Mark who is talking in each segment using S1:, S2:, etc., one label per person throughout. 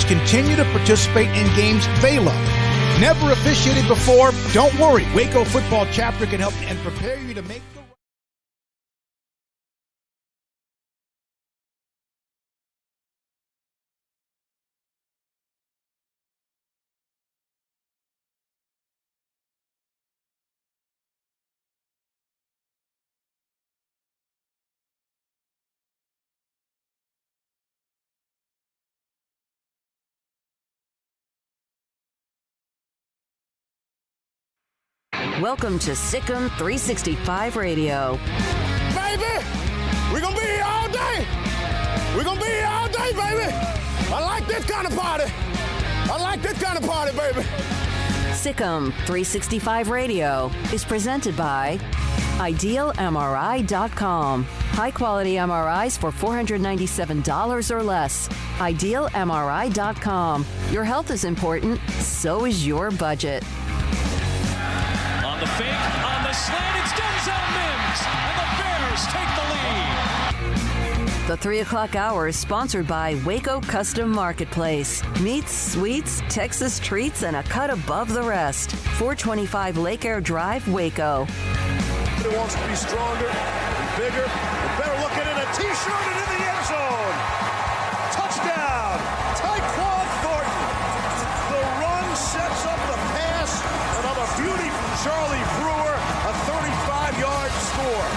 S1: continue to participate in games they love. Never officiated before? Don't worry. Waco Football Chapter can help and prepare you to make the
S2: Welcome to SicEm365 Radio.
S3: Baby, we're going to be here all day. We're going to be here all day, baby. I like this kind of party. I like this kind of party, baby.
S2: SicEm365 Radio is presented by IdealMRI.com. High-quality MRIs for $497 or less. IdealMRI.com. Your health is important, so is your budget.
S4: On the fake, on the slant, it's Denzel Mims, and the Bears take the lead.
S2: The 3 o'clock hour is sponsored by Waco Custom Marketplace. Meats, sweets, Texas treats, and a cut above the rest. 425 Lake Air Drive, Waco.
S3: He wants to be stronger and bigger and better looking in a T-shirt and in the end zone. Touchdown, Tyquan Thornton. The run sets up the pass. Another beauty from Charlie Brewer, a 35-yard score.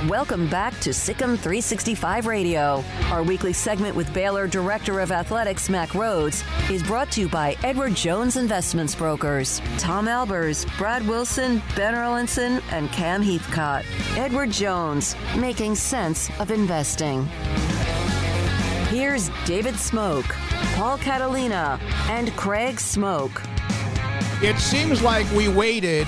S2: Welcome back to SicEm365 Radio. Our weekly segment with Baylor Director of Athletics, Mack Rhoades, is brought to you by Edward Jones Investments Brokers. Tom Albers, Brad Wilson, Ben Erlinson, and Cam Heathcott. Edward Jones, making sense of investing. Here's David Smoke, Paul Catalina, and Craig Smoke.
S1: It seems like we waited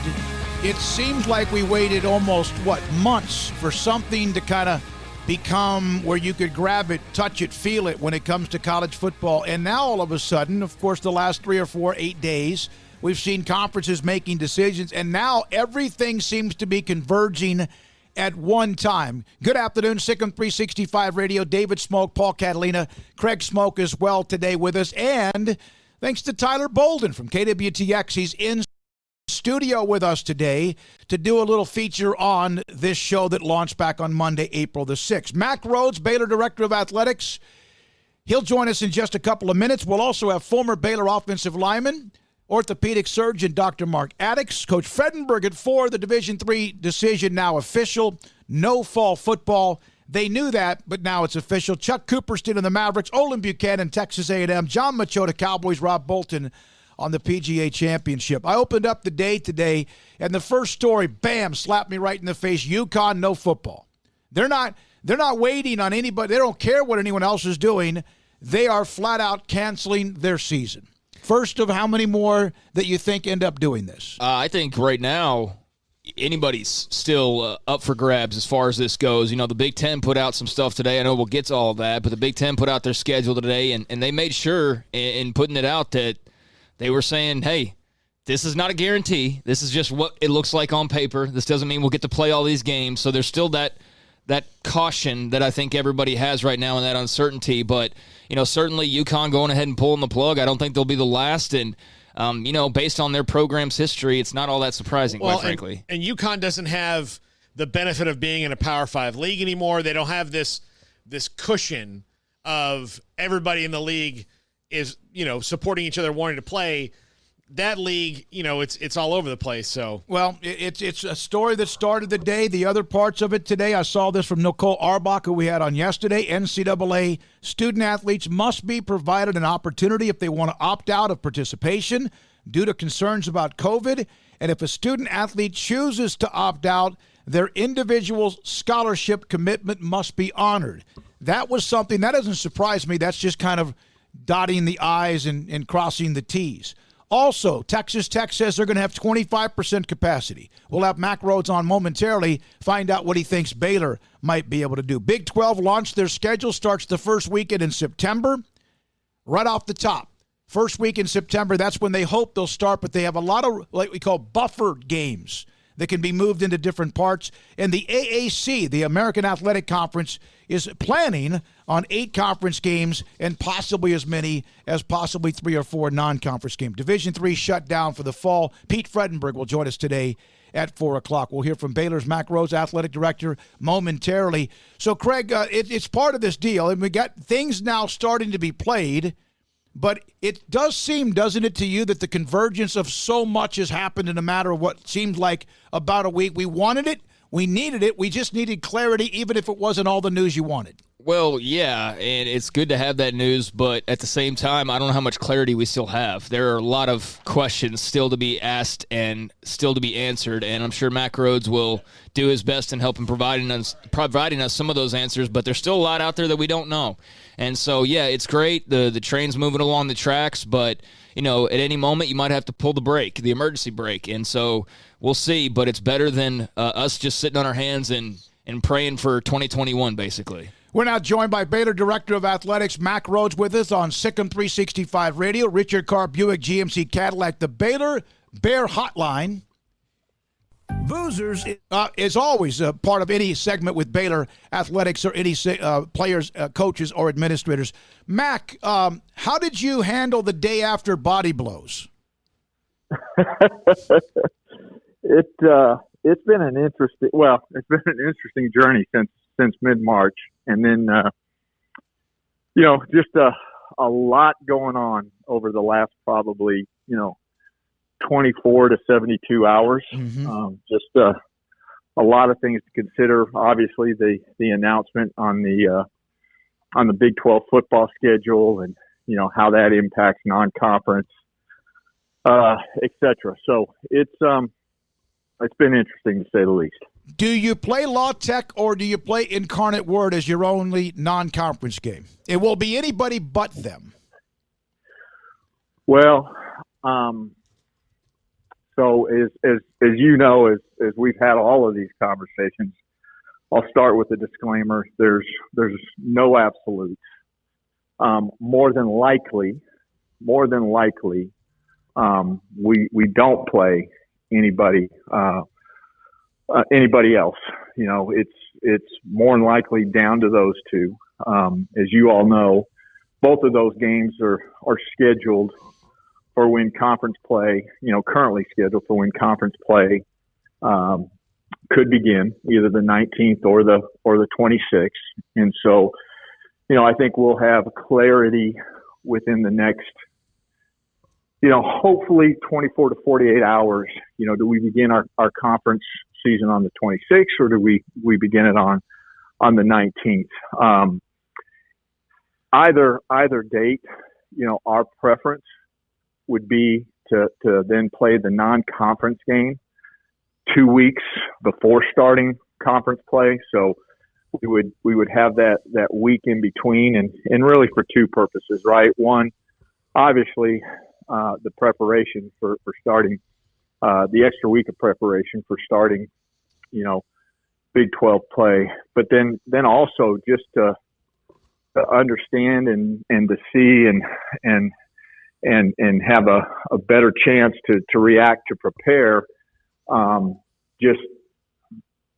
S1: almost, months for something to kind of become where you could grab it, touch it, feel it when it comes to college football. And now all of a sudden, of course, the last 3 or 4, 8 days, we've seen conferences making decisions, and now everything seems to be converging at one time. Good afternoon, SicEm365 Radio. David Smoke, Paul Catalina, Craig Smoke as well today with us. And thanks to Tyler Bolden from KWTX. He's in studio with us today to do a little feature on this show that launched back on Monday, April the 6th. Mack Rhoades, Baylor Director of Athletics. He'll join us in just a couple of minutes. We'll also have former Baylor offensive lineman, orthopedic surgeon Dr. Mark Addix, Coach Fredenberg at 4, the Division III decision now official. No fall football. They knew that, but now it's official. Chuck Cooperstein of the Mavericks, Olin Buchanan, Texas A&M, John Machota, Cowboys, Rob Bolton on the PGA Championship. I opened up the day today, and the first story, bam, slapped me right in the face. UConn, no football. They're not waiting on anybody. They don't care what anyone else is doing. They are flat out canceling their season. First of how many more that you think end up doing this?
S5: I think right now anybody's still up for grabs as far as this goes. You know, the Big Ten put out some stuff today. I know we'll get to all of that, but the Big Ten put out their schedule today, and they made sure in putting it out that they were saying, hey, this is not a guarantee. This is just what it looks like on paper. This doesn't mean we'll get to play all these games. So there's still that caution that I think everybody has right now and that uncertainty. But, you know, certainly UConn going ahead and pulling the plug, I don't think they'll be the last. And, you know, based on their program's history, it's not all that surprising, quite frankly.
S6: And UConn doesn't have the benefit of being in a Power 5 league anymore. They don't have this cushion of everybody in the league is, you know, supporting each other, wanting to play. That league, you know, it's all over the place. So,
S1: well, it's a story that started the day. The other parts of it today, I saw this from Nicole Arbach, who we had on yesterday. NCAA student athletes must be provided an opportunity if they want to opt out of participation due to concerns about COVID. And if a student athlete chooses to opt out, their individual scholarship commitment must be honored. That was something that doesn't surprise me. That's just kind of dotting the I's and crossing the T's. Also, Texas Tech says they're going to have 25% capacity. We'll have Mack Rhoades on momentarily, find out what he thinks Baylor might be able to do. Big 12 launched their schedule, starts the first weekend in September. Right off the top, first week in September, that's when they hope they'll start, but they have a lot of what we call buffer games that can be moved into different parts. And the AAC, the American Athletic Conference, is planning on 8 conference games and possibly as many as possibly 3 or 4 non-conference games. Division III shut down for the fall. Pete Fredenberg will join us today at 4 o'clock. We'll hear from Baylor's Mack Rhoades, athletic director, momentarily. So, Craig, it's part of this deal, and we got things now starting to be played. But it does seem, doesn't it, to you, that the convergence of so much has happened in a matter of what seemed like about a week? We wanted it. We needed it. We just needed clarity, even if it wasn't all the news you wanted.
S5: Well, yeah, and it's good to have that news, but at the same time, I don't know how much clarity we still have. There are a lot of questions still to be asked and still to be answered, and I'm sure Mack Rhoades will do his best in helping providing us some of those answers, but there's still a lot out there that we don't know. And so, yeah, it's great. The train's moving along the tracks, but, at any moment you might have to pull the brake, the emergency brake. And so we'll see, but it's better than us just sitting on our hands and praying for 2021, basically.
S1: We're now joined by Baylor Director of Athletics, Mack Rhoades, with us on SicEm365 Radio. Richard Carr, Buick GMC Cadillac, the Baylor Bear Hotline. Boozers is always a part of any segment with Baylor Athletics or any players, coaches, or administrators. Mack, how did you handle the day after body blows?
S7: It's been an interesting journey since mid-March, and then just a lot going on over the last probably 24 to 72 hours. Mm-hmm. Just a lot of things to consider. Obviously, the announcement on the Big 12 football schedule, and how that impacts non-conference, etc. So it's been interesting to say the least.
S1: Do you play La Tech or do you play Incarnate Word as your only non-conference game? It will be anybody but them.
S7: Well, so as you know, as we've had all of these conversations, I'll start with a disclaimer. There's no absolutes. More than likely, we don't play anybody else. It's more than likely down to those two. As you all know, both of those games are scheduled for when conference play, currently scheduled for when conference play could begin, either the 19th or the 26th. And so, I think we'll have clarity within the next, hopefully 24 to 48 hours. Do we begin our conference season on the 26th, or do we begin it on the 19th? Either date, our preference would be to then play the non-conference game 2 weeks before starting conference play. So we would have that week in between, and really for two purposes, right? One, obviously, the preparation for starting, the extra week of preparation for starting, Big 12 play, but then also just to understand and to see and have a better chance to react, to prepare, just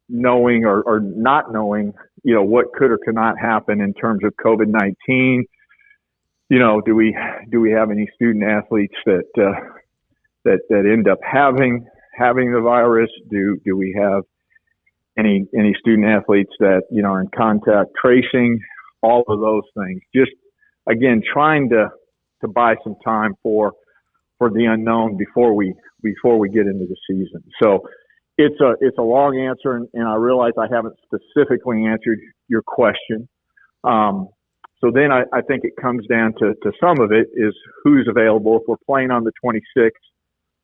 S7: knowing or not knowing, what could or could not happen in terms of COVID-19. Do we have any student athletes that end up having the virus? Do we have any student athletes that are in contact tracing? All of those things. Just again, trying to buy some time for the unknown before we get into the season. So it's a long answer, and I realize I haven't specifically answered your question. So then I think it comes down to some of it is who's available. If we're playing on the 26th,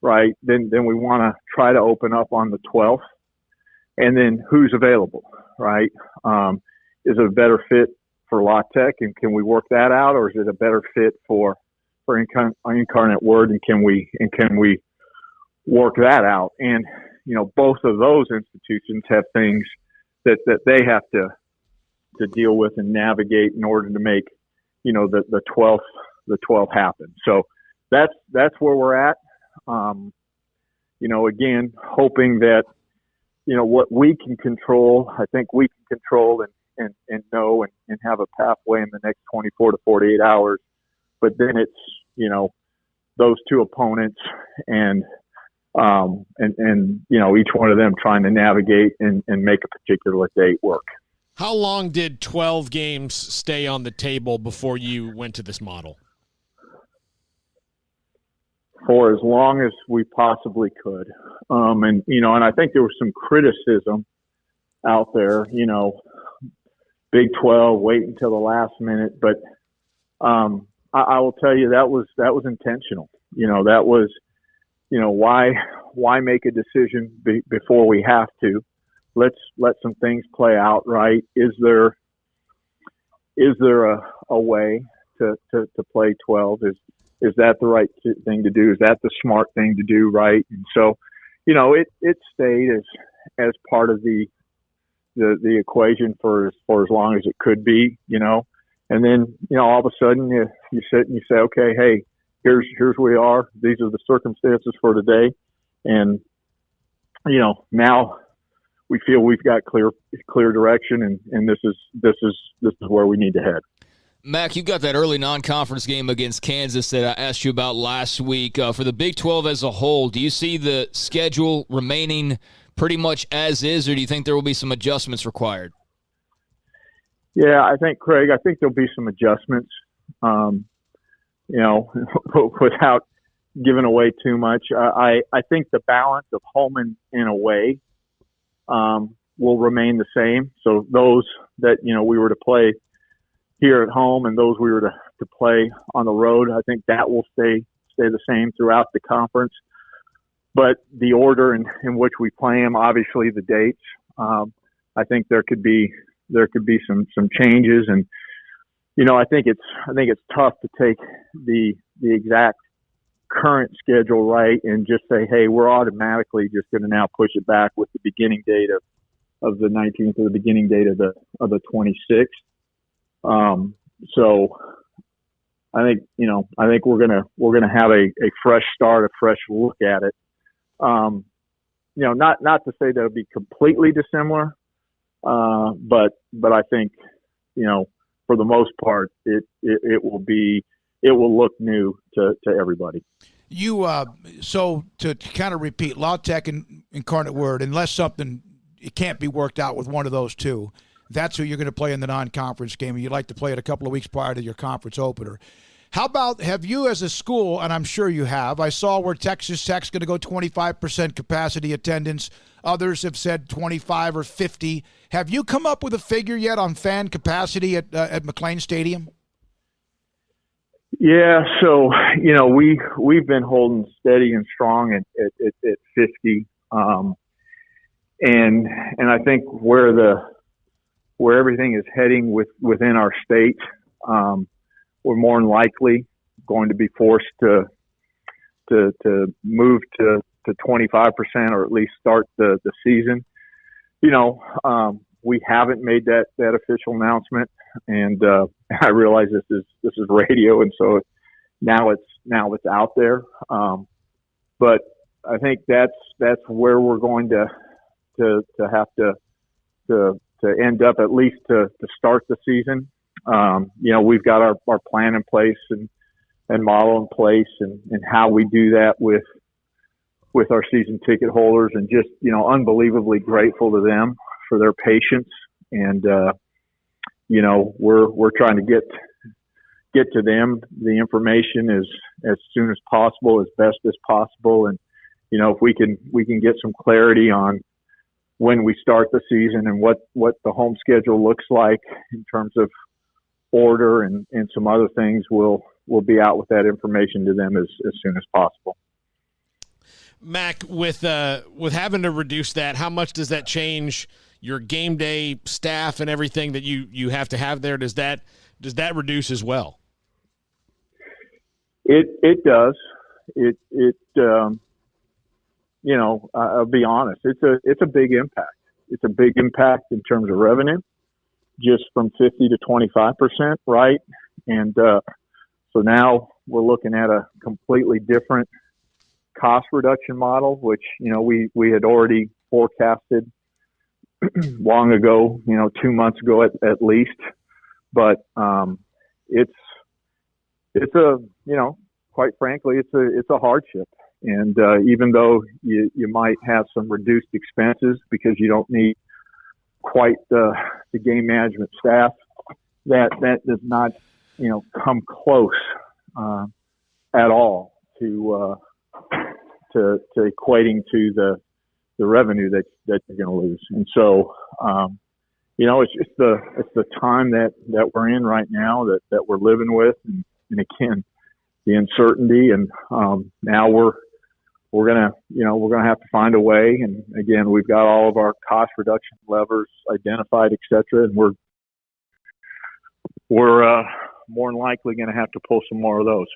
S7: right, then we want to try to open up on the 12th, and then who's available, right? Is it a better fit for La Tech, and can we work that out, or is it a better fit for Incarnate Word, and can we work that out? And both of those institutions have things that they have to deal with and navigate in order to make the 12th happen. So that's where we're at. Again, hoping that what we can control, I think we can control and know and have a pathway in the next 24 to 48 hours. But then it's, those two opponents and each one of them trying to navigate and make a particular date work.
S6: How long did 12 games stay on the table before you went to this model?
S7: For as long as we possibly could. And I think there was some criticism out there, Big 12, wait until the last minute. But I will tell you that was intentional. That was, why make a decision before we have to? Let's let some things play out, right? Is there a way to play 12? Is that the right thing to do? Is that the smart thing to do, right? And so, it stayed as part of the equation for as long as it could be, And then, all of a sudden you sit and you say, okay, hey, here's where we are. These are the circumstances for today. And, now we feel we've got clear direction and this is where we need to head.
S5: Mack, you got that early non-conference game against Kansas that I asked you about last week. For the Big 12 as a whole, do you see the schedule remaining pretty much as is, or do you think there will be some adjustments required?
S7: Yeah, I think, Craig, there'll be some adjustments, without giving away too much. I think the balance of home and away will remain the same. So those that, we were to play here at home and those we were to play on the road, I think that will stay the same throughout the conference. But the order in which we play them, obviously the dates, I think there could be some changes. And, I think it's tough to take the exact current schedule, right, and just say, hey, we're automatically just going to now push it back with the beginning date of the 19th or the beginning date of the 26th. So I think we're gonna have a fresh start, a fresh look at it. Not to say that it'll be completely dissimilar, but I think, for the most part, it will look new to everybody.
S1: So to kind of repeat, La Tech and Incarnate Word, unless something it can't be worked out with one of those two, that's who you're going to play in the non-conference game, and you'd like to play it a couple of weeks prior to your conference opener. How about, have you as a school, and I'm sure you have, I saw where Texas Tech's going to go 25% capacity attendance. Others have said 25 or 50. Have you come up with a figure yet on fan capacity at McLean Stadium?
S7: Yeah, so, we've been holding steady and strong at 50. And I think where everything is heading within our state, we're more than likely going to be forced to move to 25% or at least start the season. We haven't made that official announcement, and I realize this is radio, and so now it's out there. But I think that's where we're going to have to end up, at least to start the season. We've got our plan in place and model in place and how we do that with our season ticket holders, and just, unbelievably grateful to them for their patience. And, we're trying to get to them the information as soon as possible, as best as possible. And, if we can get some clarity on when we start the season and what the home schedule looks like in terms of order and some other things, we'll be out with that information to them as soon as possible.
S6: Mack, with having to reduce that, how much does that change your game day staff and everything that you have to have there? Does that reduce as well?
S7: It does. I'll be honest. It's a big impact. It's a big impact in terms of revenue, just from 50 to 25%, right? And so now we're looking at a completely different cost reduction model, which we had already forecasted long ago, 2 months ago at least. But it's a, quite frankly, it's a hardship. And even though you might have some reduced expenses because you don't need quite the game management staff, that does not, come close at all to equating to the revenue that you're going to lose. And so, it's just the time that we're in right now that we're living with, and again, the uncertainty, and now we're gonna have to find a way. And again, we've got all of our cost reduction levers identified, et cetera, and we're more than likely going to have to pull some more of those.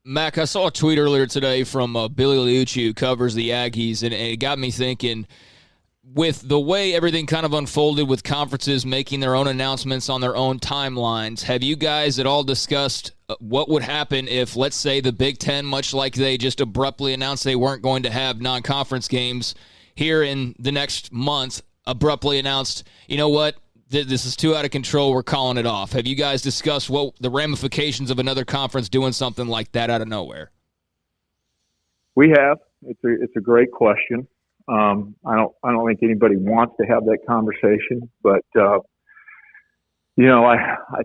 S5: Mack, I saw a tweet earlier today from Billy Liucci, who covers the Aggies, and it got me thinking, with the way everything kind of unfolded with conferences making their own announcements on their own timelines, have you guys at all discussed what would happen if, let's say, the Big Ten, much like they just abruptly announced they weren't going to have non-conference games here in the next month, abruptly announced, you know what, this is too out of control, we're calling it off? Have you guys discussed what the ramifications of another conference doing something like that out of nowhere?
S7: We have. It's a great question. I don't think anybody wants to have that conversation, but I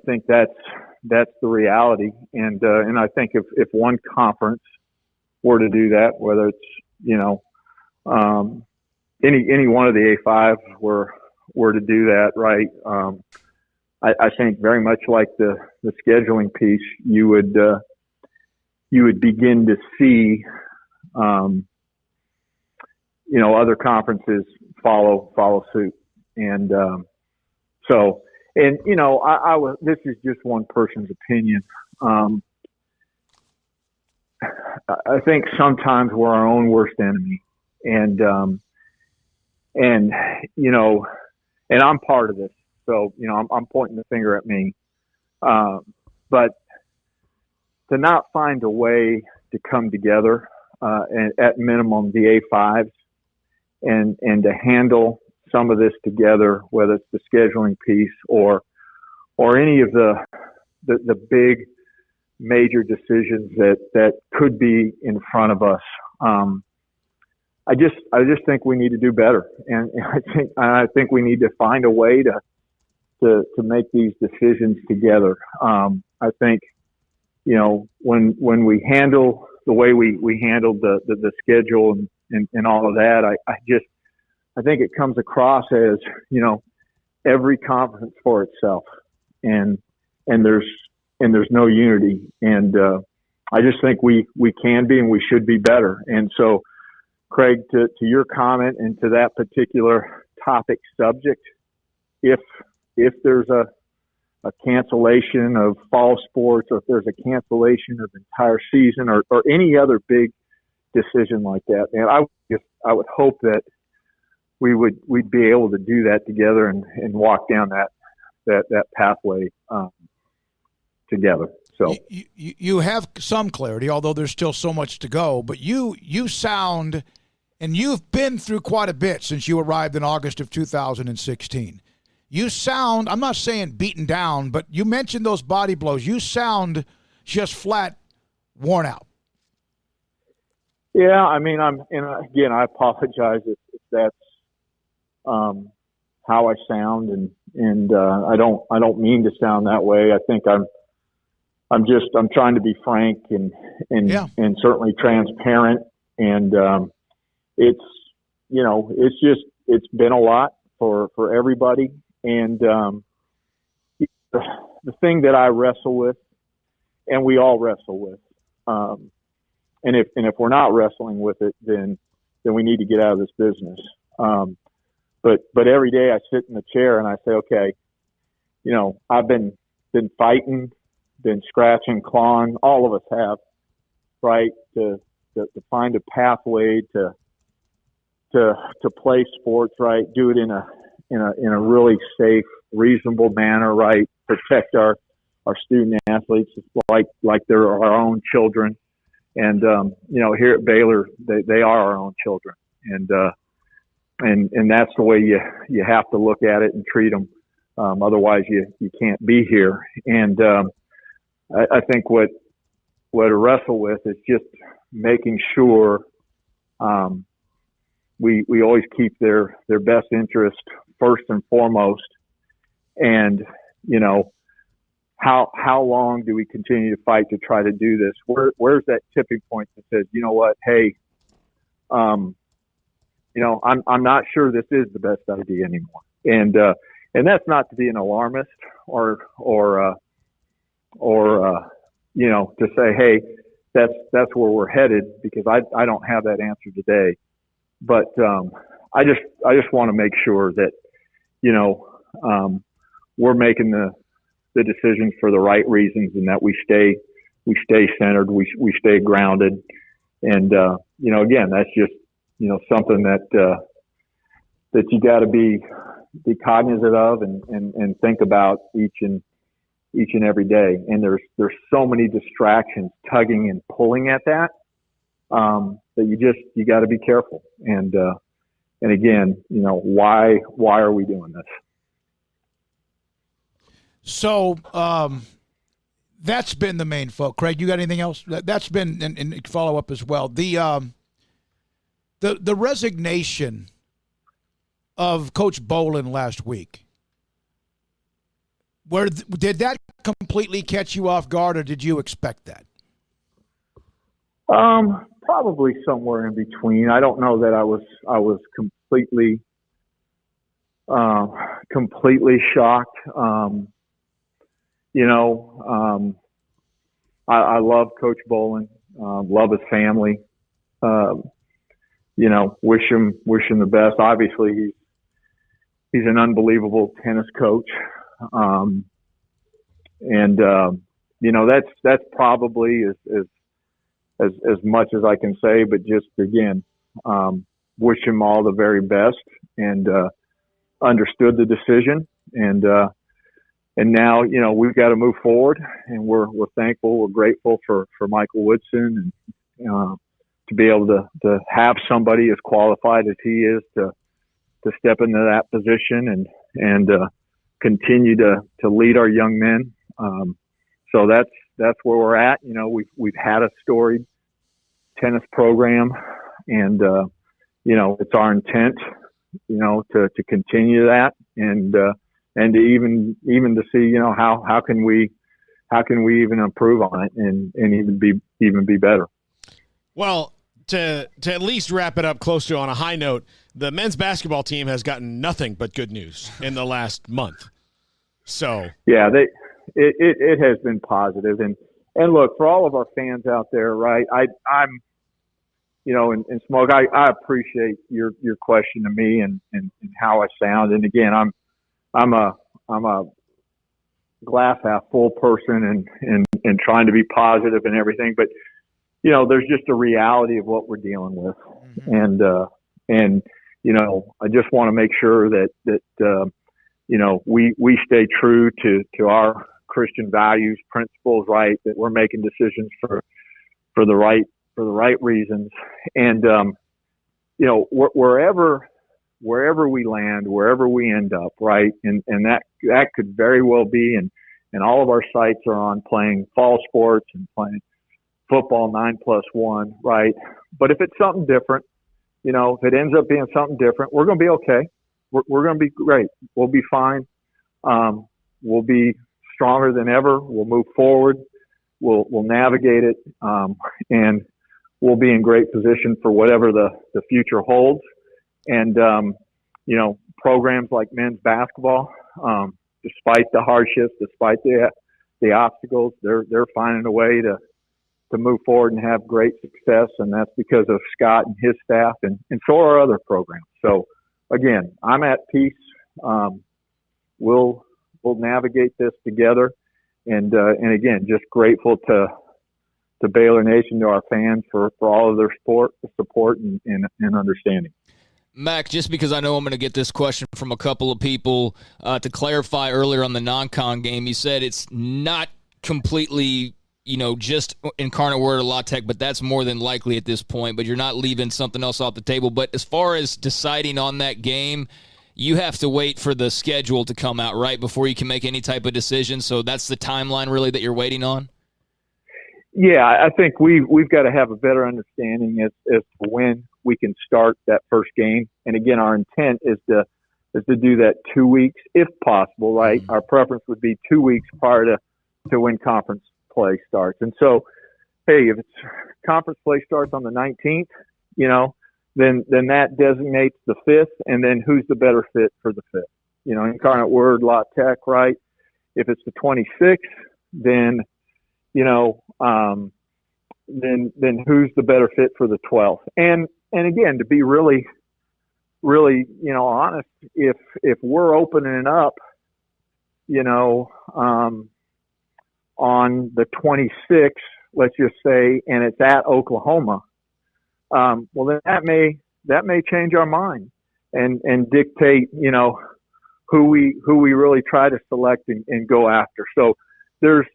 S7: think that's the reality. And I think if one conference were to do that, whether it's any one of the A5 were to do that, right? I think very much like the scheduling piece, you would begin to see other conferences follow suit. And this is just one person's opinion. I think sometimes we're our own worst enemy, and I'm part of this. So, I'm pointing the finger at me. But to not find a way to come together, and at minimum the A5s, and to handle some of this together, whether it's the scheduling piece or any of the big major decisions that could be in front of us. I just think we need to do better, and I think we need to find a way to make these decisions together. I think when we handle the way we handled the schedule and all of that, I think it comes across as every conference for itself, and there's no unity, and I just think we can be and we should be better. And so, Craig, to your comment and to that particular topic subject, if there's a cancellation of fall sports, or if there's a cancellation of the entire season, or any other big decision like that, man, I would hope that we'd be able to do that together and walk down that pathway together. So
S1: you have some clarity, although there's still so much to go. But you sound, and you've been through quite a bit since you arrived in August of 2016. You sound, I'm not saying beaten down, but you mentioned those body blows. You sound just flat worn out.
S7: Yeah, I mean, again, I apologize if that's how I sound, and I don't mean to sound that way. I think I'm trying to be frank and certainly transparent, and it's been a lot for everybody, and the thing that I wrestle with, and we all wrestle with, and if we're not wrestling with it, then we need to get out of this business. But every day I sit in the chair and I say, okay, I've been fighting, been scratching, clawing. All of us have, right? To find a pathway to play sports, right? Do it in a really safe, reasonable manner, right? Protect our student athletes like they're our own children. And here at Baylor, they are our own children. And and that's the way you have to look at it and treat them. Otherwise, you can't be here. And I think what I wrestle with is just making sure we always keep their best interest first and foremost. And how long do we continue to fight to try to do this? Where's that tipping point that says, you know what, hey, I'm not sure this is the best idea anymore. And that's not to be an alarmist or to say, hey, that's where we're headed, because I don't have that answer today. But I just want to make sure that we're making the decisions for the right reasons, and that we stay centered, we stay grounded, and again, that's just something that you got to be cognizant of and think about each and every day. And there's so many distractions tugging and pulling at that that you got to be careful. And again, why are we doing this?
S1: So that's been the main focus. Craig, you got anything else? That's been, and follow up as well. The resignation of Coach Bolin last week. Did that completely catch you off guard, or did you expect that?
S7: Probably somewhere in between. I don't know that I was completely shocked. I love Coach Bolin, love his family. Wish him the best. Obviously, he's an unbelievable tennis coach. That's probably as much as I can say, but just again, wish him all the very best, and understood the decision, and now, we've got to move forward, and we're thankful, we're grateful for Michael Woodson, and to be able to have somebody as qualified as he is to step into that position and continue to lead our young men. So that's where we're at. We've had a storied tennis program, and it's our intent, to continue that, and to even to see, how can we even improve on it and even be better.
S6: Well, to at least wrap it up close to on a high note, the men's basketball team has gotten nothing but good news in the last month. So
S7: yeah, it has been positive, and look, for all of our fans out there, right? I'm and Smoke, I appreciate your question to me and how I sound, and again, I'm a glass half full person and trying to be positive and everything, but there's just a reality of what we're dealing with. Mm-hmm. And I just want to make sure that we stay true to our Christian values, principles, right? That we're making decisions for the right reasons. And wherever we land, wherever we end up, right? And that could very well be, and all of our sights are on playing fall sports and playing football 9+1, right? But if it's something different, if it ends up being something different, we're going to be okay. We're going to be great. We'll be fine. We'll be stronger than ever. We'll move forward. We'll navigate it, and we'll be in great position for whatever the future holds. And programs like men's basketball, despite the hardships, despite the obstacles, they're finding a way to move forward and have great success, and that's because of Scott and his staff, and so are other programs. So again, I'm at peace. We'll navigate this together, and again, just grateful to Baylor Nation, to our fans for all of their support and understanding.
S5: Mack, just because I know I'm going to get this question from a couple of people, to clarify earlier on the non-con game, you said it's not completely, just Incarnate Word or La Tech, but that's more than likely at this point. But you're not leaving something else off the table. But as far as deciding on that game, you have to wait for the schedule to come out, right, before you can make any type of decision. So that's the timeline really that you're waiting on?
S7: Yeah, I think we've got to have a better understanding as to when we can start that first game. And again, our intent is to do that 2 weeks if possible, right? Our preference would be 2 weeks prior to when conference play starts. And so, hey, if it's conference play starts on the 19th, then that designates the 5th, and then who's the better fit for the 5th? Incarnate Word, La Tech, right? If it's the 26th, then then who's the better fit for the 12th? And again, to be really, really, honest, if we're opening up, on the 26th, let's just say, and it's at Oklahoma, well, then that may change our mind and dictate, who we really try to select and go after. So there's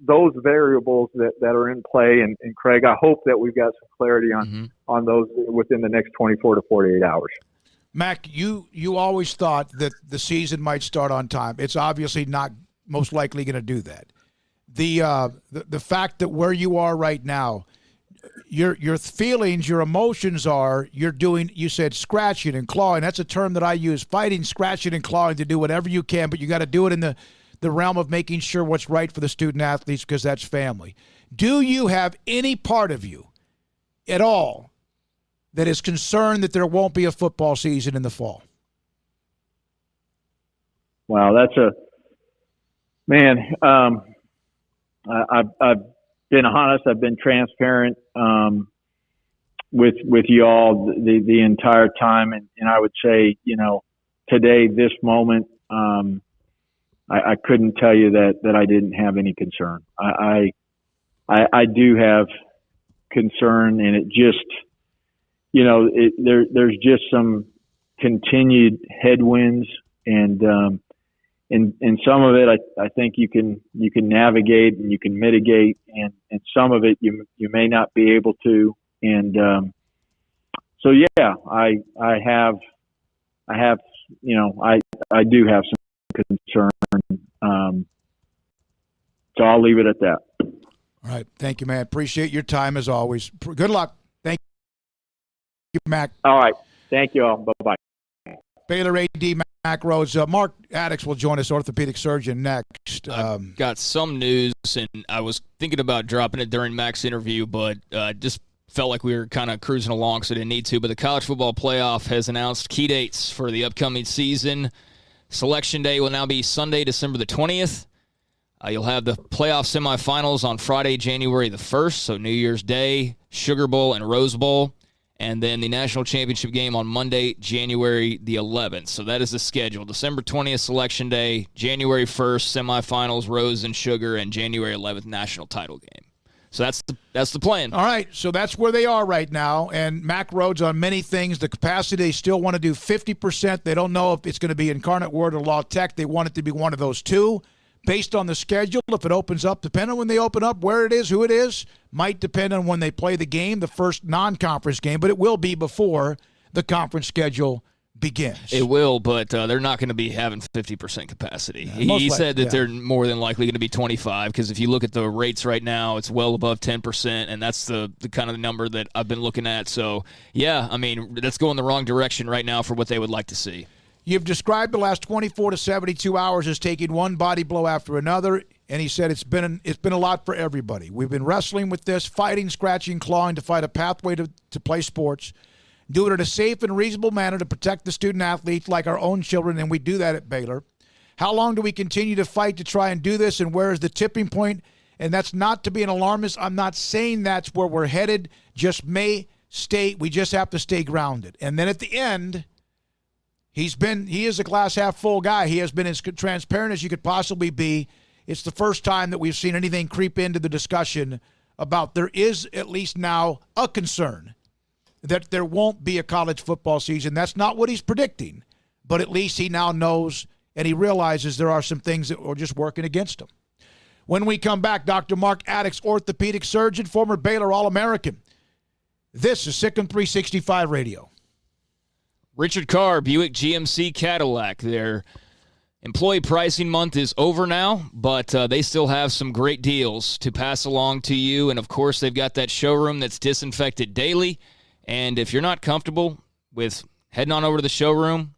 S7: those variables that are in play, and Craig, I hope that we've got some clarity on those within the next 24 to 48 hours.
S1: Mack, you always thought that the season might start on time. It's obviously not most likely going to do that. The fact that where you are right now, your feelings, your emotions are, you said scratching and clawing. That's a term that I use, fighting, scratching, and clawing to do whatever you can, but you got to do it in the realm of making sure what's right for the student athletes, because that's family. Do you have any part of you at all that is concerned that there won't be a football season in the fall?
S7: Wow, that's I've been honest. I've been transparent with you all the entire time, and I would say, today, this moment, I couldn't tell you that I didn't have any concern. I do have concern, and it just, there's just some continued headwinds, and some of it I think you can navigate and you can mitigate, and some of it you may not be able to. And so yeah, I do have some concern. So I'll leave it at that.
S1: All right. Thank you, man. Appreciate your time as always. Good luck. Thank you, Mack.
S7: All right. Thank you all. Bye-bye.
S1: Baylor AD Mack Rhoades. Mark Addix will join us, orthopedic surgeon, next.
S5: I've got some news, and I was thinking about dropping it during Mack's interview, but just felt like we were kind of cruising along, so didn't need to. But the College Football Playoff has announced key dates for the upcoming season. Selection Day will now be Sunday, December the 20th. You'll have the playoff semifinals on Friday, January the 1st, so New Year's Day, Sugar Bowl, and Rose Bowl. And then the national championship game on Monday, January the 11th. So that is the schedule. December 20th, Selection Day, January 1st, semifinals, Rose and Sugar, and January 11th, national title game. So that's the plan.
S1: All right, so that's where they are right now. And Mack Rhoades on many things. The capacity, they still want to do 50%. They don't know if it's going to be Incarnate Word or La Tech. They want it to be one of those two. Based on the schedule, if it opens up, depending on when they open up, where it is, who it is, might depend on when they play the game, the first non-conference game, but it will be before the conference schedule begins.
S5: It will, but they're not going to be having 50% capacity. He said that they're more than likely going to be 25, because if you look at the rates right now, it's well above 10%, and that's the kind of number that I've been looking at. So, yeah, I mean, that's going the wrong direction right now for what they would like to see.
S1: You've described the last 24 to 72 hours as taking one body blow after another, and he said it's been a lot for everybody. We've been wrestling with this, fighting, scratching, clawing to find a pathway to play sports, do it in a safe and reasonable manner to protect the student athletes like our own children, and we do that at Baylor. How long do we continue to fight to try and do this, and where is the tipping point? And that's not to be an alarmist. I'm not saying that's where we're headed. We just have to stay grounded. And then at the end, he is a glass half full guy. He has been as transparent as you could possibly be. It's the first time that we've seen anything creep into the discussion about there is at least now a concern that there won't be a college football season. That's not what he's predicting, but at least he now knows and he realizes there are some things that are just working against him. When we come back, Dr. Mark Addix, orthopedic surgeon, former Baylor All-American. This is SicEm365 Radio.
S5: Richard Carr, Buick GMC Cadillac. Their employee pricing month is over now, but they still have some great deals to pass along to you. And, of course, they've got that showroom that's disinfected daily. And if you're not comfortable with heading on over to the showroom,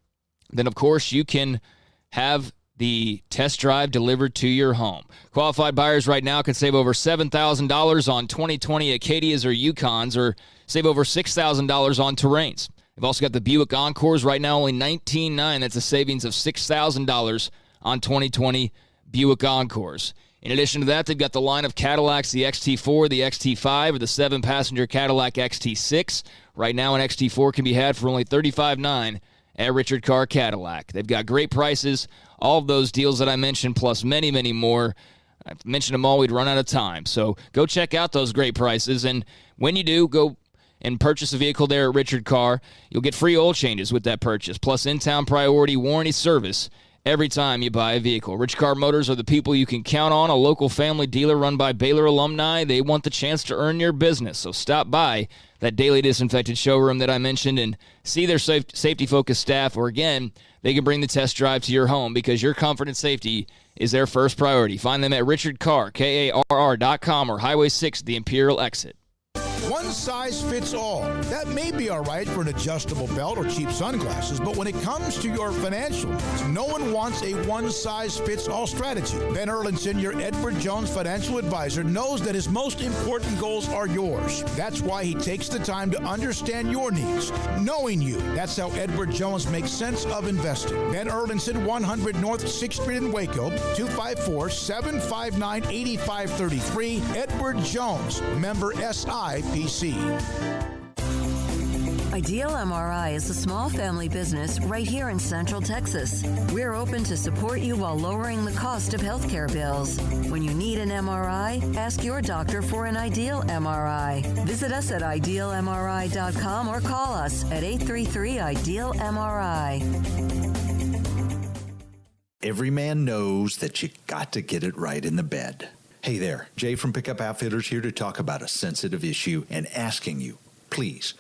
S5: then, of course, you can have the test drive delivered to your home. Qualified buyers right now can save over $7,000 on 2020 Acadias or Yukons, or save over $6,000 on Terrains. They've also got the Buick Encores right now, only $19,900. That's a savings of $6,000 on 2020 Buick Encores. In addition to that, they've got the line of Cadillacs, the XT4, the XT5, or the 7-passenger Cadillac XT6. Right now, an XT4 can be had for only $35,900 at Richard Carr Cadillac. They've got great prices, all of those deals that I mentioned, plus many, many more. I've mentioned them all, we'd run out of time. So go check out those great prices, and when you do, go and purchase a vehicle there at Richard Carr. You'll get free oil changes with that purchase, plus in-town priority warranty service every time you buy a vehicle. Richard Carr Motors are the people you can count on, a local family dealer run by Baylor alumni. They want the chance to earn your business, so stop by that daily disinfected showroom that I mentioned and see their safety-focused staff, or again, they can bring the test drive to your home because your comfort and safety is their first priority. Find them at Richard Carr, KARR.com, or Highway 6, the Imperial exit.
S1: One size fits all. That may be all right for an adjustable belt or cheap sunglasses, but when it comes to your financial needs, no one wants a one-size-fits-all strategy. Ben Erlinson, your Edward Jones financial advisor, knows that his most important goals are yours. That's why he takes the time to understand your needs, knowing you. That's how Edward Jones makes sense of investing. Ben Erlinson, 100 North 6th Street in Waco, 254-759-8533. Edward Jones, member SIPC.
S2: Ideal MRI is a small family business right here in Central Texas. We're open to support you while lowering the cost of healthcare bills. When you need an MRI, ask your doctor for an Ideal MRI. Visit us at idealmri.com or call us at 833-IDEAL-MRI.
S8: Every man knows that you got to get it right in the bed. Hey there, Jay from Pickup Outfitters here to talk about a sensitive issue and asking you, please,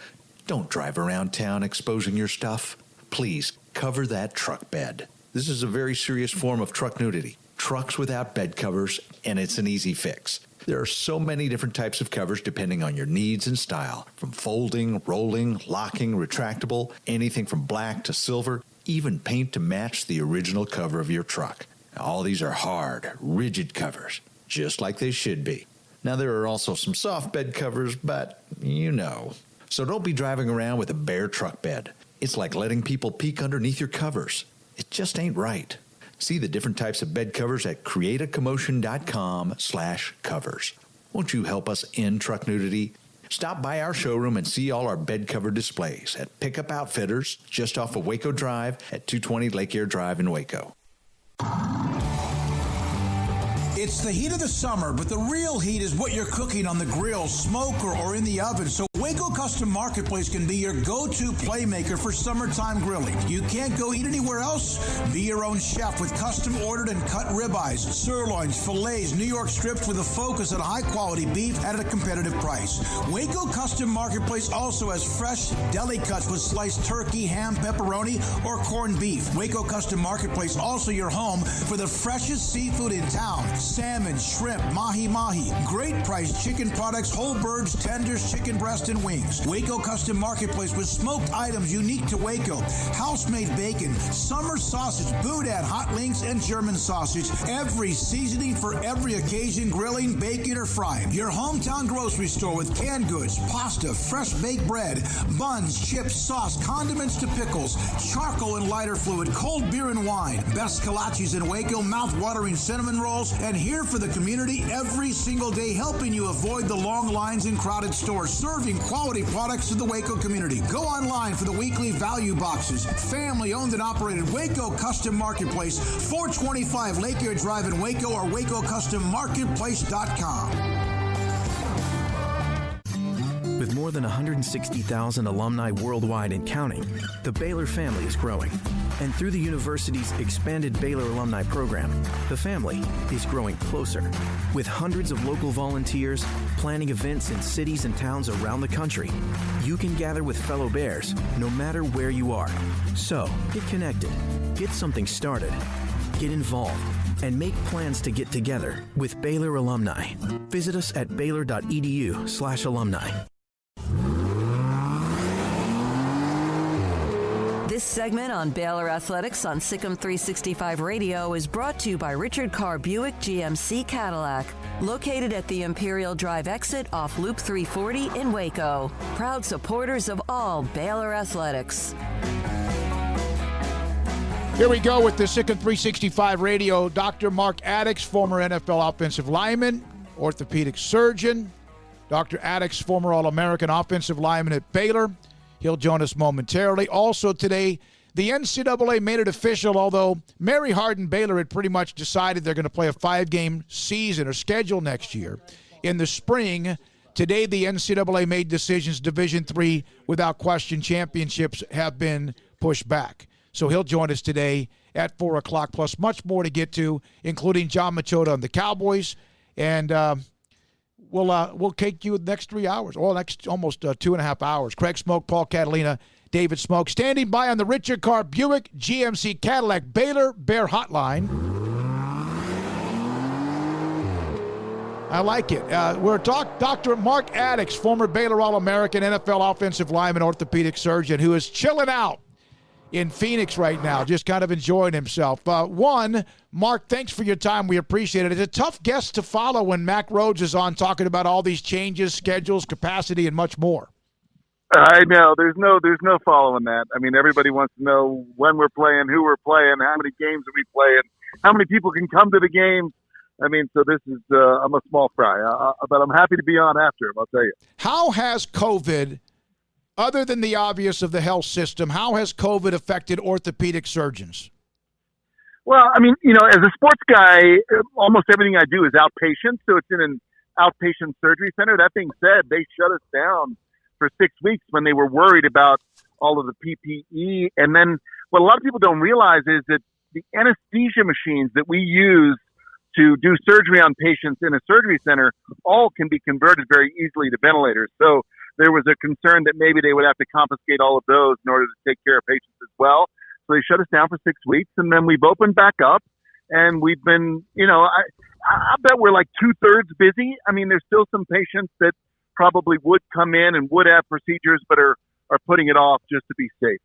S8: don't drive around town exposing your stuff. Please, cover that truck bed. This is a very serious form of truck nudity. Trucks without bed covers, and it's an easy fix. There are so many different types of covers depending on your needs and style, from folding, rolling, locking, retractable, anything from black to silver, even paint to match the original cover of your truck. Now, all these are hard, rigid covers, just like they should be. Now, there are also some soft bed covers, but you know. So don't be driving around with a bare truck bed. It's like letting people peek underneath your covers. It just ain't right. See the different types of bed covers at createacommotion.com/covers. Won't you help us end truck nudity? Stop by our showroom and see all our bed cover displays at Pickup Outfitters, just off of Waco Drive at 220 Lake Air Drive in Waco.
S9: It's the heat of the summer, but the real heat is what you're cooking on the grill, smoker, or in the oven. So Waco Custom Marketplace can be your go-to playmaker for summertime grilling. You can't go eat anywhere else? Be your own chef with custom ordered and cut ribeyes, sirloins, fillets, New York strips with a focus on high-quality beef at a competitive price. Waco Custom Marketplace also has fresh deli cuts with sliced turkey, ham, pepperoni, or corned beef. Waco Custom Marketplace also your home for the freshest seafood in town. Salmon, shrimp, mahi-mahi, great priced chicken products, whole birds, tenders, chicken breast, and wings. Waco Custom Marketplace with smoked items unique to Waco, house-made bacon, summer sausage, boudin, hot links, and German sausage. Every seasoning for every occasion, grilling, baking, or frying. Your hometown grocery store with canned goods, pasta, fresh baked bread, buns, chips, sauce, condiments to pickles, charcoal and lighter fluid, cold beer and wine, best kolaches in Waco, mouth-watering cinnamon rolls, and here for the community every single day, helping you avoid the long lines in crowded stores, serving quality products to the Waco community. Go online for the weekly value boxes. Family owned and operated Waco Custom Marketplace, 425 Lake Air Drive in Waco, or WacoCustomMarketplace.com.
S10: With more more than 160,000 alumni worldwide and counting, the Baylor family is growing. And through the university's expanded Baylor alumni program, the family is growing closer. With hundreds of local volunteers planning events in cities and towns around the country, you can gather with fellow Bears no matter where you are. So, get connected, get something started, get involved, and make plans to get together with Baylor alumni. Visit us at baylor.edu/alumni.
S2: This segment on Baylor Athletics on SicEm365 Radio is brought to you by Richard Carr Buick GMC Cadillac, located at the Imperial Drive exit off Loop 340 in Waco. Proud supporters of all Baylor Athletics.
S1: Here we go with the SicEm365 Radio. Dr. Mark Addix, former NFL offensive lineman, orthopedic surgeon. Dr. Addix, former All-American offensive lineman at Baylor. He'll join us momentarily. Also today, the NCAA made it official, although Mary Hardin Baylor had pretty much decided they're going to play a 5-game season or schedule next year. In the spring, today the NCAA made decisions. Division III, without question, championships have been pushed back. So he'll join us today at 4 o'clock, plus much more to get to, including John Machota on the Cowboys. And we'll take you the next 3 hours, or next almost 2.5 hours. Craig Smoke, Paul Catalina, David Smoke, standing by on the Richard Carr Buick GMC Cadillac Baylor Bear Hotline. I like it. We're Dr. Mark Addix, former Baylor All-American, NFL offensive lineman, orthopedic surgeon, who is chilling out in Phoenix right now, just kind of enjoying himself. Mark, thanks for your time. We appreciate it. It's a tough guest to follow when Mack Rhoades is on talking about all these changes, schedules, capacity, and much more.
S11: I know. There's no following that. I mean, everybody wants to know when we're playing, who we're playing, how many games are we playing, how many people can come to the games. I mean, so this is, I'm a small fry, but I'm happy to be on after him, I'll tell you.
S1: How has COVID, other than the obvious of the health system, how has COVID affected orthopedic surgeons?
S11: Well, I mean, as a sports guy, almost everything I do is outpatient, so it's in an outpatient surgery center. That being said, they shut us down for 6 weeks when they were worried about all of the PPE. And then what a lot of people don't realize is that the anesthesia machines that we use to do surgery on patients in a surgery center all can be converted very easily to ventilators. So there was a concern that maybe they would have to confiscate all of those in order to take care of patients as well. So they shut us down for 6 weeks, and then we've opened back up, and we've been, I bet we're like 2/3 busy. I mean, there's still some patients that probably would come in and would have procedures, but are putting it off just to be safe.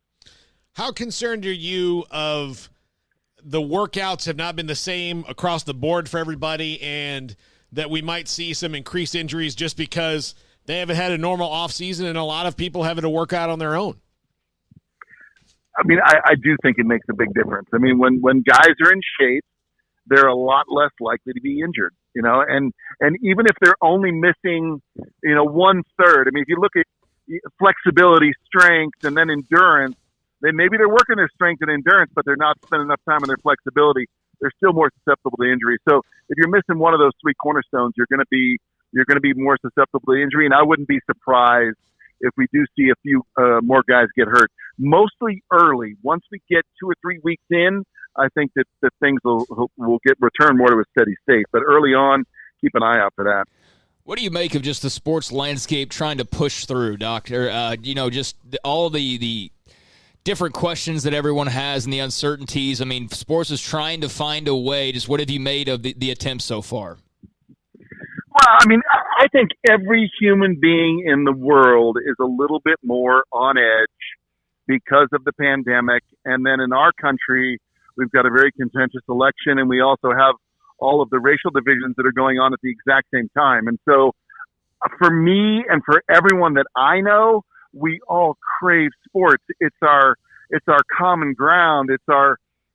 S6: How concerned are you of the workouts have not been the same across the board for everybody, and that we might see some increased injuries just because they haven't had a normal off season and a lot of people having to work out on their own?
S11: I mean, I do think it makes a big difference. I mean, when guys are in shape, they're a lot less likely to be injured, and even if they're only missing, 1/3, I mean, if you look at flexibility, strength, and then endurance, then maybe they're working their strength and endurance, but they're not spending enough time on their flexibility. They're still more susceptible to injury. So if you're missing one of those three cornerstones, you're going to be more susceptible to injury. And I wouldn't be surprised if we do see a few more guys get hurt, mostly early. Once we get 2 or 3 weeks in, I think that things will return more to a steady state. But early on, keep an eye out for that.
S5: What do you make of just the sports landscape trying to push through, Doctor? Just all the different questions that everyone has and the uncertainties. I mean, sports is trying to find a way. Just what have you made of the attempts so far?
S11: Well, I mean, I think every human being in the world is a little bit more on edge because of the pandemic. And then in our country, we've got a very contentious election, and we also have all of the racial divisions that are going on at the exact same time. And so for me and for everyone that I know, we all crave sports. It's our common ground.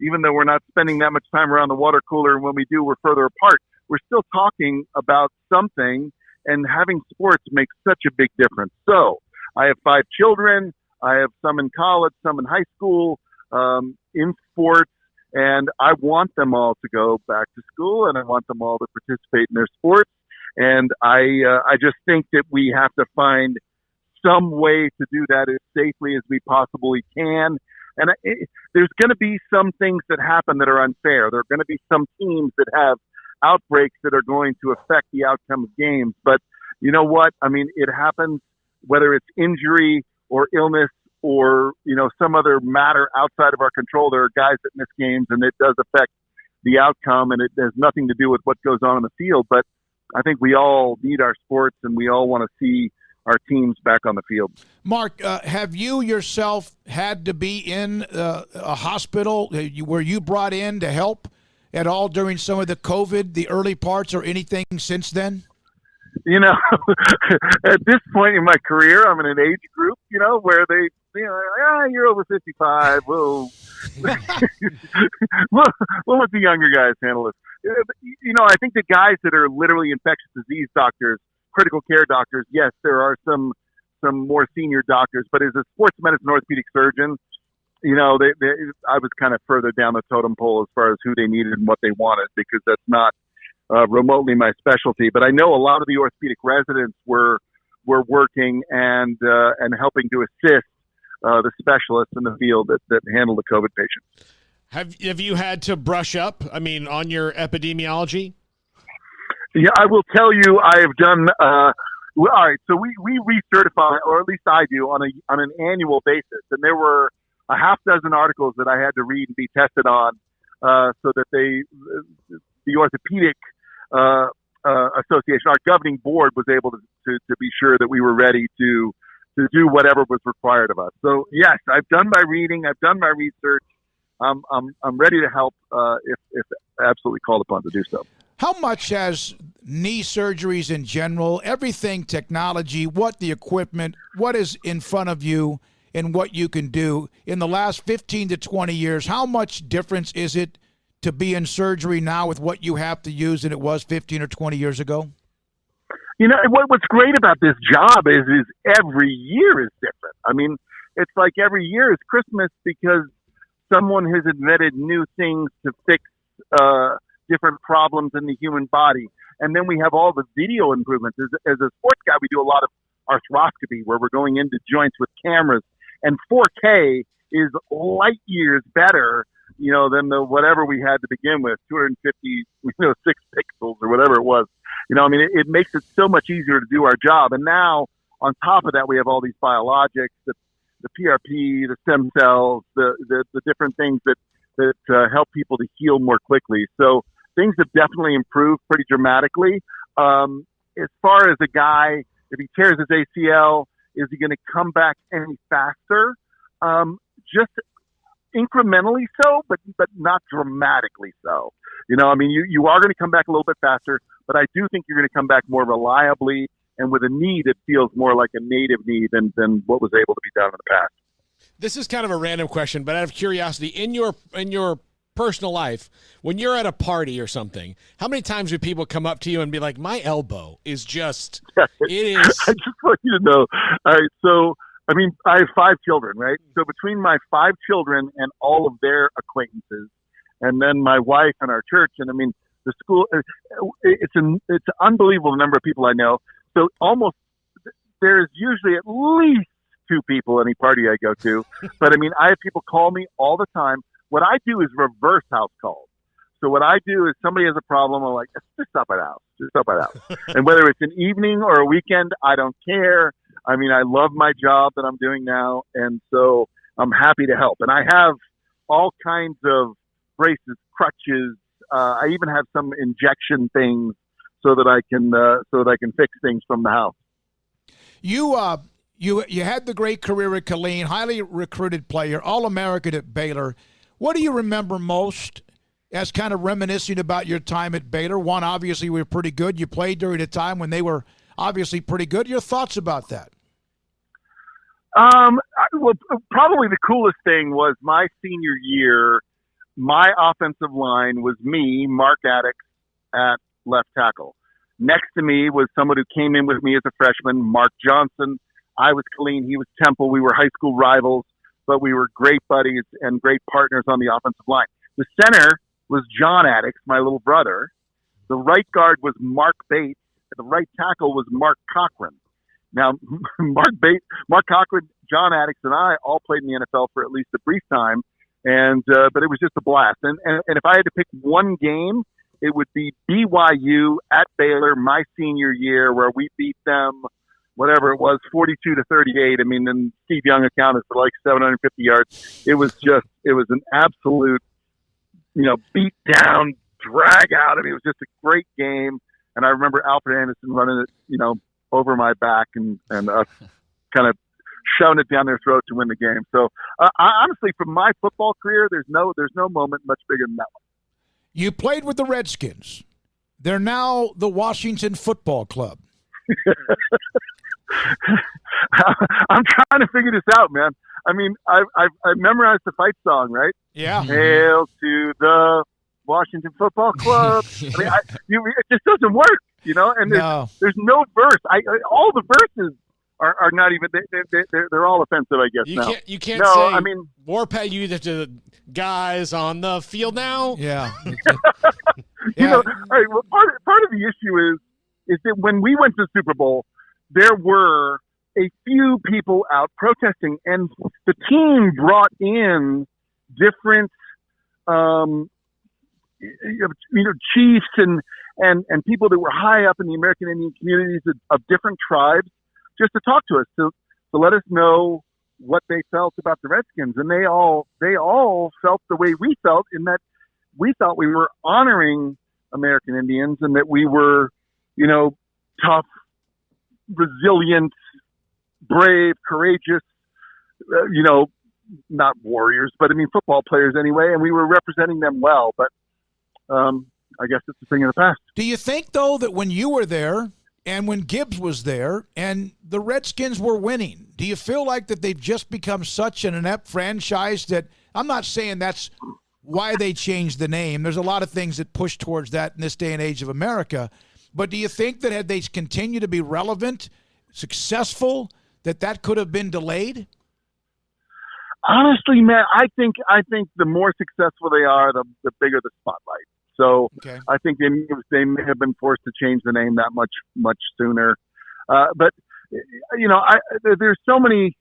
S11: Even though we're not spending that much time around the water cooler, and when we do, we're further apart. We're still talking about something, and having sports makes such a big difference. So I have 5 children. I have some in college, some in high school, in sports, and I want them all to go back to school, and I want them all to participate in their sports. And I just think that we have to find some way to do that as safely as we possibly can. And there's going to be some things that happen that are unfair. There are going to be some teams that have outbreaks that are going to affect the outcome of games. But you know what? I mean, it happens whether it's injury or illness or, some other matter outside of our control. There are guys that miss games, and it does affect the outcome, and it has nothing to do with what goes on in the field. But I think we all need our sports, and we all want to see our teams back on the field.
S1: Mark, have you yourself had to be in a hospital? Were you brought in to help at all during some of the COVID, the early parts, or anything since then?
S11: At this point in my career, I'm in an age group, where they, you're over 55. We'll let the younger guys handle it. I think the guys that are literally infectious disease doctors, critical care doctors, yes, there are some more senior doctors, but as a sports medicine orthopedic surgeon, I was kind of further down the totem pole as far as who they needed and what they wanted, because that's not remotely my specialty. But I know a lot of the orthopedic residents were working and helping to assist the specialists in the field that handle the COVID patients.
S6: Have you had to brush up, on your epidemiology?
S11: Yeah, I will tell you, I have done. All right, so we recertify, or at least I do, on an annual basis, and there were a half dozen articles that I had to read and be tested on, so that the orthopedic association, our governing board, was able to be sure that we were ready to do whatever was required of us. So yes, I've done my reading, I've done my research. I'm ready to help if absolutely called upon to do so.
S1: How much has knee surgeries in general, everything technology, what the equipment, what is in front of you and what you can do in the last 15 to 20 years, how much difference is it to be in surgery now with what you have to use than it was 15 or 20 years ago?
S11: What's great about this job is every year is different. It's like every year is Christmas because someone has invented new things to fix different problems in the human body. And then we have all the video improvements. As a sports guy, we do a lot of arthroscopy where we're going into joints with cameras. And 4K is light years better, than the whatever we had to begin with, 250, 6 pixels or whatever it was. It makes it so much easier to do our job. And now, on top of that, we have all these biologics, the PRP, the stem cells, the different things that help people to heal more quickly. So things have definitely improved pretty dramatically. As far as a guy, if he tears his ACL, is he going to come back any faster? Just incrementally so, but not dramatically so. You are going to come back a little bit faster, but I do think you're going to come back more reliably and with a knee that feels more like a native knee than what was able to be done in the past.
S6: This is kind of a random question, but out of curiosity, in your personal life, when you're at a party or something, how many times do people come up to you and be like, my elbow is just, it is.
S11: I just want you to know. All right. So, I have 5 children, right? So between my 5 children and all of their acquaintances, and then my wife and our church, and the school, it's an unbelievable number of people I know. So there's usually at least 2 people any party I go to. But I have people call me all the time. What I do is reverse house calls. So what I do is somebody has a problem, I'm like, just stop by the house. Just stop by the house. And whether it's an evening or a weekend, I don't care. I love my job that I'm doing now. And so I'm happy to help. And I have all kinds of braces, crutches. I even have some injection things so that I can fix things from the house.
S1: You had the great career at Killeen, highly recruited player, All-American at Baylor. What do you remember most as kind of reminiscing about your time at Baylor? One, obviously, we were pretty good. You played during a time when they were obviously pretty good. Your thoughts about that?
S11: Well, probably the coolest thing was my senior year. My offensive line was me, Mark Addix, at left tackle. Next to me was someone who came in with me as a freshman, Mark Johnson. I was Killeen. He was Temple. We were high school rivals, but we were great buddies and great partners on the offensive line. The center was John Addix, my little brother. The right guard was Mark Bates. The right tackle was Mark Cochran. Now, Mark Cochran, John Addix, and I all played in the NFL for at least a brief time, and but it was just a blast. And if I had to pick one game, it would be BYU at Baylor my senior year, where we beat them, whatever it was, 42-38. I mean, and Steve Young accounted for like 750 yards. It was an absolute, beat down, drag out. I mean, it was just a great game. And I remember Alfred Anderson running it, over my back and us kind of shoving it down their throat to win the game. So honestly, from my football career, there's no moment much bigger than that one.
S1: You played with the Redskins. They're now the Washington Football Club.
S11: I'm trying to figure this out, man. I mean, I memorized the fight song, right?
S1: Yeah.
S11: Hail to the Washington Football Club. I mean, it just doesn't work, And there's no verse. All the verses are not even. They're all offensive, I guess.
S6: You can't say. I mean, Warpath. You the guys on the field now.
S1: Yeah.
S11: All right. Well, part of the issue is that when we went to the Super Bowl, there were a few people out protesting, and the team brought in different, chiefs and people that were high up in the American Indian communities of different tribes, just to talk to us, to let us know what they felt about the Redskins, and they all felt the way we felt, in that we thought we were honoring American Indians, and that we were, tough, resilient, brave, courageous, not warriors, but I mean football players anyway, and we were representing them well. But I guess it's a thing of the past.
S1: Do you think, though, that when you were there and when Gibbs was there and the Redskins were winning, do you feel like that they've just become such an inept franchise that, I'm not saying that's why they changed the name. There's a lot of things that push towards that in this day and age of America. But do you think that had they continued to be relevant, successful, that could have been delayed?
S11: Honestly, man, I think the more successful they are, the bigger the spotlight. So okay. I think they may have been forced to change the name that much sooner. But there's so many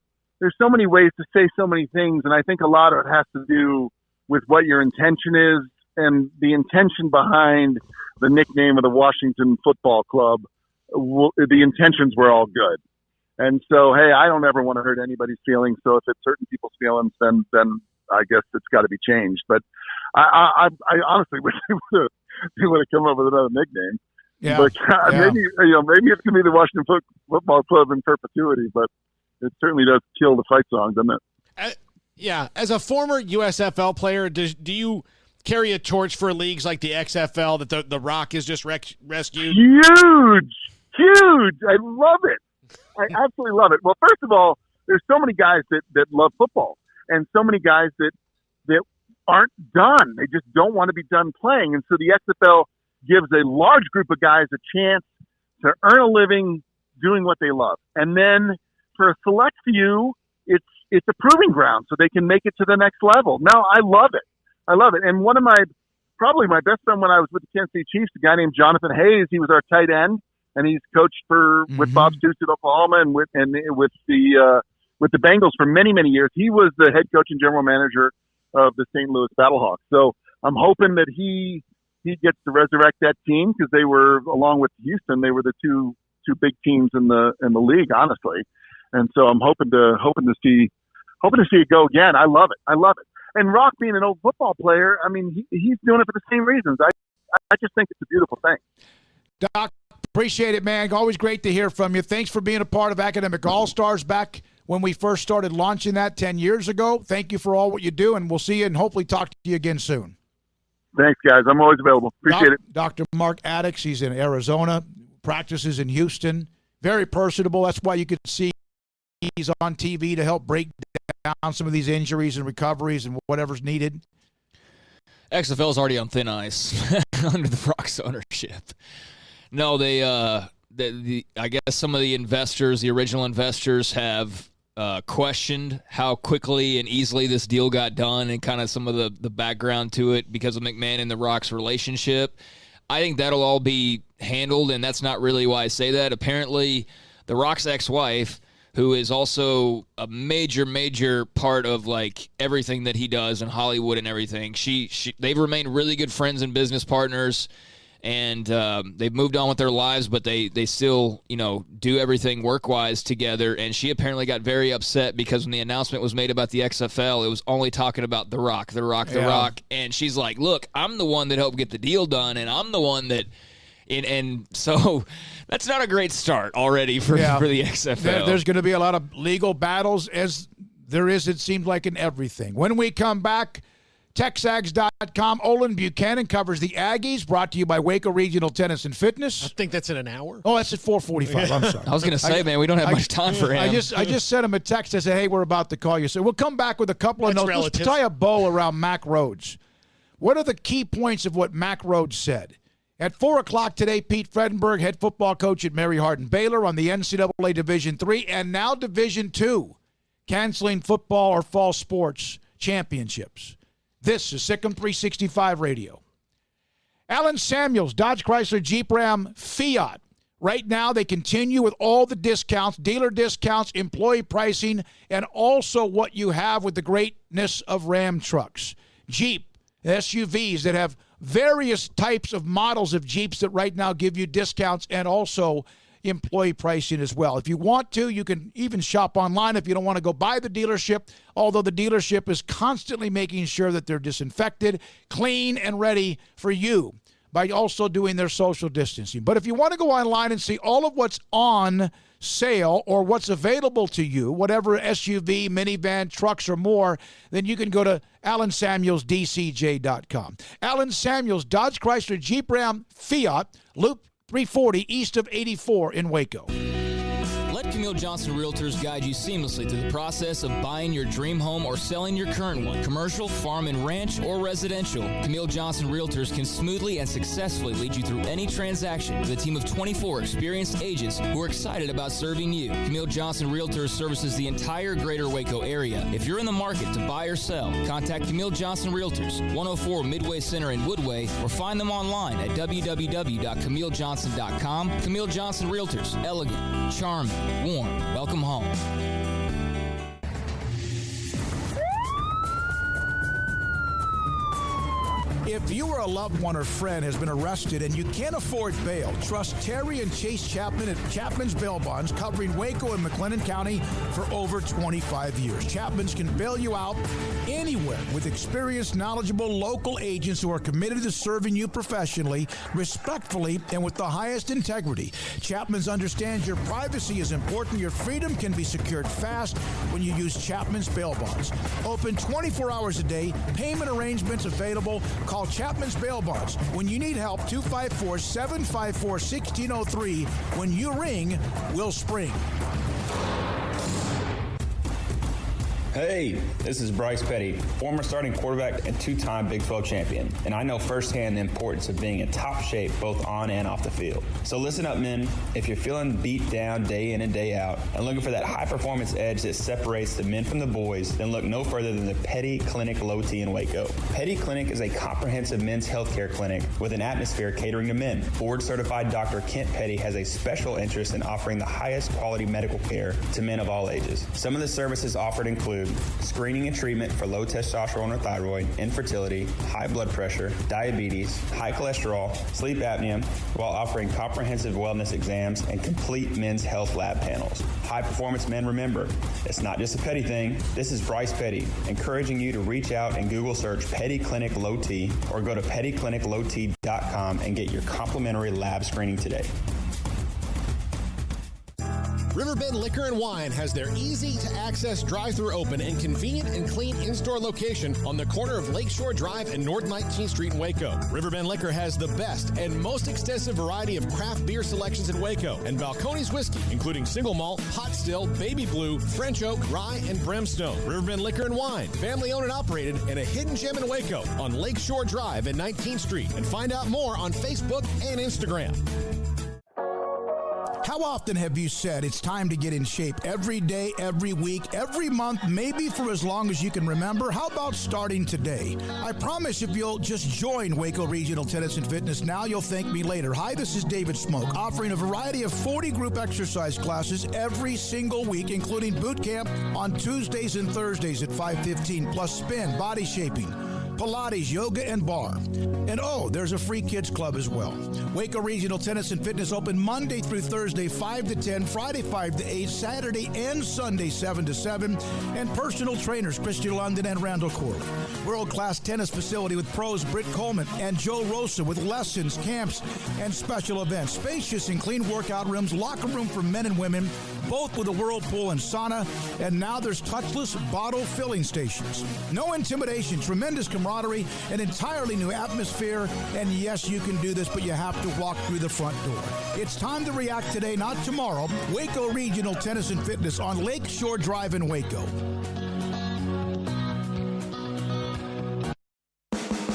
S11: ways to say so many things, and I think a lot of it has to do with what your intention is, and the intention behind the nickname of the Washington Football Club. The intentions were all good. And so, hey, I don't ever want to hurt anybody's feelings. So if it's certain people's feelings, then I guess it's got to be changed. But I honestly wish they would have come up with another nickname.
S1: Yeah.
S11: But maybe it's going to be the Washington Football Club in perpetuity. But it certainly does kill the fight song, doesn't it?
S6: Yeah. As a former USFL player, do you carry a torch for leagues like the XFL that the Rock has just rescued?
S11: Huge. I love it. I absolutely love it. Well, first of all, there's so many guys that love football, and so many guys that aren't done. They just don't want to be done playing. And so the XFL gives a large group of guys a chance to earn a living doing what they love. And then for a select few, it's a proving ground so they can make it to the next level. No, I love it. And one of probably my best friend when I was with the Kansas City Chiefs, a guy named Jonathan Hayes, he was our tight end. And he's coached with Bob Stoops at Oklahoma and with the Bengals for many, many years. He was the head coach and general manager of the St. Louis Battlehawks. So I'm hoping that he gets to resurrect that team, because they were, along with Houston, they were the two big teams in the league, honestly. And so I'm hoping to see it go again. I love it. And Rock, being an old football player, I mean, he's doing it for the same reasons. I just think it's a beautiful thing.
S1: Doc, appreciate it, man. Always great to hear from you. Thanks for being a part of Academic All-Stars back when we first started launching that 10 years ago. Thank you for all what you do, and we'll see you and hopefully talk to you again soon.
S11: Thanks, guys. I'm always available. Appreciate it.
S1: Dr. Mark Addix, he's in Arizona, practices in Houston. Very personable. That's why you could see he's on TV to help break down some of these injuries and recoveries and whatever's needed.
S5: XFL is already on thin ice under the Rock's ownership. No, I guess some of the investors, the original investors, have questioned how quickly and easily this deal got done, and kind of some of the background to it because of McMahon and the Rock's relationship. I think that'll all be handled, and that's not really why I say that. Apparently, The Rock's ex-wife, who is also a major part of like everything that he does in Hollywood and everything. They've remained really good friends and business partners, and they've moved on with their lives, but they still, do everything work-wise together. And she apparently got very upset because when the announcement was made about the XFL, it was only talking about The Rock. And she's like, look, I'm the one that helped get the deal done, and I'm the one that and so that's not a great start already for the XFL.
S1: There's going to be a lot of legal battles, as there is, it seems like, in everything. When we come back, TexAgs.com. Olin Buchanan covers the Aggies, brought to you by Waco Regional Tennis and Fitness.
S6: I think that's in an hour.
S1: Oh, that's at 4:45. I'm sorry.
S5: I was going to say, man, we don't have much time for him.
S1: I just sent him a text. I said, hey, we're about to call you. So we'll come back with a couple of notes.
S6: Relative.
S1: Let's tie a bow around Mack Rhoades. What are the key points of what Mack Rhoades said? At 4 o'clock today, Pete Fredenberg, head football coach at Mary Hardin Baylor, on the NCAA Division III and now Division II, canceling football or fall sports championships. This is SicEm365 Radio. Alan Samuels, Dodge Chrysler Jeep Ram Fiat. Right now, they continue with all the discounts, dealer discounts, employee pricing, and also what you have with the greatness of Ram trucks. Jeep, SUVs that have various types of models of Jeeps that right now give you discounts and also employee pricing as well. If you want to, you can even shop online if you don't want to go by the dealership, although the dealership is constantly making sure that they're disinfected, clean, and ready for you by also doing their social distancing. But if you want to go online and see all of what's on sale or what's available to you, whatever SUV, minivan, trucks, or more, then you can go to AlanSamuelsDCJ.com. Alan Samuels, Dodge Chrysler Jeep Ram Fiat, Loop 340 east of 84 in Waco.
S5: Let Camille Johnson Realtors guide you seamlessly through the process of buying your dream home or selling your current one. Commercial, farm and ranch, or residential, Camille Johnson Realtors can smoothly and successfully lead you through any transaction with a team of 24 experienced agents who are excited about serving you. Camille Johnson Realtors services the entire greater Waco area. If you're in the market to buy or sell, contact Camille Johnson Realtors, 104 Midway Center in Woodway, or find them online at www.camillejohnson.com. Camille Johnson Realtors, elegant, charming, warm. Welcome home.
S1: If you or a loved one or friend has been arrested and you can't afford bail, trust Terry and Chase Chapman at Chapman's Bail Bonds, covering Waco and McLennan County for over 25 years. Chapman's can bail you out anywhere with experienced, knowledgeable local agents who are committed to serving you professionally, respectfully, and with the highest integrity. Chapman's understands your privacy is important. Your freedom can be secured fast when you use Chapman's Bail Bonds. Open 24 hours a day. Payment arrangements available. Call Chapman's Bail Bonds. When you need help, 254-754-1603. When you ring, we'll spring.
S12: Hey, this is Bryce Petty, former starting quarterback and two-time Big 12 champion, and I know firsthand the importance of being in top shape both on and off the field. So listen up, men. If you're feeling beat down day in and day out and looking for that high-performance edge that separates the men from the boys, then look no further than the Petty Clinic Low T in Waco. Petty Clinic is a comprehensive men's healthcare clinic with an atmosphere catering to men. Board-certified Dr. Kent Petty has a special interest in offering the highest quality medical care to men of all ages. Some of the services offered include screening and treatment for low testosterone or thyroid, infertility, high blood pressure, diabetes, high cholesterol, sleep apnea, while offering comprehensive wellness exams and complete men's health lab panels. High performance men, remember, it's not just a Petty thing. This is Bryce Petty, encouraging you to reach out and Google search Petty Clinic Low T or go to pettycliniclowt.com and get your complimentary lab screening today.
S13: Riverbend Liquor and Wine has their easy-to-access drive-thru open and convenient and clean in-store location on the corner of Lakeshore Drive and North 19th Street in Waco. Riverbend Liquor has the best and most extensive variety of craft beer selections in Waco and Balcones whiskey, including single malt, hot still, baby blue, French oak, rye, and brimstone. Riverbend Liquor and Wine, family-owned and operated, and a hidden gem in Waco on Lakeshore Drive and 19th Street. And find out more on Facebook and Instagram.
S9: How often have you said it's time to get in shape? Every day, every week, every month, maybe for as long as you can remember? How about starting today? I promise if you'll just join Waco Regional Tennis and Fitness now, you'll thank me later. Hi, this is David Smoke, offering a variety of 40 group exercise classes every single week, including boot camp on Tuesdays and Thursdays at 5:15, plus spin, body shaping, Pilates, yoga, and bar. And there's a free kids club as well. Waco Regional Tennis and Fitness open Monday through Thursday, 5 to 10, Friday, 5 to 8, Saturday and Sunday, 7 to 7, and personal trainers, Christian London and Randall Corley. World-class tennis facility with pros Britt Coleman and Joe Rosa with lessons, camps, and special events. Spacious and clean workout rooms, locker room for men and women, both with a whirlpool and sauna, and now there's touchless bottle filling stations. No intimidation, tremendous camaraderie, an entirely new atmosphere, and yes, you can do this, but you have to walk through the front door. It's time to react today, not tomorrow. Waco Regional Tennis and Fitness on Lakeshore Drive in Waco.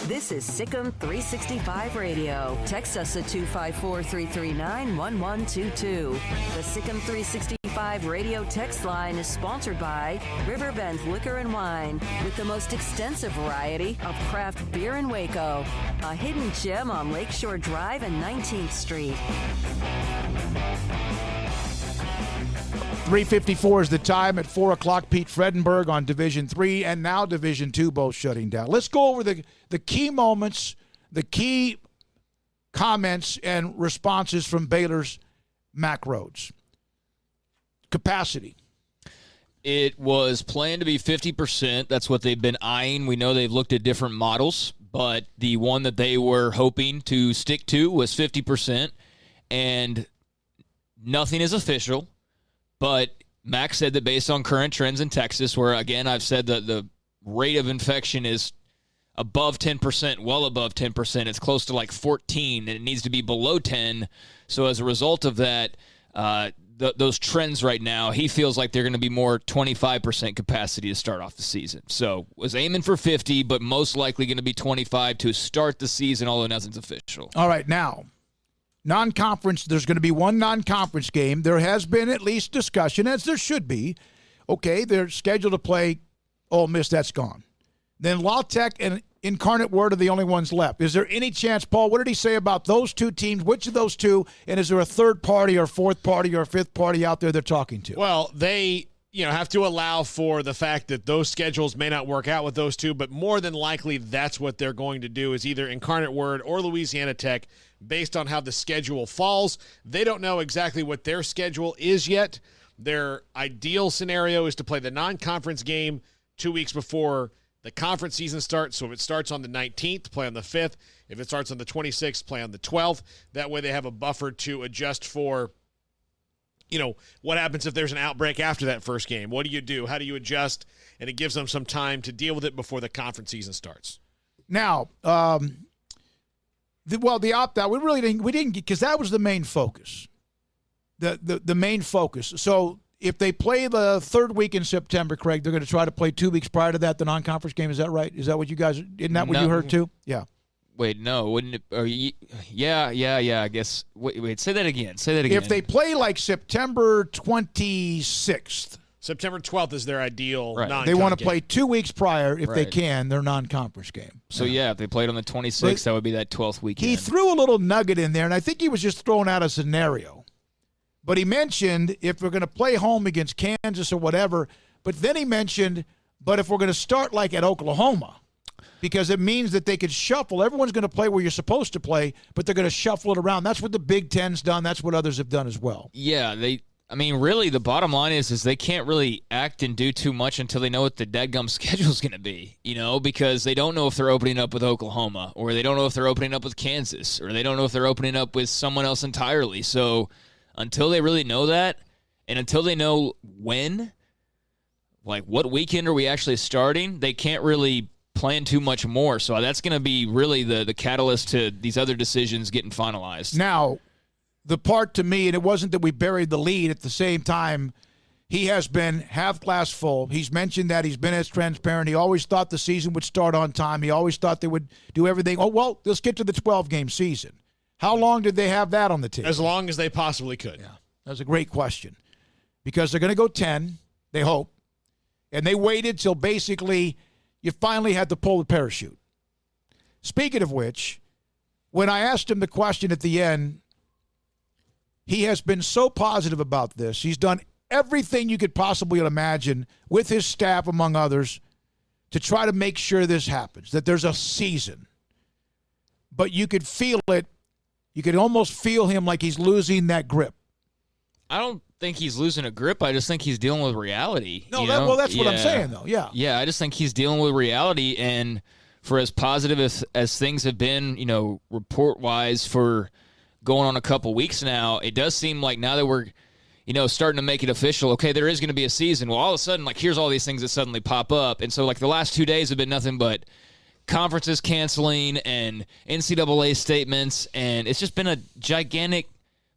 S2: This is SicEm365 Radio. Text us at 254-339-1122. The SicEm365 Radio text line is sponsored by Riverbend Liquor and Wine, with the most extensive variety of craft beer in Waco. A hidden gem on Lakeshore Drive and 19th Street.
S1: 3:54 is the time. At 4 o'clock, Pete Fredenberg on Division 3 and now Division 2 both shutting down. Let's go over the key moments, the key comments and responses from Baylor's Mack Rhoades. Capacity.
S5: It was planned to be 50%. That's what they've been eyeing. We know they've looked at different models, but the one that they were hoping to stick to was 50%, and nothing is official. But Mack said that based on current trends in Texas, where, again, I've said that the rate of infection is above 10%, well above 10%. It's close to like 14, and it needs to be below 10. So as a result of that, those trends right now, he feels like they're going to be more 25% capacity to start off the season. So was aiming for 50, but most likely going to be 25 to start the season, although nothing's official.
S1: All right, now, non-conference, there's going to be one non-conference game. There has been at least discussion, as there should be. Okay, they're scheduled to play Ole Miss. That's gone. Then La Tech and Incarnate Word are the only ones left. Is there any chance, Paul, what did he say about those two teams? Which of those two? And is there a third party or fourth party or fifth party out there they're talking to?
S6: Well, they have to allow for the fact that those schedules may not work out with those two, but more than likely that's what they're going to do, is either Incarnate Word or Louisiana Tech, based on how the schedule falls. They don't know exactly what their schedule is yet. Their ideal scenario is to play the non-conference game 2 weeks before the conference season starts. So if it starts on the 19th, play on the 5th. If it starts on the 26th, play on the 12th. That way they have a buffer to adjust for, what happens if there's an outbreak after that first game? What do you do? How do you adjust? And it gives them some time to deal with it before the conference season starts.
S1: Now, the opt-out, we didn't, because that was the main focus. The main focus. So if they play the third week in September, Craig, they're going to try to play 2 weeks prior to that, the non-conference game. Is that right? Is that what you guys, isn't that what you heard too? Yeah.
S5: Wait, no, wouldn't it? Yeah. I guess. Wait, say that again.
S1: If they play like September 26th.
S6: September 12th is their ideal non-con
S1: They want to
S6: game.
S1: play 2 weeks prior, if they can, their non-conference game.
S5: So, if they played on the 26th, that would be that 12th weekend.
S1: He threw a little nugget in there, and I think he was just throwing out a scenario. But he mentioned if we're going to play home against Kansas or whatever, but then he mentioned, but if we're going to start like at Oklahoma, because it means that they could shuffle. Everyone's going to play where you're supposed to play, but they're going to shuffle it around. That's what the Big Ten's done. That's what others have done as well.
S5: Yeah, really, the bottom line is they can't really act and do too much until they know what the dadgum schedule is going to be, because they don't know if they're opening up with Oklahoma, or they don't know if they're opening up with Kansas, or they don't know if they're opening up with someone else entirely. So until they really know that, and until they know when, like what weekend are we actually starting, they can't really plan too much more. So that's going to be really the catalyst to these other decisions getting finalized.
S1: Now, the part to me, and it wasn't that we buried the lead, at the same time, he has been half glass full. He's mentioned that he's been as transparent. He always thought the season would start on time. He always thought they would do everything. Oh, well, let's get to the 12-game season. How long did they have that on the table?
S6: As long as they possibly could.
S1: Yeah. That's a great question. Because they're going to go 10, they hope. And they waited till basically you finally had to pull the parachute. Speaking of which, when I asked him the question at the end, he has been so positive about this. He's done everything you could possibly imagine with his staff, among others, to try to make sure this happens, that there's a season. But you could feel it. You could almost feel him like he's losing that grip.
S5: I don't think he's losing a grip. I just think he's dealing with reality.
S1: No, that's what I'm saying, though. Yeah.
S5: Yeah, I just think he's dealing with reality. And for as positive as things have been, report-wise for going on a couple weeks now, it does seem like now that we're, starting to make it official, okay, there is going to be a season. Well, all of a sudden, here's all these things that suddenly pop up. And so, the last 2 days have been nothing but conferences canceling and NCAA statements, and it's just been a gigantic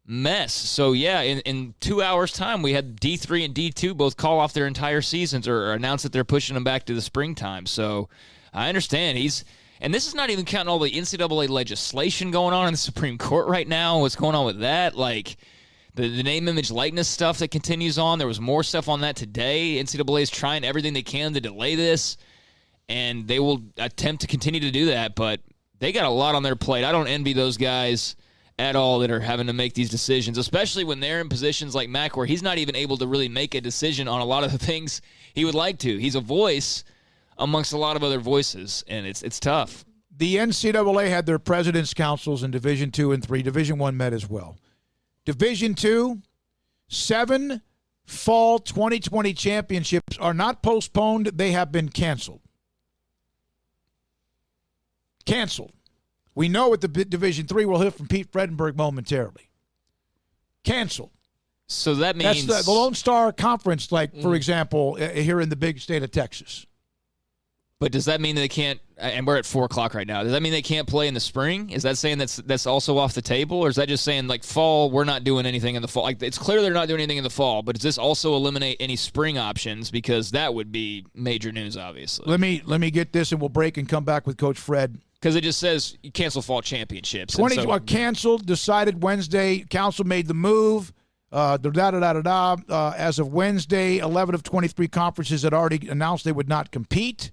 S5: mess. So, yeah, in 2 hours' time, we had D3 and D2 both call off their entire seasons or announce that they're pushing them back to the springtime. So I understand and this is not even counting all the NCAA legislation going on in the Supreme Court right now, what's going on with that, the name, image, likeness stuff that continues on. There was more stuff on that today. NCAA is trying everything they can to delay this, and they will attempt to continue to do that, but they got a lot on their plate. I don't envy those guys at all that are having to make these decisions, especially when they're in positions like Mack where he's not even able to really make a decision on a lot of the things he would like to. He's a voice amongst a lot of other voices, and it's tough.
S1: The NCAA had their president's councils in Division II and III. Division I met as well. Division II, 7 fall 2020 championships are not postponed. They have been canceled. Canceled. We know at the Division III, we'll hear from Pete Fredenberg momentarily. Canceled.
S5: So that means...
S1: That's the Lone Star Conference, for example, here in the big state of Texas.
S5: But does that mean they can't, and we're at 4 o'clock right now, does that mean they can't play in the spring? Is that saying that's also off the table? Or is that just saying, fall, we're not doing anything in the fall? It's clear they're not doing anything in the fall, but does this also eliminate any spring options? Because that would be major news, obviously.
S1: Let me get this, and we'll break and come back with Coach Fred.
S5: Because it just says you cancel fall championships.
S1: 20 are canceled, decided Wednesday. Council made the move. As of Wednesday, 11 of 23 conferences had already announced they would not compete.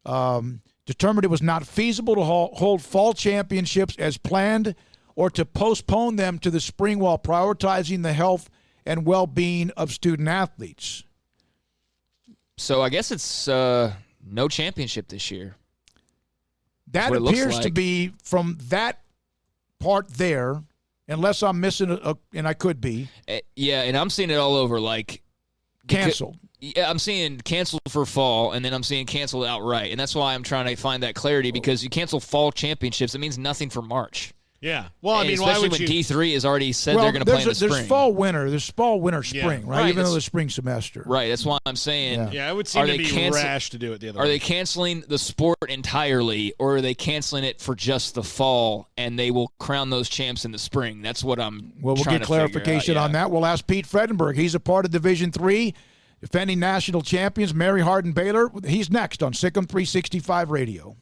S1: Determined it was not feasible to hold fall championships as planned or to postpone them to the spring while prioritizing the health and well-being of student athletes.
S5: So I guess it's no championship this year.
S1: That appears to be from that part there, unless I'm missing and I could be.
S5: Yeah, and I'm seeing it all over,
S1: canceled.
S5: Yeah, I'm seeing canceled for fall, and then I'm seeing canceled outright. And that's why I'm trying to find that clarity, because you cancel fall championships, it means nothing for March.
S6: Yeah. Well,
S5: especially when D3 has already said they're going to play in the spring.
S1: There's fall, winter, spring, right? Even though the spring semester.
S5: Right. That's why I'm saying.
S6: Yeah, it would seem to be rash to do it the other way.
S5: Are they canceling the sport entirely, or are they canceling it for just the fall, and they will crown those champs in the spring? That's what I'm
S1: Well, we'll
S5: trying
S1: get
S5: to
S1: clarification on that. We'll ask Pete Fredenberg. He's a part of Division III, defending national champions, Mary Hardin Baylor. He's next on SicEm365 Radio.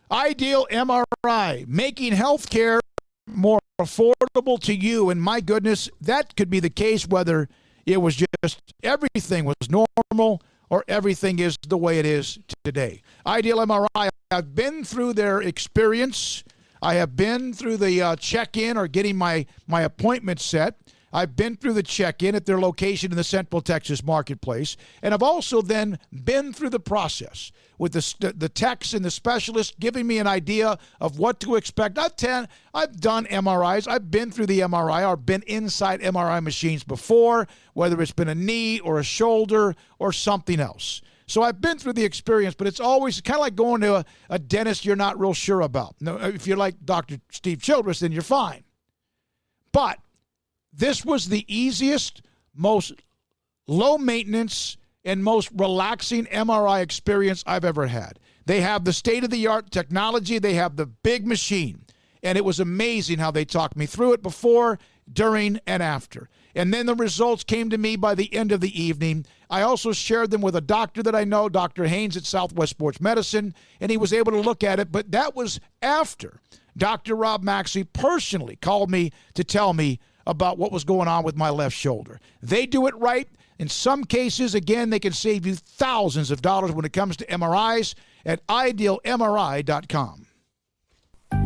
S1: Ideal MRI, making healthcare more affordable to you. And my goodness, that could be the case whether it was just everything was normal or everything is the way it is today. Ideal MRI, I've been through their experience. I have been through the check-in or getting my appointment set. I've been through the check-in at their location in the Central Texas Marketplace, and I've also then been through the process with the techs and the specialists giving me an idea of what to expect. I've done MRIs. I've been through the MRI or been inside MRI machines before, whether it's been a knee or a shoulder or something else. So I've been through the experience, but it's always kind of like going to a dentist you're not real sure about. No, if you're like Dr. Steve Childress, then you're fine. But this was the easiest, most low-maintenance, and most relaxing MRI experience I've ever had. They have the state-of-the-art technology. They have the big machine. And it was amazing how they talked me through it before, during, and after. And then the results came to me by the end of the evening. I also shared them with a doctor that I know, Dr. Haynes at Southwest Sports Medicine, and he was able to look at it. But that was after Dr. Rob Maxey personally called me to tell me about what was going on with my left shoulder. They do it right. In some cases, again, they can save you thousands of dollars when it comes to MRIs at idealmri.com.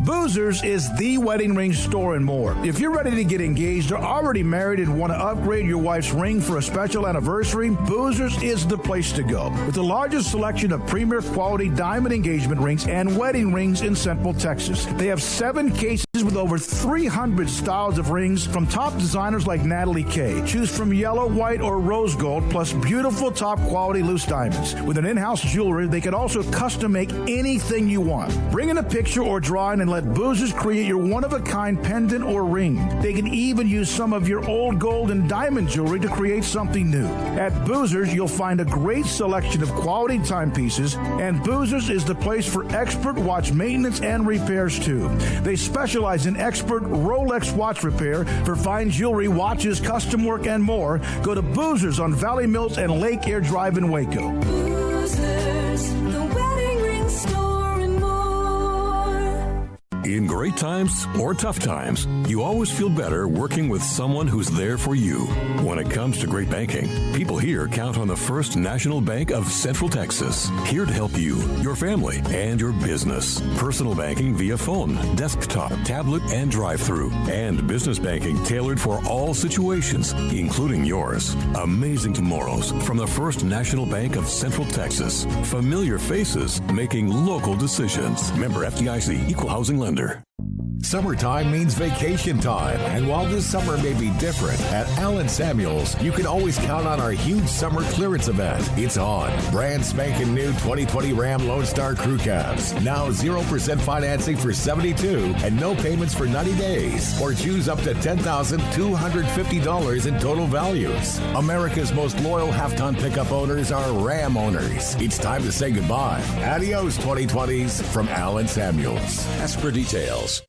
S14: Boozers is the wedding ring store and more. If you're ready to get engaged or already married and want to upgrade your wife's ring for a special anniversary, Boozers is the place to go. With the largest selection of premier quality diamond engagement rings and wedding rings in Central Texas. They have 7 cases with over 300 styles of rings from top designers like Natalie Kay. Choose from yellow, white, or rose gold, plus beautiful top quality loose diamonds. With an in-house jewelry, they can also custom make anything you want. Bring in a picture or drawing and let Boozers create your one-of-a-kind pendant or ring. They can even use some of your old gold and diamond jewelry to create something new. At Boozers, you'll find a great selection of quality timepieces, and Boozers is the place for expert watch maintenance and repairs too. They specialize in expert Rolex watch repair for fine jewelry, watches, custom work, and more. Go to Boozers on Valley Mills and Lake Air Drive in Waco.
S15: Boozers, the wedding ring store and more.
S16: In great times or tough times, you always feel better working with someone who's there for you. When it comes to great banking, people here count on the First National Bank of Central Texas, here to help you, your family, and your business. Personal banking via phone, desktop, tablet, and drive-through, and business banking tailored for all situations, including yours. Amazing tomorrows from the First National Bank of Central Texas. Familiar faces making local decisions. Member FDIC, Equal Housing Lender.
S17: Summertime means vacation time, and while this summer may be different, at Allen Samuels, you can always count on our huge summer clearance event. It's on. Brand spanking new 2020 Ram Lone Star Crew Cabs. Now 0% financing for 72 and no payments for 90 days. Or choose up to $10,250 in total values. America's most loyal half-ton pickup owners are Ram owners. It's time to say goodbye. Adios, 2020s from Allen Samuels.
S8: Ask for details.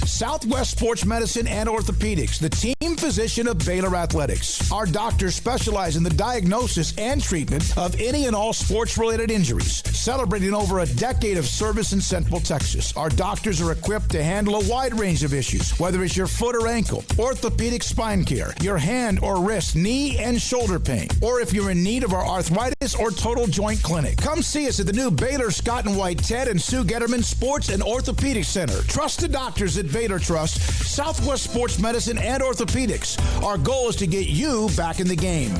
S1: Southwest Sports Medicine and Orthopedics, the team physician of Baylor Athletics. Our doctors specialize in the diagnosis and treatment of any and all sports-related injuries. Celebrating over a decade of service in Central Texas, our doctors are equipped to handle a wide range of issues, whether it's your foot or ankle, orthopedic spine care, your hand or wrist, knee and shoulder pain, or if you're in need of our arthritis or total joint clinic. Come see us at the new Baylor Scott and White Ted and Sue Getterman Sports and Orthopedic Center. Trust the doctors at Baylor Trust, Southwest Sports Medicine and Orthopedics. Our goal is to get you back in the game.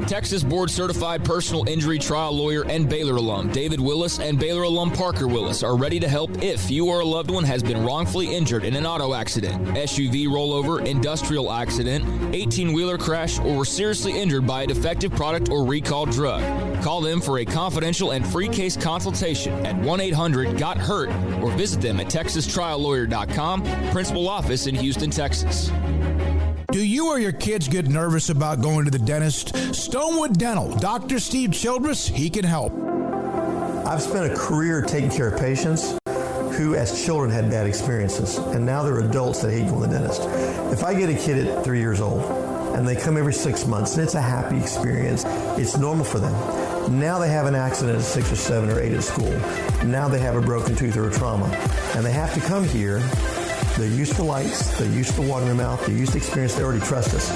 S5: Texas board-certified personal injury trial lawyer and Baylor alum David Willis and Baylor alum Parker Willis are ready to help if you or a loved one has been wrongfully injured in an auto accident, SUV rollover, industrial accident, 18-wheeler crash, or were seriously injured by a defective product or recalled drug. Call them for a confidential and free case consultation at 1-800-GOT-HURT or visit them at texastriallawyer.com, principal office in Houston, Texas.
S1: Do you or your kids get nervous about going to the dentist? Stonewood Dental, Dr. Steve Childress, he can help.
S18: I've spent a career taking care of patients who as children had bad experiences, and now they're adults that hate going to the dentist. If I get a kid at 3 years old and they come every 6 months and it's a happy experience, it's normal for them. Now they have an accident at 6 or 7 or 8 at school. Now they have a broken tooth or a trauma, and they have to come here. They're used to lights, they're used to water in their mouth, they're used to experience, they already trust us.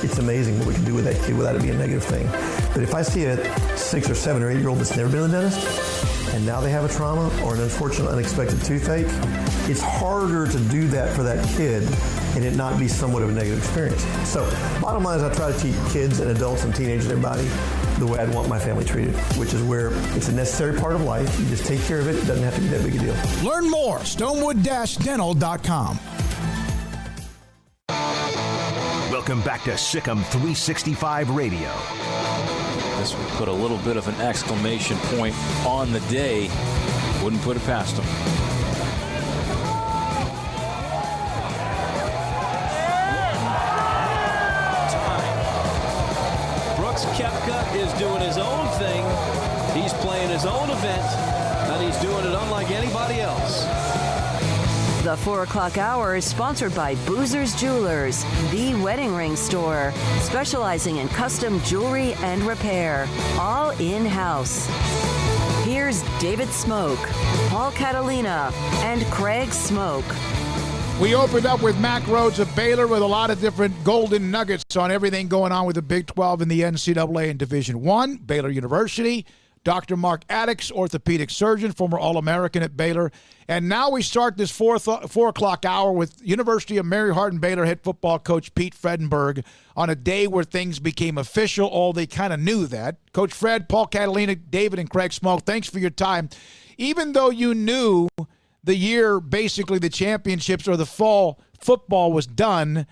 S18: It's amazing what we can do with that kid without it being a negative thing. But if I see a 6 or 7 or 8 year old that's never been to the dentist, and now they have a trauma or an unfortunate unexpected toothache, it's harder to do that for that kid and it not be somewhat of a negative experience. So bottom line is I try to teach kids and adults and teenagers and everybody the way I'd want my family treated, which is where it's a necessary part of life. You just take care of it. It doesn't have to be that big a deal.
S1: Learn more, stonewood-dental.com.
S19: Welcome back to SicEm365 Radio.
S4: This would put a little bit of an exclamation point on the day. Wouldn't put it past them. Koepka is doing his own thing. He's playing his own event, and he's doing it unlike anybody else.
S2: The 4 o'clock hour is sponsored by Boozers Jewelers, the wedding ring store, specializing in custom jewelry and repair, all in-house. Here's David Smoke, Paul Catalina, and Craig Smoke.
S1: We opened up with Mack Rhoades of Baylor with a lot of different golden nuggets on everything going on with the Big 12 and the NCAA in Division I. Baylor University. Dr. Mark Addix, orthopedic surgeon, former All-American at Baylor. And now we start this 4 o'clock hour with University of Mary Hardin Baylor head football coach Pete Fredenberg on a day where things became official, although they kind of knew that. Coach Fred, Paul Catalina, David, and Craig Smoke, thanks for your time. Even though you knew the year, basically the championships or the fall football was done,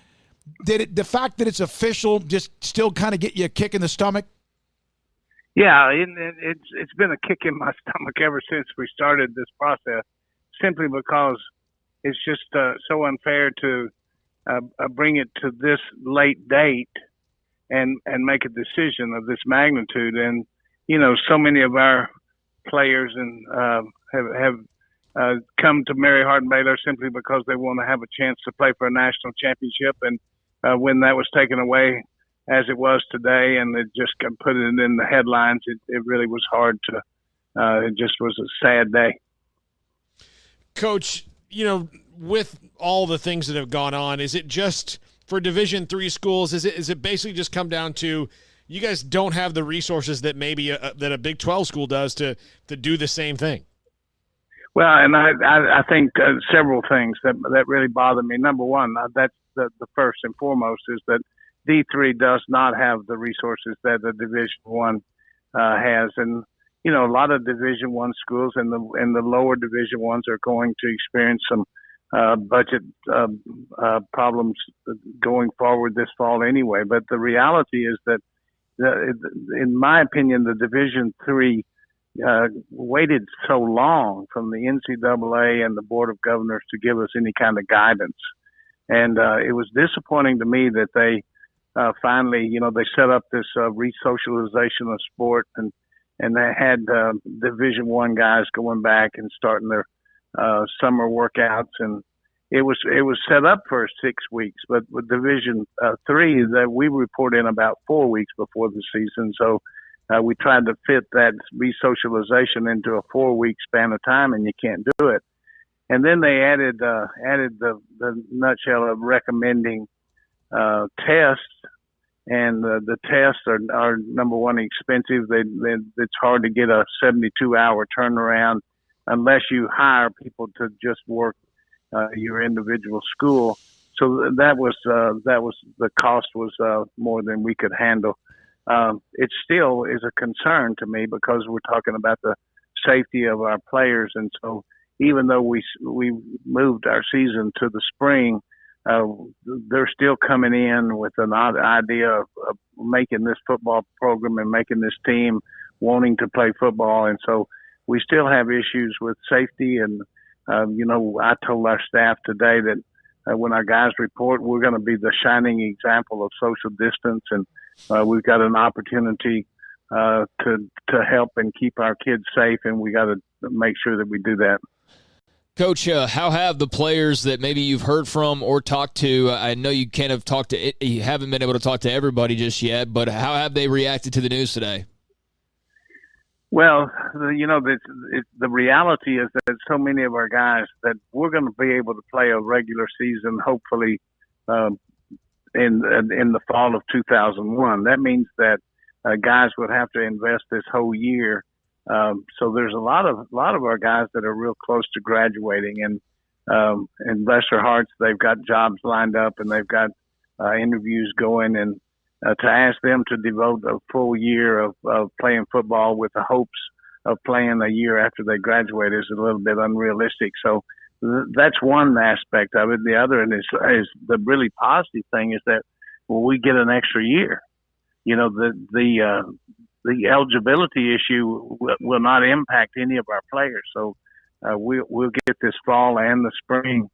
S1: did the fact that it's official just still kind of get you a kick in the stomach?
S20: Yeah, it's been a kick in my stomach ever since we started this process, simply because it's just so unfair to bring it to this late date and make a decision of this magnitude. And, you know, so many of our players have come to Mary Hardin Baylor simply because they want to have a chance to play for a national championship. And when that was taken away, as it was today, and it just put it in the headlines, it really was hard to, it just was a sad day.
S6: Coach, you know, with all the things that have gone on, is it just for Division III schools, is it basically just come down to you guys don't have the resources that maybe that a Big 12 school does to do the same thing?
S20: Well, and I think several things that really bother me. Number one, that's the first and foremost, is that D3 does not have the resources that the Division I has, and you know, a lot of Division I schools and the lower Division I's are going to experience some budget problems going forward this fall anyway. But the reality is that, in my opinion, the Division III waited so long from the NCAA and the Board of Governors to give us any kind of guidance, and it was disappointing to me that they. Finally, you know, they set up this re-socialization of sport, and they had Division I guys going back and starting their summer workouts, and it was set up for 6 weeks. But with Division III, that we report in about 4 weeks before the season, so we tried to fit that re-socialization into a 4-week span of time, and you can't do it. And then they added the nutshell of recommending tests, and the tests are number one, expensive. It's hard to get a 72-hour turnaround unless you hire people to just work your individual school. So that was the cost was more than we could handle. It still is a concern to me because we're talking about the safety of our players, and so even though we moved our season to the spring, they're still coming in with an idea of making this football program and making this team wanting to play football. And so we still have issues with safety. And, you know, I told our staff today that when our guys report, we're going to be the shining example of social distance. And we've got an opportunity to help and keep our kids safe. And we got to make sure that we do that.
S5: Coach, how have the players that maybe you've heard from or talked to, I know you can't have talked to, you haven't been able to talk to everybody just yet, but how have they reacted to the news today?
S20: Well, you know, the reality is that so many of our guys that we're going to be able to play a regular season, hopefully in the fall of 2001. That means that guys would have to invest this whole year. So there's a lot of our guys that are real close to graduating, and bless their hearts, they've got jobs lined up and they've got interviews going, and to ask them to devote a full year of playing football with the hopes of playing a year after they graduate is a little bit unrealistic. So that's one aspect of it. The other is the really positive thing is that we get an extra year. You know, the eligibility issue will not impact any of our players. So we'll get this fall and the spring.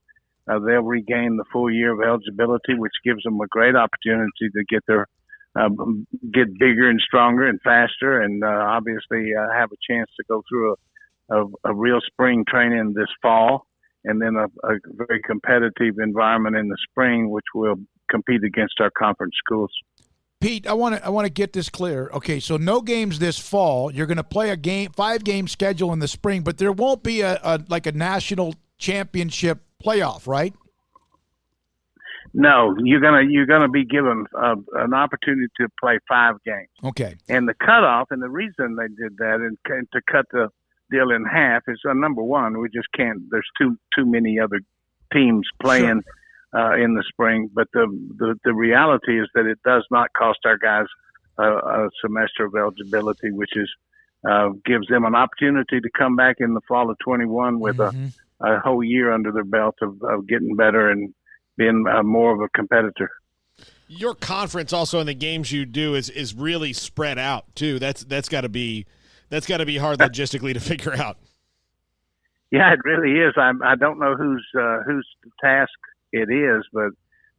S20: They'll regain the full year of eligibility, which gives them a great opportunity to get get bigger and stronger and faster, and obviously have a chance to go through a real spring training this fall, and then a very competitive environment in the spring, which will compete against our conference schools.
S1: Pete, I want to get this clear. Okay, so no games this fall. You're going to play a 5-game schedule in the spring, but there won't be a national championship playoff, right?
S20: No, you're gonna be given an opportunity to play 5 games.
S1: Okay.
S20: And the cutoff, and the reason they did that, and to cut the deal in half, is number one, we just can't. There's too many other teams playing in the spring. But the reality is that it does not cost our guys a semester of eligibility, which is gives them an opportunity to come back in the fall of 21 with a whole year under their belt of getting better and being more of a competitor.
S6: Your conference also in the games you do is really spread out too. That's got to be hard logistically to figure out.
S20: Yeah, it really is. I don't know whose task it is, but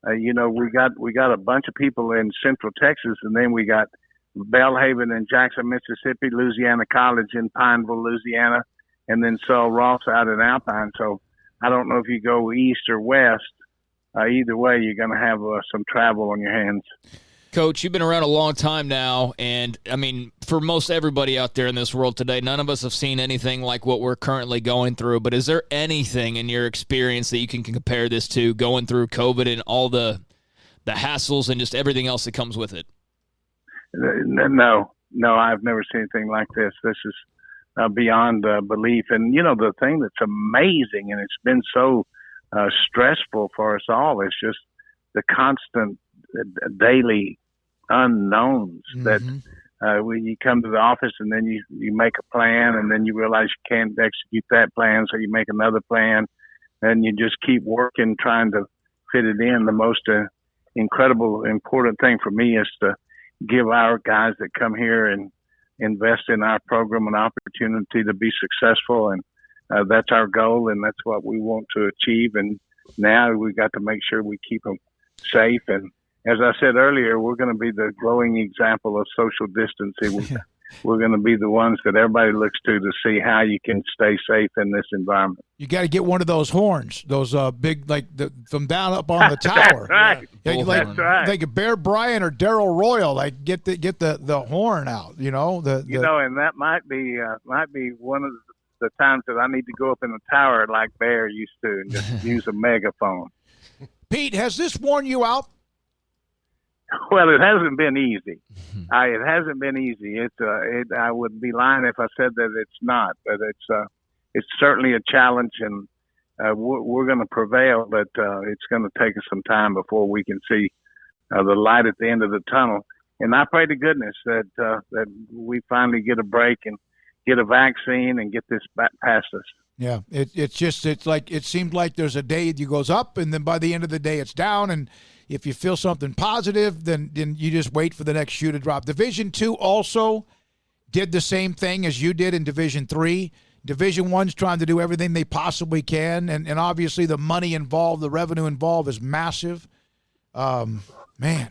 S20: we got a bunch of people in Central Texas, and then we got Belhaven in Jackson, Mississippi, Louisiana College in Pineville, Louisiana, and then Sul Ross out in Alpine. So I don't know if you go east or west. Either way, you're going to have some travel on your hands.
S5: Coach, you've been around a long time now, and, I mean, for most everybody out there in this world today, none of us have seen anything like what we're currently going through. But is there anything in your experience that you can compare this to, going through COVID and all the hassles and just everything else that comes with it?
S20: No, I've never seen anything like this. This is beyond belief. And, the thing that's amazing, and it's been so stressful for us all, is just the constant daily unknowns that when you come to the office and then you make a plan and then you realize you can't execute that plan, so you make another plan, and you just keep working trying to fit it in. The most incredible, important thing for me is to give our guys that come here and invest in our program an opportunity to be successful, and that's our goal, and that's what we want to achieve. And now we got to make sure we keep them safe. And as I said earlier, we're going to be the glowing example of social distancing. We're going to be the ones that everybody looks to see how you can stay safe in this environment.
S1: You got to get one of those horns, those big, from down up on the tower.
S20: That's right.
S1: That's right. Like Bear Bryant or Darrell Royal, get the horn out.
S20: And that might be one of the times that I need to go up in the tower like Bear used to and just use a megaphone.
S1: Pete, has this worn you out?
S20: Well, it hasn't been easy. It hasn't been easy. I would be lying if I said that it's not. But it's certainly a challenge, and we're going to prevail. But it's going to take us some time before we can see the light at the end of the tunnel. And I pray to goodness that we finally get a break and get a vaccine and get this back past us.
S1: Yeah, it seemed like there's a day it goes up, and then by the end of the day it's down. And if you feel something positive, then you just wait for the next shoe to drop. Division II also did the same thing as you did in Division III. Division I's trying to do everything they possibly can, and obviously the money involved, the revenue involved is massive. Man,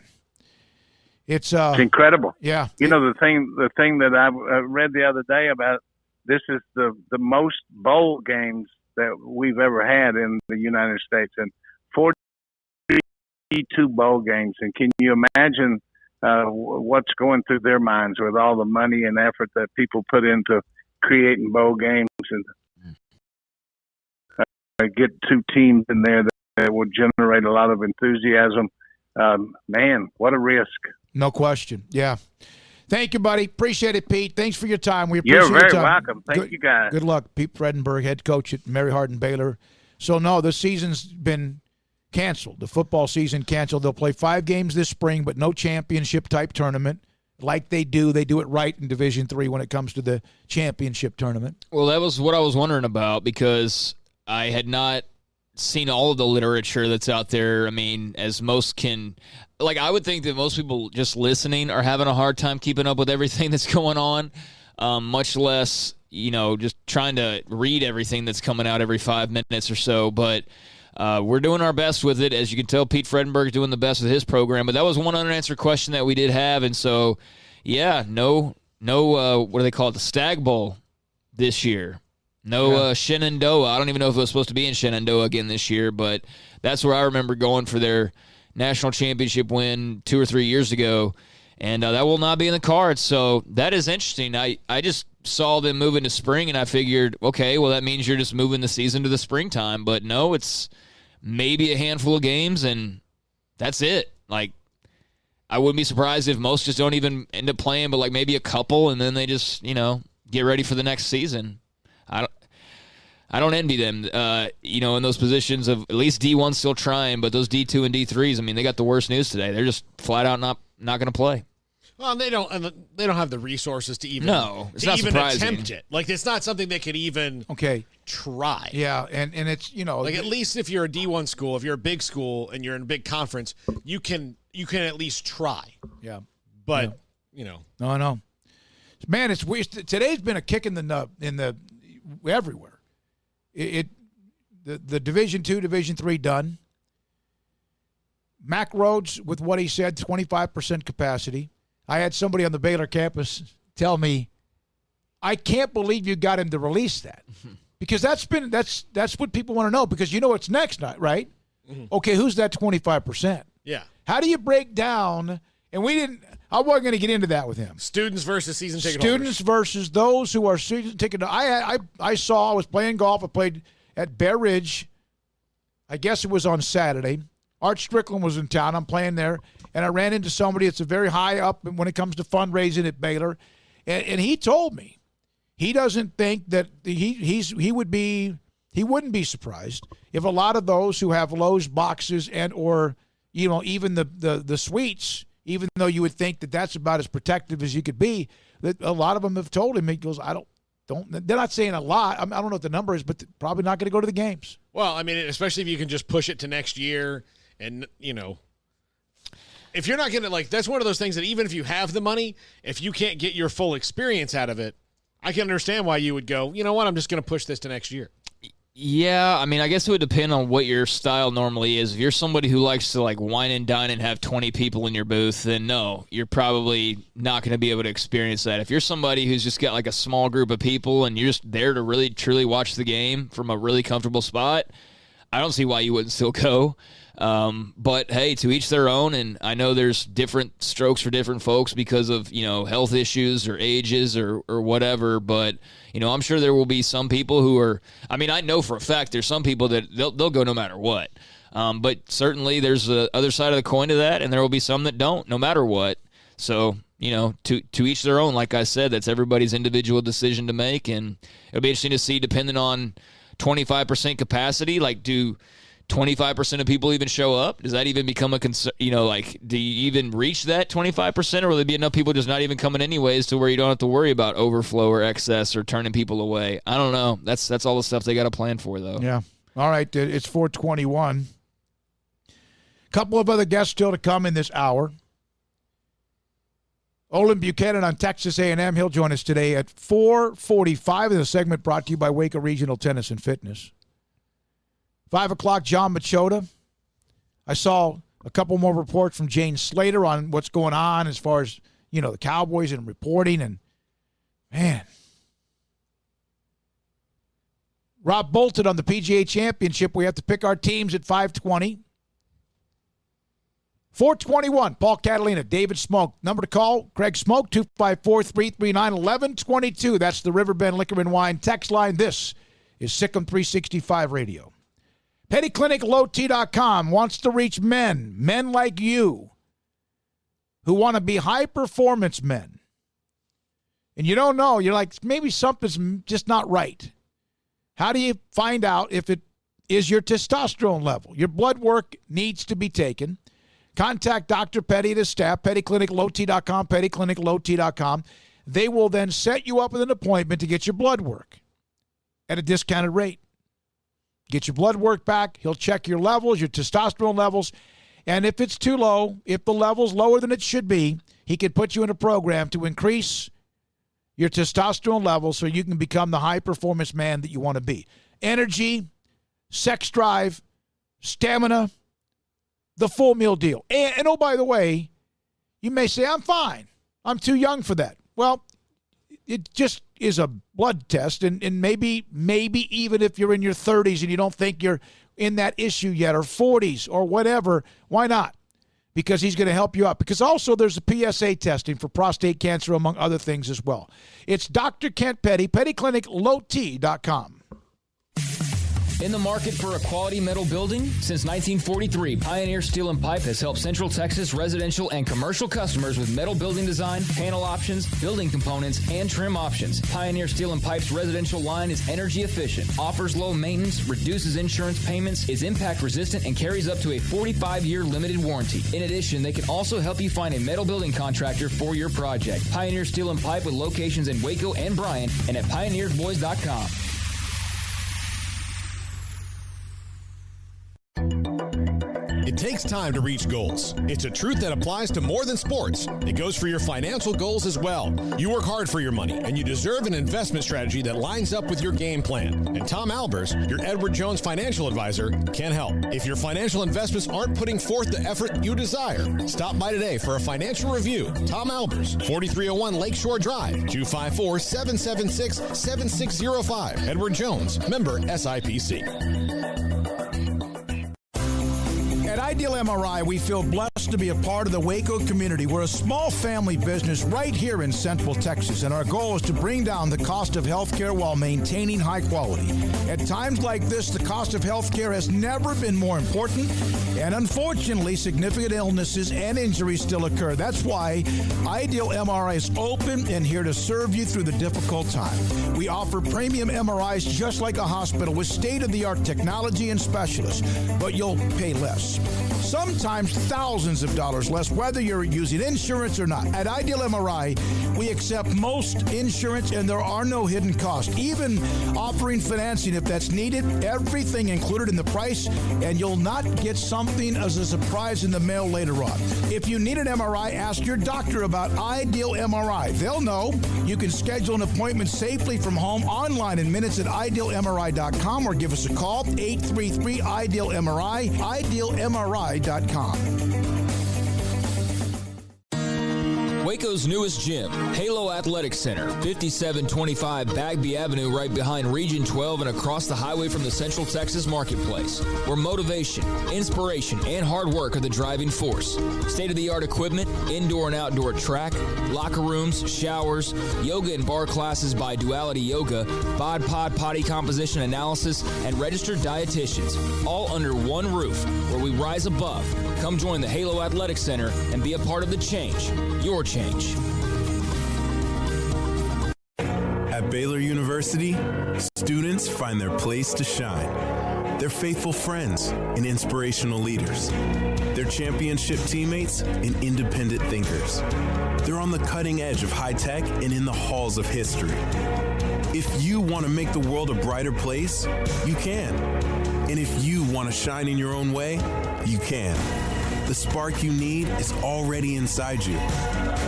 S1: it's
S20: incredible.
S1: Yeah,
S20: the thing that I read the other day about this is the most bowl games that we've ever had in the United States, and 42 bowl games. And can you imagine what's going through their minds with all the money and effort that people put into creating bowl games and get 2 teams in there that will generate a lot of enthusiasm? Man, what a risk.
S1: No question. Yeah. Thank you, buddy. Appreciate it, Pete. Thanks for your time. We appreciate
S20: You're very
S1: your time.
S20: welcome. Thank you, guys.
S1: Good luck. Pete Fredenberg, head coach at Mary Hardin Baylor. So, no, the season's been canceled. The football season canceled. They'll play 5 games this spring, but no championship-type tournament like they do. They do it right in Division III when it comes to the championship tournament.
S5: Well, that was what I was wondering about, because I had not seen all of the literature that's out there. I mean, as most can, I would think that most people just listening are having a hard time keeping up with everything that's going on, much less, just trying to read everything that's coming out every 5 minutes or so. But we're doing our best with it. As you can tell, Pete Fredenberg is doing the best with his program. But that was one unanswered question that we did have. And so, yeah, no, what do they call it, the Stag Bowl this year. No Shenandoah. I don't even know if it was supposed to be in Shenandoah again this year, but that's where I remember going for their national championship win 2 or 3 years ago, and that will not be in the cards. So that is interesting. I just saw them move into spring, and I figured, okay, well, that means you're just moving the season to the springtime. But no, it's maybe a handful of games, and That's it. Like, I wouldn't be surprised if most just don't even end up playing, but like maybe a couple, and then they just, get ready for the next season. I don't envy them, in those positions of at least D1 still trying, but those D2 and D3s, I mean, they got the worst news today. They're just flat out not going to play.
S6: Well, they don't have the resources to even attempt it. Like, it's not something they could even try.
S1: Yeah, and it's
S6: like, at least if you're a D1 school, if you're a big school and you're in a big conference, you can at least try.
S1: Yeah,
S6: but
S1: no, man, it's weird. Today's been a kick in the nub everywhere. The Division II, Division III done. Mack Rhoades with what he said, 25% capacity. I had somebody on the Baylor campus tell me, I can't believe you got him to release that. Because that's what people want to know, because it's next night, right? Mm-hmm. Okay, who's that 25%?
S6: Yeah.
S1: How do you break down, and I wasn't going to get into that with him.
S6: Students versus season ticket
S1: holders. Students versus those who are season ticket. I was playing golf. I played at Bear Ridge. I guess it was on Saturday. Art Strickland was in town. I'm playing there. And I ran into somebody that's a very high up when it comes to fundraising at Baylor. And he told me he doesn't think that he wouldn't be surprised if a lot of those who have Lowe's boxes and or even the suites, even though you would think that that's about as protective as you could be, that a lot of them have told him, he goes, they're not saying a lot. I don't know what the number is, but they're probably not going to go to the games.
S6: Well, I mean, especially if you can just push it to next year and, if you're not going to, that's one of those things that even if you have the money, if you can't get your full experience out of it, I can understand why you would go, you know what, I'm just going to push this to next year.
S5: Yeah, I mean, I guess it would depend on what your style normally is. If you're somebody who likes to wine and dine and have 20 people in your booth, then no, you're probably not going to be able to experience that. If you're somebody who's just got a small group of people and you're just there to really truly watch the game from a really comfortable spot, I don't see why you wouldn't still go. But hey, to each their own, and I know there's different strokes for different folks because of, health issues or ages or whatever, but I'm sure there will be some people who are, I know for a fact there's some people that they'll go no matter what. But certainly there's the other side of the coin to that, and there will be some that don't, no matter what. So, to each their own, like I said, that's everybody's individual decision to make, and it'll be interesting to see, depending on 25% capacity, do 25% of people even show up? Does that even become a concern? Do you even reach that 25%, or will there be enough people just not even coming anyways to where you don't have to worry about overflow or excess or turning people away? I don't know. That's all the stuff they got to plan for, though.
S1: Yeah. All right. It's 4:21. Couple of other guests still to come in this hour. Olin Buchanan on Texas A&M. He'll join us today at 4:45 in the segment brought to you by Waco Regional Tennis and Fitness. 5 o'clock, John Machota. I saw a couple more reports from Jane Slater on what's going on as far as, the Cowboys and reporting. And, man, Rob bolted on the PGA Championship. We have to pick our teams at 5:20. 4:21, Paul Catalina, David Smoke. Number to call, Craig Smoke, 254-339-1122. That's the Riverbend Liquor and Wine text line. This is SicEm365 Radio. PettyClinicLowT.com wants to reach men like you, who want to be high-performance men. And you don't know. You're like, maybe something's just not right. How do you find out if it is your testosterone level? Your blood work needs to be taken. Contact Dr. Petty and his staff, PettyClinicLowT.com, PettyClinicLowT.com. They will then set you up with an appointment to get your blood work at a discounted rate. Get your blood work back. He'll check your levels, your testosterone levels. And if it's too low, if the level's lower than it should be, he can put you in a program to increase your testosterone levels so you can become the high-performance man that you want to be. Energy, sex drive, stamina, the full meal deal. And oh, by the way, you may say, I'm fine. I'm too young for that. Well, it just is a blood test, and maybe even if you're in your 30s and you don't think you're in that issue yet, or 40s or whatever, why not? Because he's going to help you out. Because also there's a PSA testing for prostate cancer, among other things as well. It's Dr. Kent Petty, PettyClinicLowT.com.
S5: In the market for a quality metal building? Since 1943, Pioneer Steel and Pipe has helped Central Texas residential and commercial customers with metal building design, panel options, building components, and trim options. Pioneer Steel and Pipe's residential line is energy efficient, offers low maintenance, reduces insurance payments, is impact resistant, and carries up to a 45-year limited warranty. In addition, they can also help you find a metal building contractor for your project. Pioneer Steel and Pipe with locations in Waco and Bryan and at pioneersboys.com.
S13: It takes time to reach goals. It's a truth that applies to more than sports. It goes for your financial goals as well. You work hard for your money, and you deserve an investment strategy that lines up with your game plan. And Tom Albers, your Edward Jones financial advisor, can help. If your financial investments aren't putting forth the effort you desire, stop by today for a financial review. Tom Albers, 4301 Lakeshore Drive, 254-776-7605. Edward Jones, member SIPC.
S14: At Ideal MRI, we feel blessed to be a part of the Waco community. We're a small family business right here in Central Texas, and our goal is to bring down the cost of healthcare while maintaining high quality. At times like this, the cost of healthcare has never been more important, and unfortunately, significant illnesses and injuries still occur. That's why Ideal MRI is open and here to serve you through the difficult time. We offer premium MRIs just like a hospital with state-of-the-art technology and specialists, but you'll pay less. Sometimes thousands of dollars less, whether you're using insurance or not. At Ideal MRI, we accept most insurance and there are no hidden costs. Even offering financing if that's needed, everything included in the price, and you'll not get something as a surprise in the mail later on. If you need an MRI, ask your doctor about Ideal MRI. They'll know. You can schedule an appointment safely from home online in minutes at idealmri.com or give us a call, 833-IDEAL-MRI, idealmri.com.
S5: Waco's newest gym, Halo Athletic Center, 5725 Bagby Avenue, right behind Region 12 and across the highway from the Central Texas Marketplace, where motivation, inspiration, and hard work are the driving force. State-of-the-art equipment, indoor and outdoor track, locker rooms, showers, yoga and bar classes by Duality Yoga, Bod Pod potty composition analysis, and registered dietitians, all under one roof, where we rise above. Come join the Halo Athletic Center and be a part of the change. Your change.
S21: At Baylor University, students find their place to shine. They're faithful friends and inspirational leaders. They're championship teammates and independent thinkers. They're on the cutting edge of high tech and in the halls of history. If you want to make the world a brighter place, you can. And if you want to shine in your own way, you can. The spark you need is already inside you.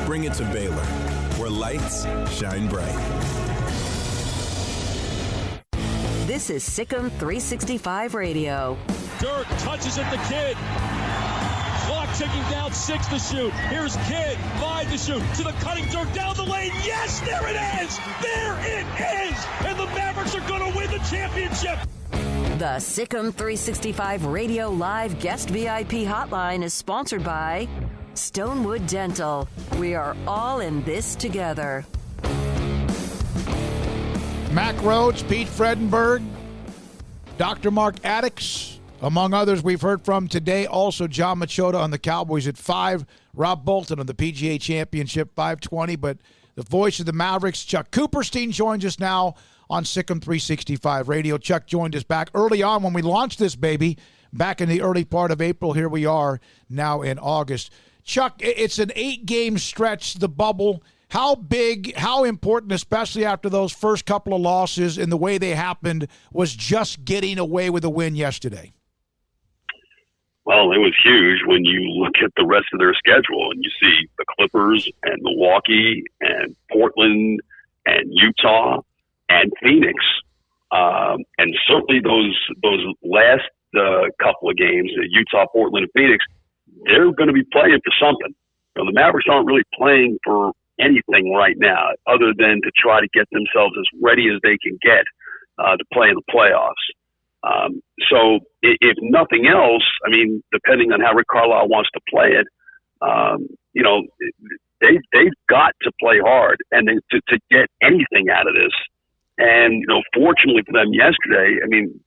S21: Bring it to Baylor, where lights shine bright.
S2: This is SicEm365 Radio.
S4: Dirk touches at the kid. Clock ticking down, 6 to shoot. Here's Kidd, 5 to shoot. To the cutting Dirk down the lane. Yes, there it is. There it is. And the Mavericks are going to win the championship.
S2: The SicEm365 Radio Live Guest VIP Hotline is sponsored by Stonewood Dental. We are all in this together.
S1: Mack Rhoades, Pete Fredenberg, Dr. Mark Addix, among others we've heard from today. Also, John Machota on the Cowboys at 5, Rob Bolton on the PGA Championship 520. But the voice of the Mavericks, Chuck Cooperstein, joins us now on SicEm365 Radio. Chuck joined us back early on when we launched this baby, back in the early part of April. Here we are now in August. Chuck, it's an 8-game stretch, the bubble. How big, how important, especially after those first couple of losses and the way they happened, was just getting away with a win yesterday?
S22: Well, it was huge when you look at the rest of their schedule and you see the Clippers and Milwaukee and Portland and Utah and Phoenix. And certainly those last couple of games, Utah, Portland, and Phoenix, they're going to be playing for something. You know, the Mavericks aren't really playing for anything right now other than to try to get themselves as ready as they can get to play in the playoffs. So if nothing else, I mean, depending on how Rick Carlisle wants to play it, you know, they've got to play hard and to get anything out of this. And, you know, fortunately for them yesterday, I mean,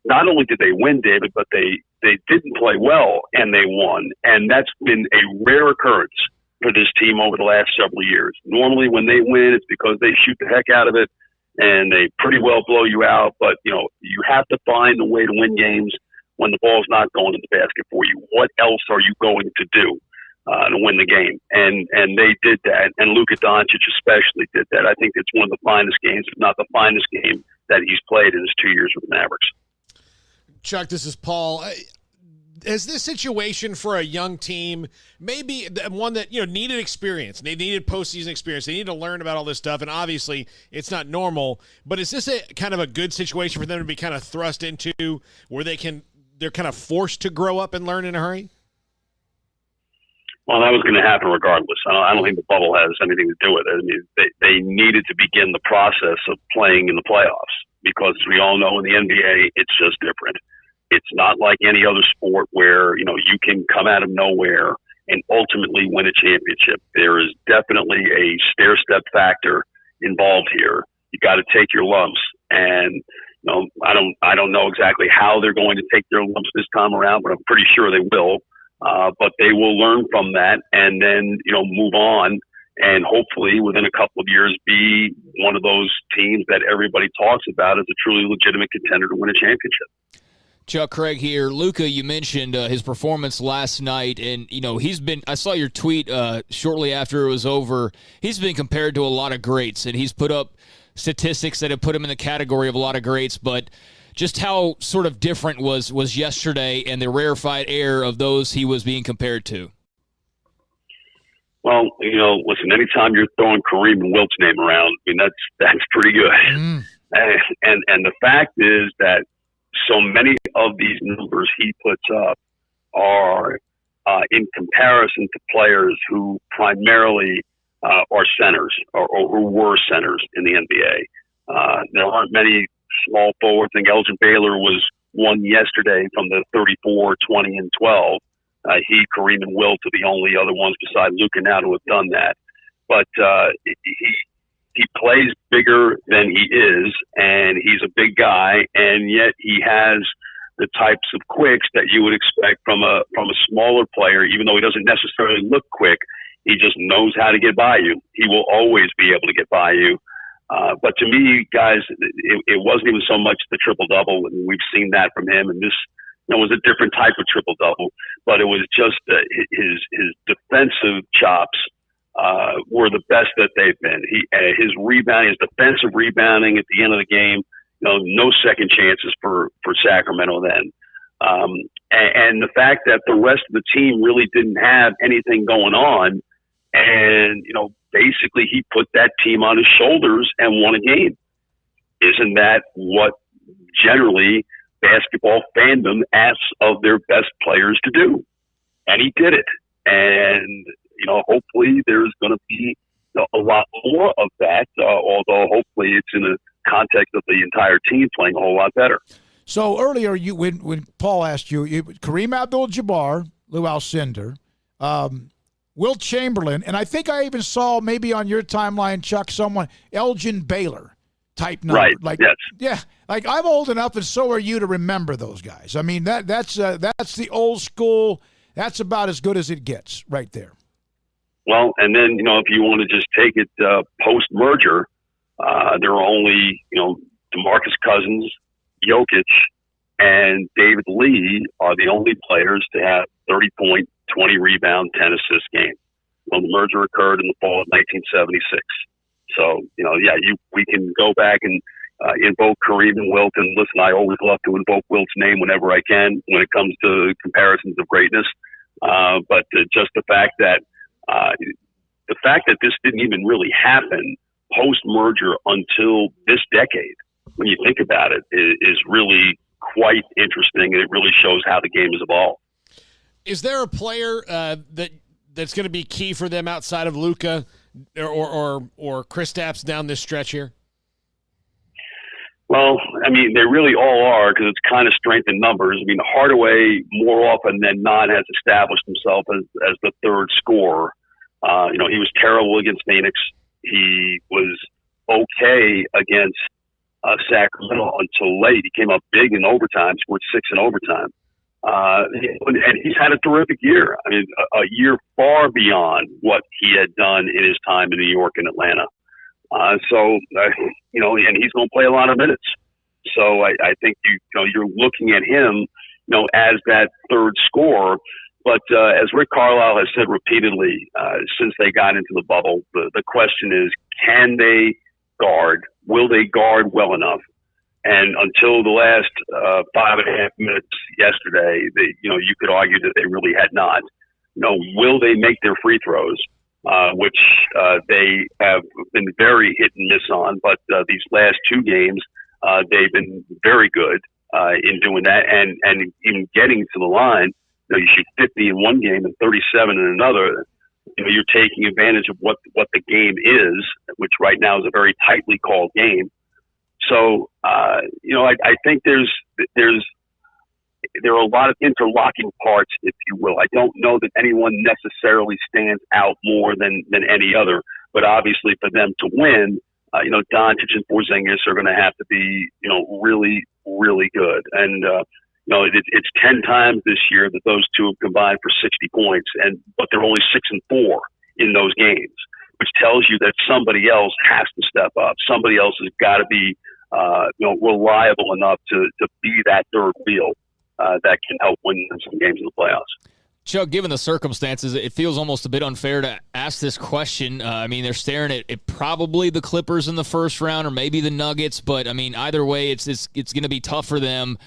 S22: not only did they win, David, but they didn't play well and they won. And that's been a rare occurrence for this team over the last several years. Normally when they win, it's because they shoot the heck out of it and they pretty well blow you out. But, you have to find a way to win games when the ball's not going in the basket for you. What else are you going to do to win the game? And they did that. And Luka Doncic especially did that. I think it's one of the finest games, if not the finest game that he's played in his 2 years with the Mavericks.
S6: Chuck, this is Paul. Is this situation for a young team, maybe one that needed experience? They needed postseason experience. They need to learn about all this stuff, and obviously it's not normal. But is this a kind of a good situation for them to be kind of thrust into, where they're kind of forced to grow up and learn in a hurry?
S22: Well, that was going to happen regardless. I don't think the bubble has anything to do with it. I mean, they needed to begin the process of playing in the playoffs because, as we all know, in the NBA, it's just different. It's not like any other sport where, you can come out of nowhere and ultimately win a championship. There is definitely a stair-step factor involved here. You got to take your lumps. And, I don't know exactly how they're going to take their lumps this time around, but I'm pretty sure they will. But they will learn from that and then, move on and hopefully within a couple of years be one of those teams that everybody talks about as a truly legitimate contender to win a championship.
S5: Chuck, Craig here. Luka, you mentioned his performance last night, and, I saw your tweet shortly after it was over. He's been compared to a lot of greats, and he's put up statistics that have put him in the category of a lot of greats, but just how sort of different was yesterday and the rarefied air of those he was being compared to?
S22: Well, listen, anytime you're throwing Kareem and Wilt's name around, that's pretty good. And the fact is that so many of these numbers he puts up are in comparison to players who primarily are centers or who were centers in the NBA. There aren't many small forwards. I think Elgin Baylor was one yesterday from the 34, 20, and 12. Kareem, and Wilt are the only other ones beside Luka now to have done that. But he plays bigger than he is, and he's a big guy, and yet he has the types of quicks that you would expect from a smaller player. Even though he doesn't necessarily look quick, he just knows how to get by you. He will always be able to get by you. But to me, guys, it wasn't even so much the triple-double. We've seen that from him, and this was a different type of triple-double. But it was just his defensive chops were the best that they've been. His rebounding, his defensive rebounding at the end of the game, no second chances for Sacramento then. And the fact that the rest of the team really didn't have anything going on, and basically he put that team on his shoulders and won a game. Isn't that what generally basketball fandom asks of their best players to do? And he did it. And hopefully there's going to be a lot more of that, although hopefully it's in the context of the entire team playing a whole lot better.
S1: So earlier, when Paul asked you, Kareem Abdul-Jabbar, Lou Alcindor, Wilt Chamberlain, and I think I even saw maybe on your timeline, Chuck, someone, Elgin Baylor type number.
S22: Right, yes.
S1: Yeah, I'm old enough, and so are you, to remember those guys. I mean, that's the old school. That's about as good as it gets right there.
S22: Well, and then, if you want to just take it post-merger, there are only, DeMarcus Cousins, Jokic, and David Lee are the only players to have 30-point, 20-rebound, 10-assist game. Well, the merger occurred in the fall of 1976. So, we can go back and invoke Kareem and Wilt. And listen, I always love to invoke Wilt's name whenever I can when it comes to comparisons of greatness. But just the fact that this didn't even really happen post-merger until this decade, when you think about it, is really quite interesting, and it really shows how the game has evolved.
S6: Is there a player that's going to be key for them outside of Luka or Kristaps down this stretch here?
S22: Well, they really all are, because it's kind of strength in numbers. Hardaway more often than not has established himself as the third scorer. He was terrible against Phoenix. He was okay against Sacramento until late. He came up big in overtime, scored 6 in overtime. And he's had a terrific year. I mean, a year far beyond what he had done in his time in New York and Atlanta. And he's going to play a lot of minutes. So I think you're looking at him, as that third scorer. But as Rick Carlisle has said repeatedly since they got into the bubble, the question is, can they guard? Will they guard well enough? And until the last 5.5 minutes yesterday, you could argue that they really had not. Will they make their free throws, which they have been very hit and miss on? But these last 2 games, they've been very good in doing that, and in getting to the line. You shoot 50 in one game and 37 in another. You're taking advantage of what the game is, which right now is a very tightly called game. So, I think there are a lot of interlocking parts, if you will. I don't know that anyone necessarily stands out more than any other, but obviously for them to win, Doncic and Porzingis are going to have to be, really, really good. And, it's 10 times this year that those two have combined for 60 points, but they're only 6-4 in those games, which tells you that somebody else has to step up. Somebody else has got to be, reliable enough to be that third wheel that can help win some games in the playoffs.
S5: Chuck, given the circumstances, it feels almost a bit unfair to ask this question. They're staring at probably the Clippers in the first round or maybe the Nuggets, but either way, it's going to be tough for them,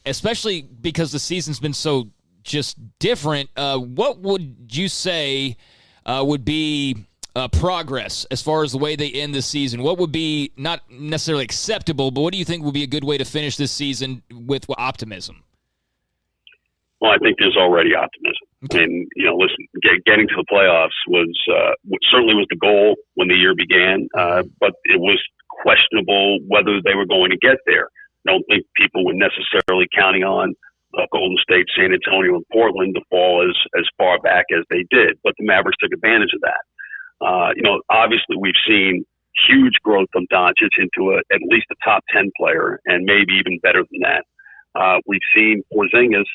S5: especially because the season's been so just different. What would you say would be progress as far as the way they end the season? What would be not necessarily acceptable, but what do you think would be a good way to finish this season with optimism?
S22: Well, I think there's already optimism. And, listen, getting to the playoffs certainly was the goal when the year began, but it was questionable whether they were going to get there. I don't think people were necessarily counting on Golden State, San Antonio, and Portland to fall as far back as they did, but the Mavericks took advantage of that. Obviously we've seen huge growth from Doncic into at least a top 10 player, and maybe even better than that. We've seen Porzingis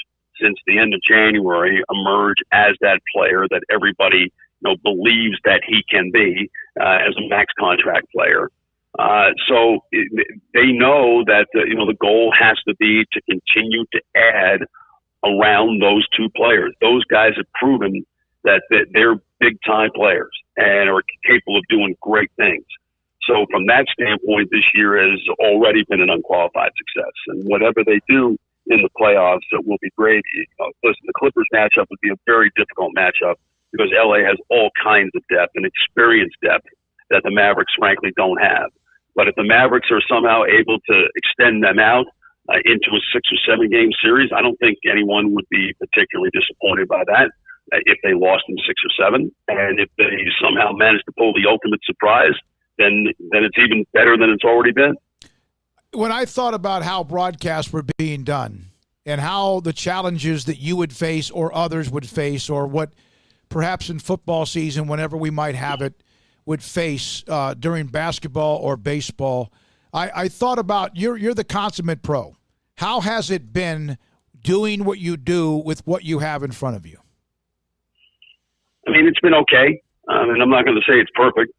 S22: since the end of January emerge as that player that everybody believes that he can be as a max contract player. So they know that the goal has to be to continue to add around those two players. Those guys have proven that they're big time players and are capable of doing great things. So from that standpoint, this year has already been an unqualified success. And whatever they do in the playoffs, it will be great. Listen, the Clippers matchup would be a very difficult matchup because LA has all kinds of depth and experience depth that the Mavericks frankly don't have. But if the Mavericks are somehow able to extend them out into a 6 or 7 game series, I don't think anyone would be particularly disappointed by that if they lost in 6 or 7. And if they somehow manage to pull the ultimate surprise, then it's even better than it's already been.
S1: When I thought about how broadcasts were being done and how the challenges that you would face or others would face, or what perhaps in football season, whenever we might have it, would face during basketball or baseball, I thought about you're the consummate pro. How has it been doing what you do with what you have in front of you?
S22: I mean, it's been okay. And I'm not going to say it's perfect.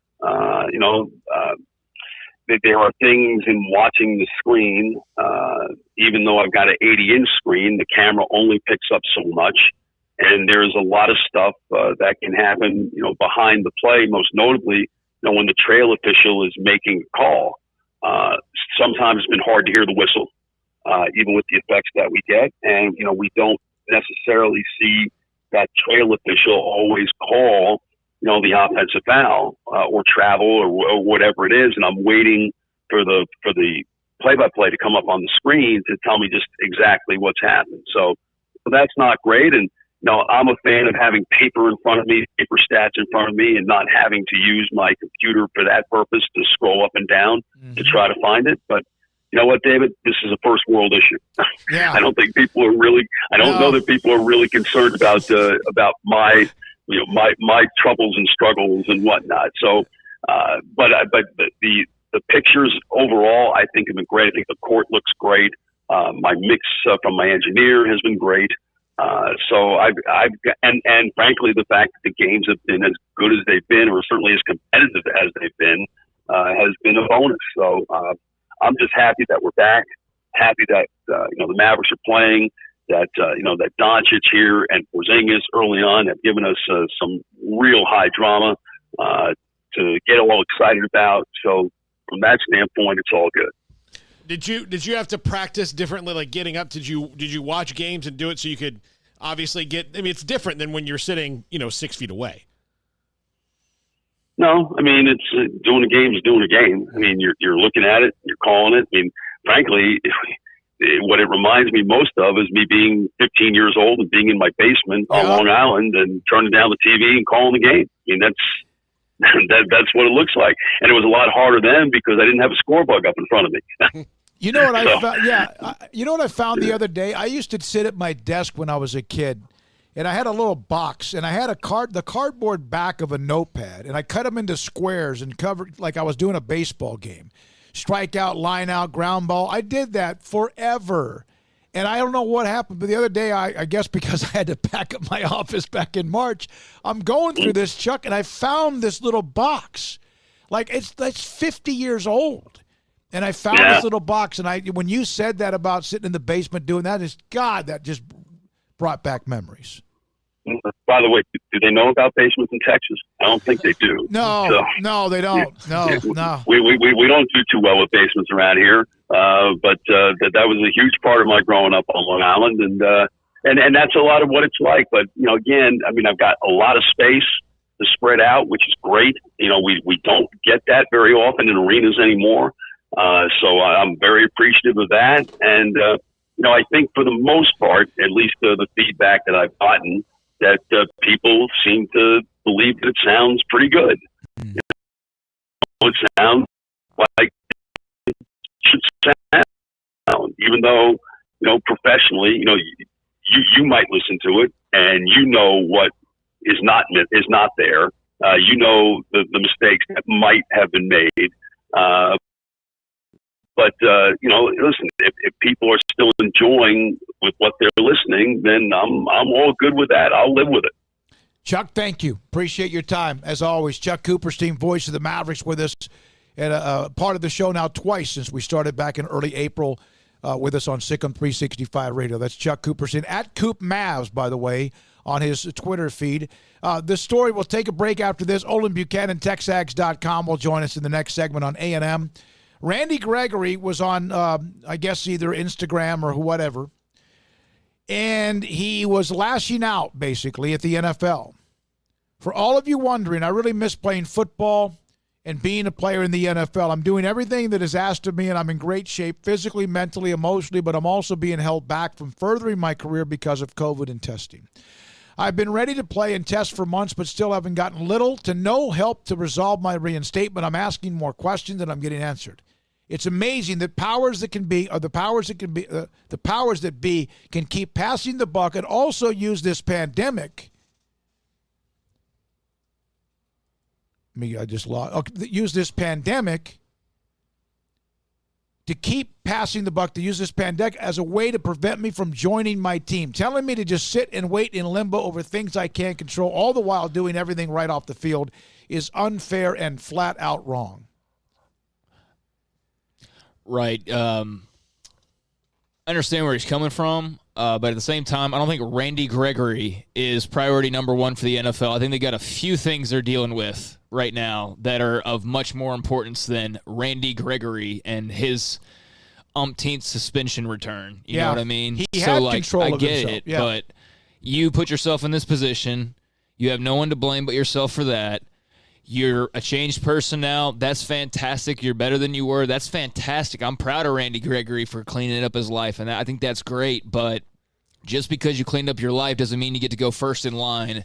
S22: There are things in watching the screen, even though I've got an 80-inch screen, the camera only picks up so much. And there's a lot of stuff that can happen, behind the play, most notably, when the trail official is making a call. Sometimes it's been hard to hear the whistle, even with the effects that we get. And, we don't necessarily see that trail official always call the offensive foul or travel or whatever it is, and I'm waiting for the play-by-play to come up on the screen to tell me just exactly what's happened. So that's not great, and I'm a fan of having paper in front of me, paper stats in front of me, and not having to use my computer for that purpose to scroll up and down to try to find it. But you know what, David? This is a first world issue.
S1: Yeah.
S22: I don't think people are really. I don't know that people are really concerned about my troubles and struggles and whatnot. So, but the the pictures overall, I think, have been great. I think the court looks great. My mix from my engineer has been great. So and frankly, the fact that the games have been as good as they've been, or certainly as competitive as they've been, has been a bonus. So I'm just happy that we're back. Happy that the Mavericks are playing. That that Doncic here and Porzingis early on have given us some real high drama to get all excited about. So from that standpoint, it's all good.
S6: Did you have to practice differently, like getting up? Did you watch games and do it so you could obviously get? I mean, it's different than when you're sitting 6 feet away.
S22: No, I mean it's doing a game is doing a game. I mean you're looking at it, you're calling it. I mean, frankly, what it reminds me most of is me being 15 years old and being in my basement on Long Island and turning down the TV and calling the game. I mean that's what it looks like. And it was a lot harder then because I didn't have a score bug up in front of me.
S1: You know what I found? Yeah, you know what I found the other day? I used to sit at my desk when I was a kid, and I had a little box, and I had the cardboard back of a notepad, and I cut them into squares and covered like I was doing a baseball game. Strike out, line out, ground ball. I did that forever. And I don't know what happened, but the other day, I guess because I had to pack up my office back in March, I'm going through this, Chuck, and I found this little box. Like, that's 50 years old. And I found this little box, and when you said that about sitting in the basement doing that, that just brought back memories.
S22: By the way, do they know about basements in Texas? I don't think they do.
S1: No, they don't. No.
S22: We don't do too well with basements around here. But that was a huge part of my growing up on Long Island, and that's a lot of what it's like. But again, I mean, I've got a lot of space to spread out, which is great. We don't get that very often in arenas anymore. So I'm very appreciative of that, and I think for the most part, at least the feedback that I've gotten, that people seem to believe that it sounds pretty good. It sounds like it should sound, even though, professionally, you might listen to it and what is not there. The mistakes that might have been made. But, listen, if people are still enjoying with what they're listening, then I'm all good with that. I'll live with it.
S1: Chuck, thank you. Appreciate your time. As always, Chuck Cooperstein, voice of the Mavericks, with us and a part of the show now twice since we started back in early April with us on SicEm365 Radio. That's Chuck Cooperstein, at Coop Mavs, by the way, on his Twitter feed. This story, we'll take a break after this. Olin Buchanan, TexAgs.com, will join us in the next segment on A&M. Randy Gregory was on, I guess, either Instagram or whatever, and he was lashing out, basically, at the NFL. For all of you wondering, I really miss playing football and being a player in the NFL. I'm doing everything that is asked of me, and I'm in great shape physically, mentally, emotionally, but I'm also being held back from furthering my career because of COVID and testing. I've been ready to play and test for months, but still haven't gotten little to no help to resolve my reinstatement. I'm asking more questions than I'm getting answered. It's amazing that the powers that be can keep passing the buck and also use this pandemic. Use this pandemic to keep passing the buck, to use this pandemic as a way to prevent me from joining my team, telling me to just sit and wait in limbo over things I can't control, all the while doing everything right off the field, is unfair and flat out wrong.
S5: Right. I understand where he's coming from, but at the same time, I don't think Randy Gregory is priority number one for the NFL. I think they got a few things they're dealing with right now that are of much more importance than Randy Gregory and his umpteenth suspension return. You know what I mean?
S1: He had control of himself.
S5: It, but you put yourself in this position. You have no one to blame but yourself for that. You're a changed person now. That's fantastic. You're better than you were. That's fantastic. I'm proud of Randy Gregory for cleaning up his life, and I think that's great. But just because you cleaned up your life doesn't mean you get to go first in line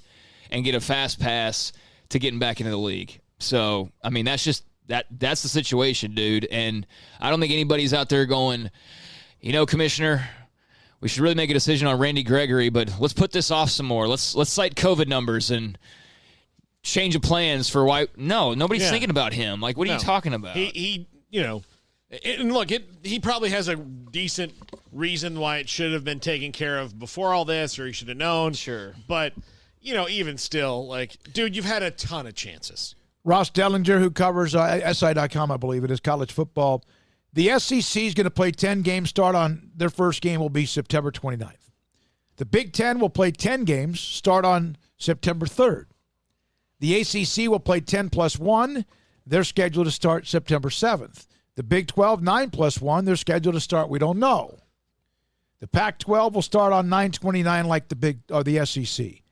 S5: and get a fast pass to getting back into the league. So, I mean, that's just that's the situation, dude. And I don't think anybody's out there going, Commissioner, we should really make a decision on Randy Gregory, but let's put this off some more. Let's cite COVID numbers and change of plans for why. No, nobody's thinking about him. Like, what are you talking about?
S6: He and look, he probably has a decent reason why it should have been taken care of before all this, or he should have known.
S5: Sure.
S6: But, even still, dude, you've had a ton of chances.
S1: Ross Dellinger, who covers SI.com, I believe it is, college football. The SEC is going to play 10 games. Their first game will be September 29th. The Big Ten will play 10 games, start on September 3rd. The ACC will play 10 plus 1. They're scheduled to start September 7th. The Big 12, 9 plus 1. They're scheduled to start, we don't know. The Pac-12 will start on 9/29 like the SEC.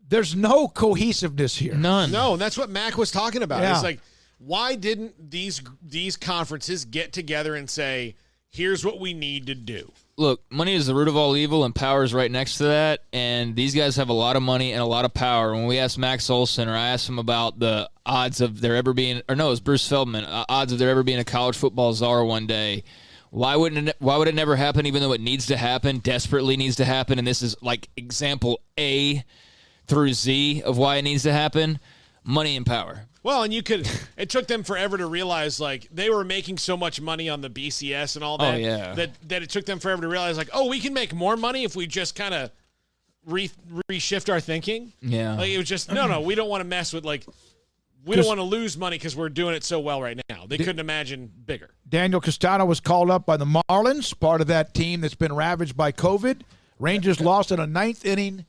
S1: There's no cohesiveness here.
S5: None.
S6: No, and that's what Mack was talking about.
S1: Yeah.
S6: It's like, why didn't these conferences get together and say, here's what we need to do?
S5: Look, money is the root of all evil, and power is right next to that. And these guys have a lot of money and a lot of power. When we asked Max Olson, or I asked him about the odds of there ever being, or no, it was Bruce Feldman, odds of there ever being a college football czar one day. Why would it never happen, even though it needs to happen, desperately needs to happen? And this is like example A through Z of why it needs to happen. Money and power.
S6: Well, and it took them forever to realize, they were making so much money on the BCS and all that.
S5: Oh, yeah.
S6: That it took them forever to realize, we can make more money if we just kind of reshift our thinking.
S5: Yeah.
S6: It was just, no, we don't want to mess with, we don't want to lose money because we're doing it so well right now. They couldn't imagine bigger.
S1: Daniel Castano was called up by the Marlins, part of that team that's been ravaged by COVID. Rangers lost in a ninth-inning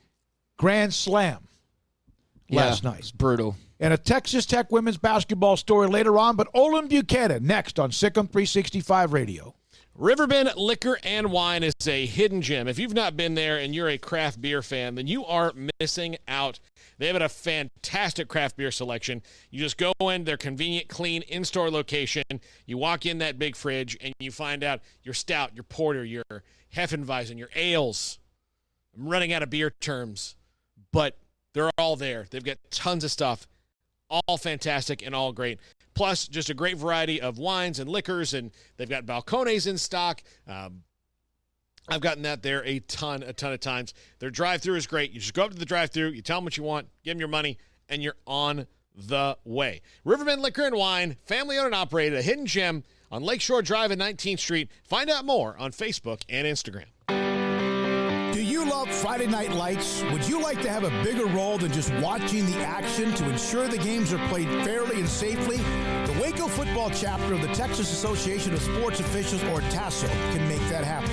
S1: grand slam last night.
S5: It's brutal.
S1: And a Texas Tech women's basketball story later on, but Olin Buchanan next on SicEm365 Radio.
S6: Riverbend Liquor and Wine is a hidden gem. If you've not been there and you're a craft beer fan, then you are missing out. They have a fantastic craft beer selection. You just go in their convenient, clean, in-store location. You walk in that big fridge, and you find out your stout, your porter, your Hefeweizen, your ales. I'm running out of beer terms, but they're all there. They've got tons of stuff, all fantastic and all great. Plus, just a great variety of wines and liquors, and they've got balcones in stock. I've gotten that there a ton of times. Their drive-thru is great. You just go up to the drive-thru, you tell them what you want, give them your money, and you're on the way. Riverbend Liquor and Wine, family-owned and operated, a hidden gem on Lakeshore Drive and 19th Street. Find out more on Facebook and Instagram.
S9: Do you love Friday Night Lights? Would you like to have a bigger role than just watching the action to ensure the games are played fairly and safely? The Waco football chapter of the Texas Association of Sports Officials, or TASO, can make that happen.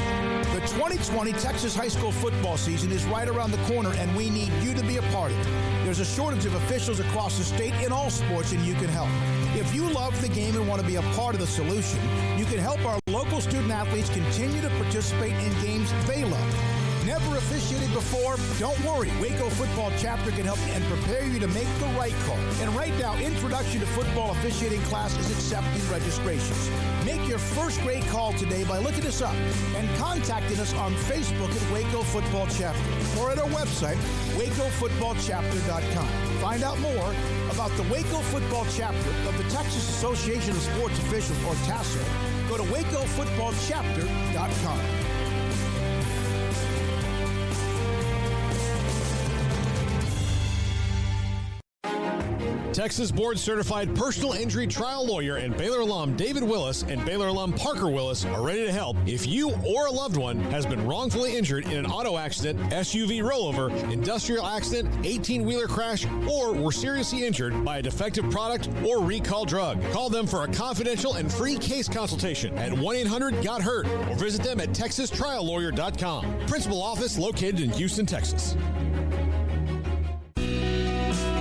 S9: The 2020 Texas high school football season is right around the corner, and we need you to be a part of it. There's a shortage of officials across the state in all sports, and you can help. If you love the game and want to be a part of the solution, you can help our local student athletes continue to participate in games they love. Never officiated before? Don't worry. Waco Football Chapter can help you and prepare you to make the right call. And right now, Introduction to Football Officiating class is accepting registrations. Make your first grade call today by looking us up and contacting us on Facebook at Waco Football Chapter or at our website, wacofootballchapter.com. Find out more about the Waco Football Chapter of the Texas Association of Sports Officials, or TASO. Go to wacofootballchapter.com.
S13: Texas board-certified personal injury trial lawyer and Baylor alum David Willis and Baylor alum Parker Willis are ready to help if you or a loved one has been wrongfully injured in an auto accident, SUV rollover, industrial accident, 18-wheeler crash, or were seriously injured by a defective product or recall drug. Call them for a confidential and free case consultation at 1-800-GOT-HURT or visit them at texastriallawyer.com. Principal office located in Houston, Texas.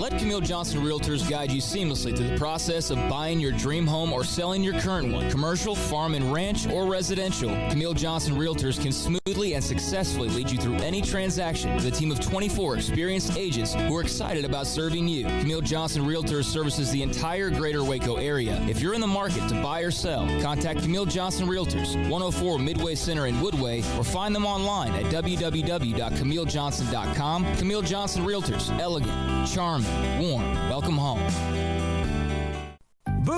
S5: Let Camille Johnson Realtors guide you seamlessly through the process of buying your dream home or selling your current one. Commercial, farm and ranch, or residential, Camille Johnson Realtors can smoothly and successfully lead you through any transaction with a team of 24 experienced agents who are excited about serving you. Camille Johnson Realtors services the entire greater Waco area. If you're in the market to buy or sell, contact Camille Johnson Realtors, 104 Midway Center in Woodway, or find them online at www.camillejohnson.com. Camille Johnson Realtors, elegant, charming, warm. Welcome home.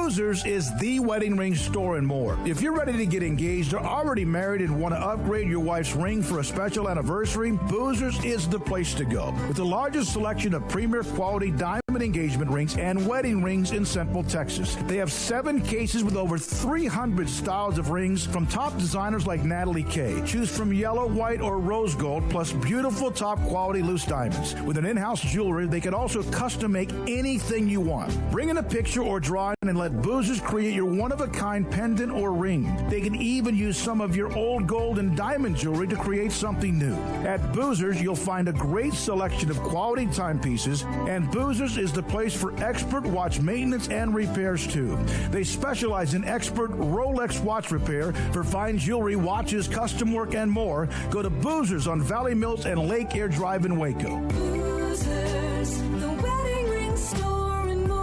S14: Boozers is the wedding ring store and more. If you're ready to get engaged or already married and want to upgrade your wife's ring for a special anniversary, Boozers is the place to go. With the largest selection of premier quality diamond engagement rings and wedding rings in Central Texas. They have 7 cases with over 300 styles of rings from top designers like Natalie Kay. Choose from yellow, white, or rose gold, plus beautiful top quality loose diamonds. With an in-house jewelry, they can also custom make anything you want. Bring in a picture or drawing and let Boozers create your one-of-a-kind pendant or ring. They can even use some of your old gold and diamond jewelry to create something new. At Boozers, you'll find a great selection of quality timepieces, and Boozers is the place for expert watch maintenance and repairs too. They specialize in expert Rolex watch repair for fine jewelry, watches, custom work, and more. Go to Boozers on Valley Mills and Lake Air Drive in Waco.
S15: Boozers, the wedding ring store and more.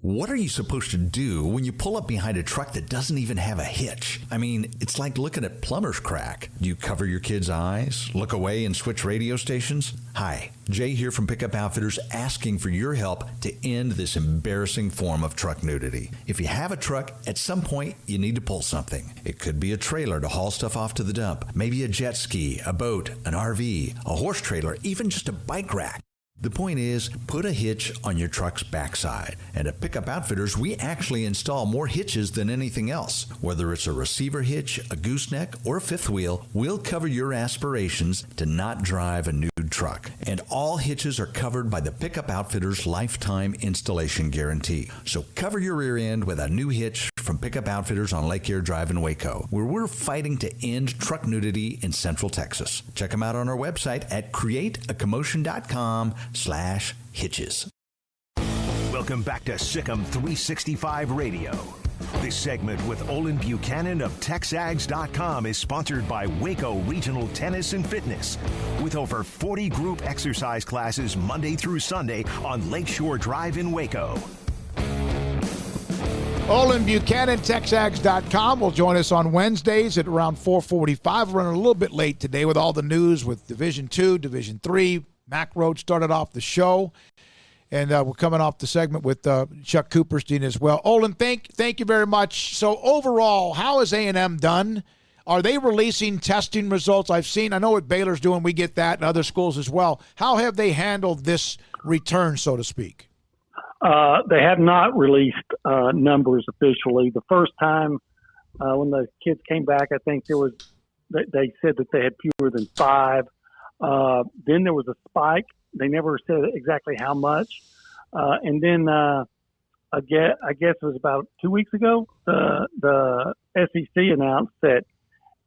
S8: What are you supposed to do when you pull up behind a truck that doesn't even have a hitch? I mean, it's like looking at plumber's crack. Do you cover your kids' eyes, look away, and switch radio stations? Hi, Jay here from Pickup Outfitters, asking for your help to end this embarrassing form of truck nudity. If you have a truck, at some point you need to pull something. It could be a trailer to haul stuff off to the dump, maybe a jet ski, a boat, an RV, a horse trailer, even just a bike rack. The point is, put a hitch on your truck's backside. And at Pickup Outfitters, we actually install more hitches than anything else. Whether it's a receiver hitch, a gooseneck, or a fifth wheel, we'll cover your aspirations to not drive a nude truck. And all hitches are covered by the Pickup Outfitters lifetime installation guarantee. So cover your rear end with a new hitch from Pickup Outfitters on Lake Air Drive in Waco, where we're fighting to end truck nudity in Central Texas. Check them out on our website at createacommotion.com/hitches.
S19: Welcome back to SicEm365 Radio. This segment with Olin Buchanan of TexAgs.com is sponsored by Waco Regional Tennis and Fitness, with over 40 group exercise classes Monday through Sunday on Lakeshore Drive in Waco.
S1: Olin Buchanan, TexAgs.com, will join us on Wednesdays at around 4:45. We're running a little bit late today with all the news with Division II, Division III. Mack Rhoades started off the show, and we're coming off the segment with Chuck Cooperstein as well. Olin, thank you very much. So overall, how is A&M done? Are they releasing testing results? I know what Baylor's doing. We get that, and other schools as well. How have they handled this return, so to speak?
S3: They have not released numbers officially. The first time when the kids came back, I think they said that they had fewer than 5. Then there was a spike. They never said exactly how much. And then I guess it was about 2 weeks ago, the SEC announced that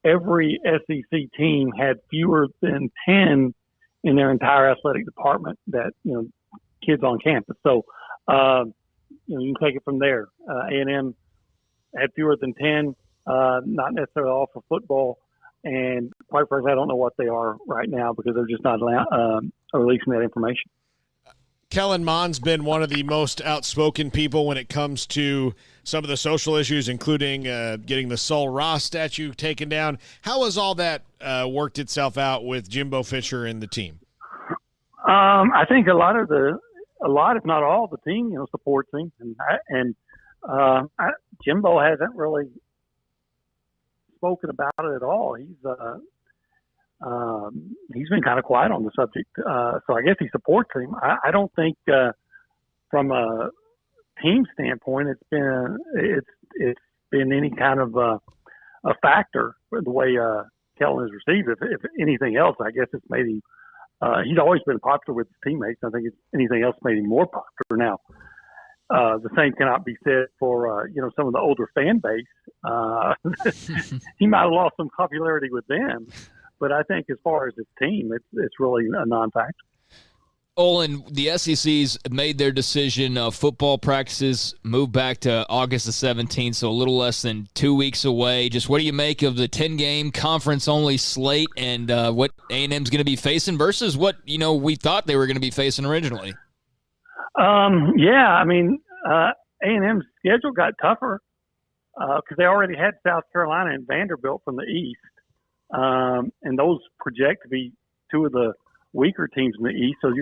S3: every SEC team had fewer than 10 in their entire athletic department, that, kids on campus. So, you can take it from there. A&M had fewer than 10, not necessarily all for football. And quite frankly, I don't know what they are right now because they're just not releasing that information.
S6: Kellen Mond's been one of the most outspoken people when it comes to some of the social issues, including getting the Sol Ross statue taken down. How has all that worked itself out with Jimbo Fisher and the team?
S3: I think a lot, if not all, the team, supports him, and Jimbo hasn't really spoken about it at all. He's been kind of quiet on the subject, so I guess he supports him. I don't think, from a team standpoint, it's been any kind of a factor for the way Kellen is received. If anything else, I guess it's made him. He's always been popular with his teammates. I think if anything else made him more popular now. The same cannot be said for, some of the older fan base. He might have lost some popularity with them, but I think as far as his team, it's really a non-factor.
S5: Olin, the SEC's made their decision. Football practices moved back to August the 17th, so a little less than 2 weeks away. Just what do you make of the 10-game conference-only slate and what A&M's going to be facing versus what, we thought they were going to be facing originally? A&M's schedule got tougher because they already had South Carolina and Vanderbilt from the East, and those project to be two of the weaker teams in the East. So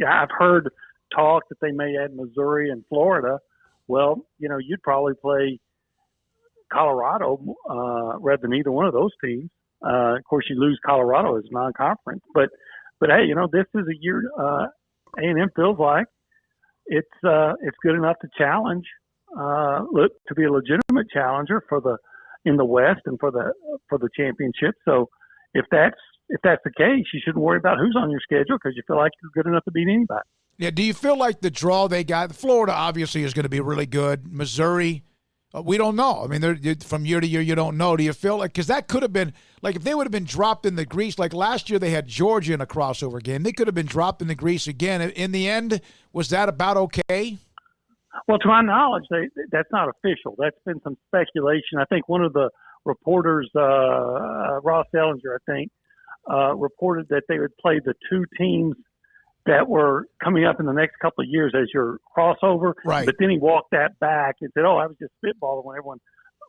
S5: I've heard
S3: talk that they may add Missouri and Florida. Well, you'd probably play Colorado rather than either one of those teams. Of course, you lose Colorado as non-conference, but hey, this is a year A&M feels like it's good enough to challenge, to be a legitimate challenger in the West and for the championship. So if that's the case, you shouldn't worry about who's on your schedule because you feel like you're good enough to beat anybody.
S1: Yeah. Do you feel like the draw they got? Florida obviously is going to be really good. Missouri, we don't know. I mean, from year to year, you don't know. Do you feel like, because that could have been, like if they would have been dropped in the grease, like last year they had Georgia in a crossover game. They could have been dropped in the grease again. In the end, was that about okay?
S3: Well, to my knowledge, that's not official. That's been some speculation. I think one of the reporters, Ross Ellinger, I think, reported that they would play the two teams that were coming up in the next couple of years as your crossover.
S1: Right.
S3: But then he walked that back and said, I was just spitballing when everyone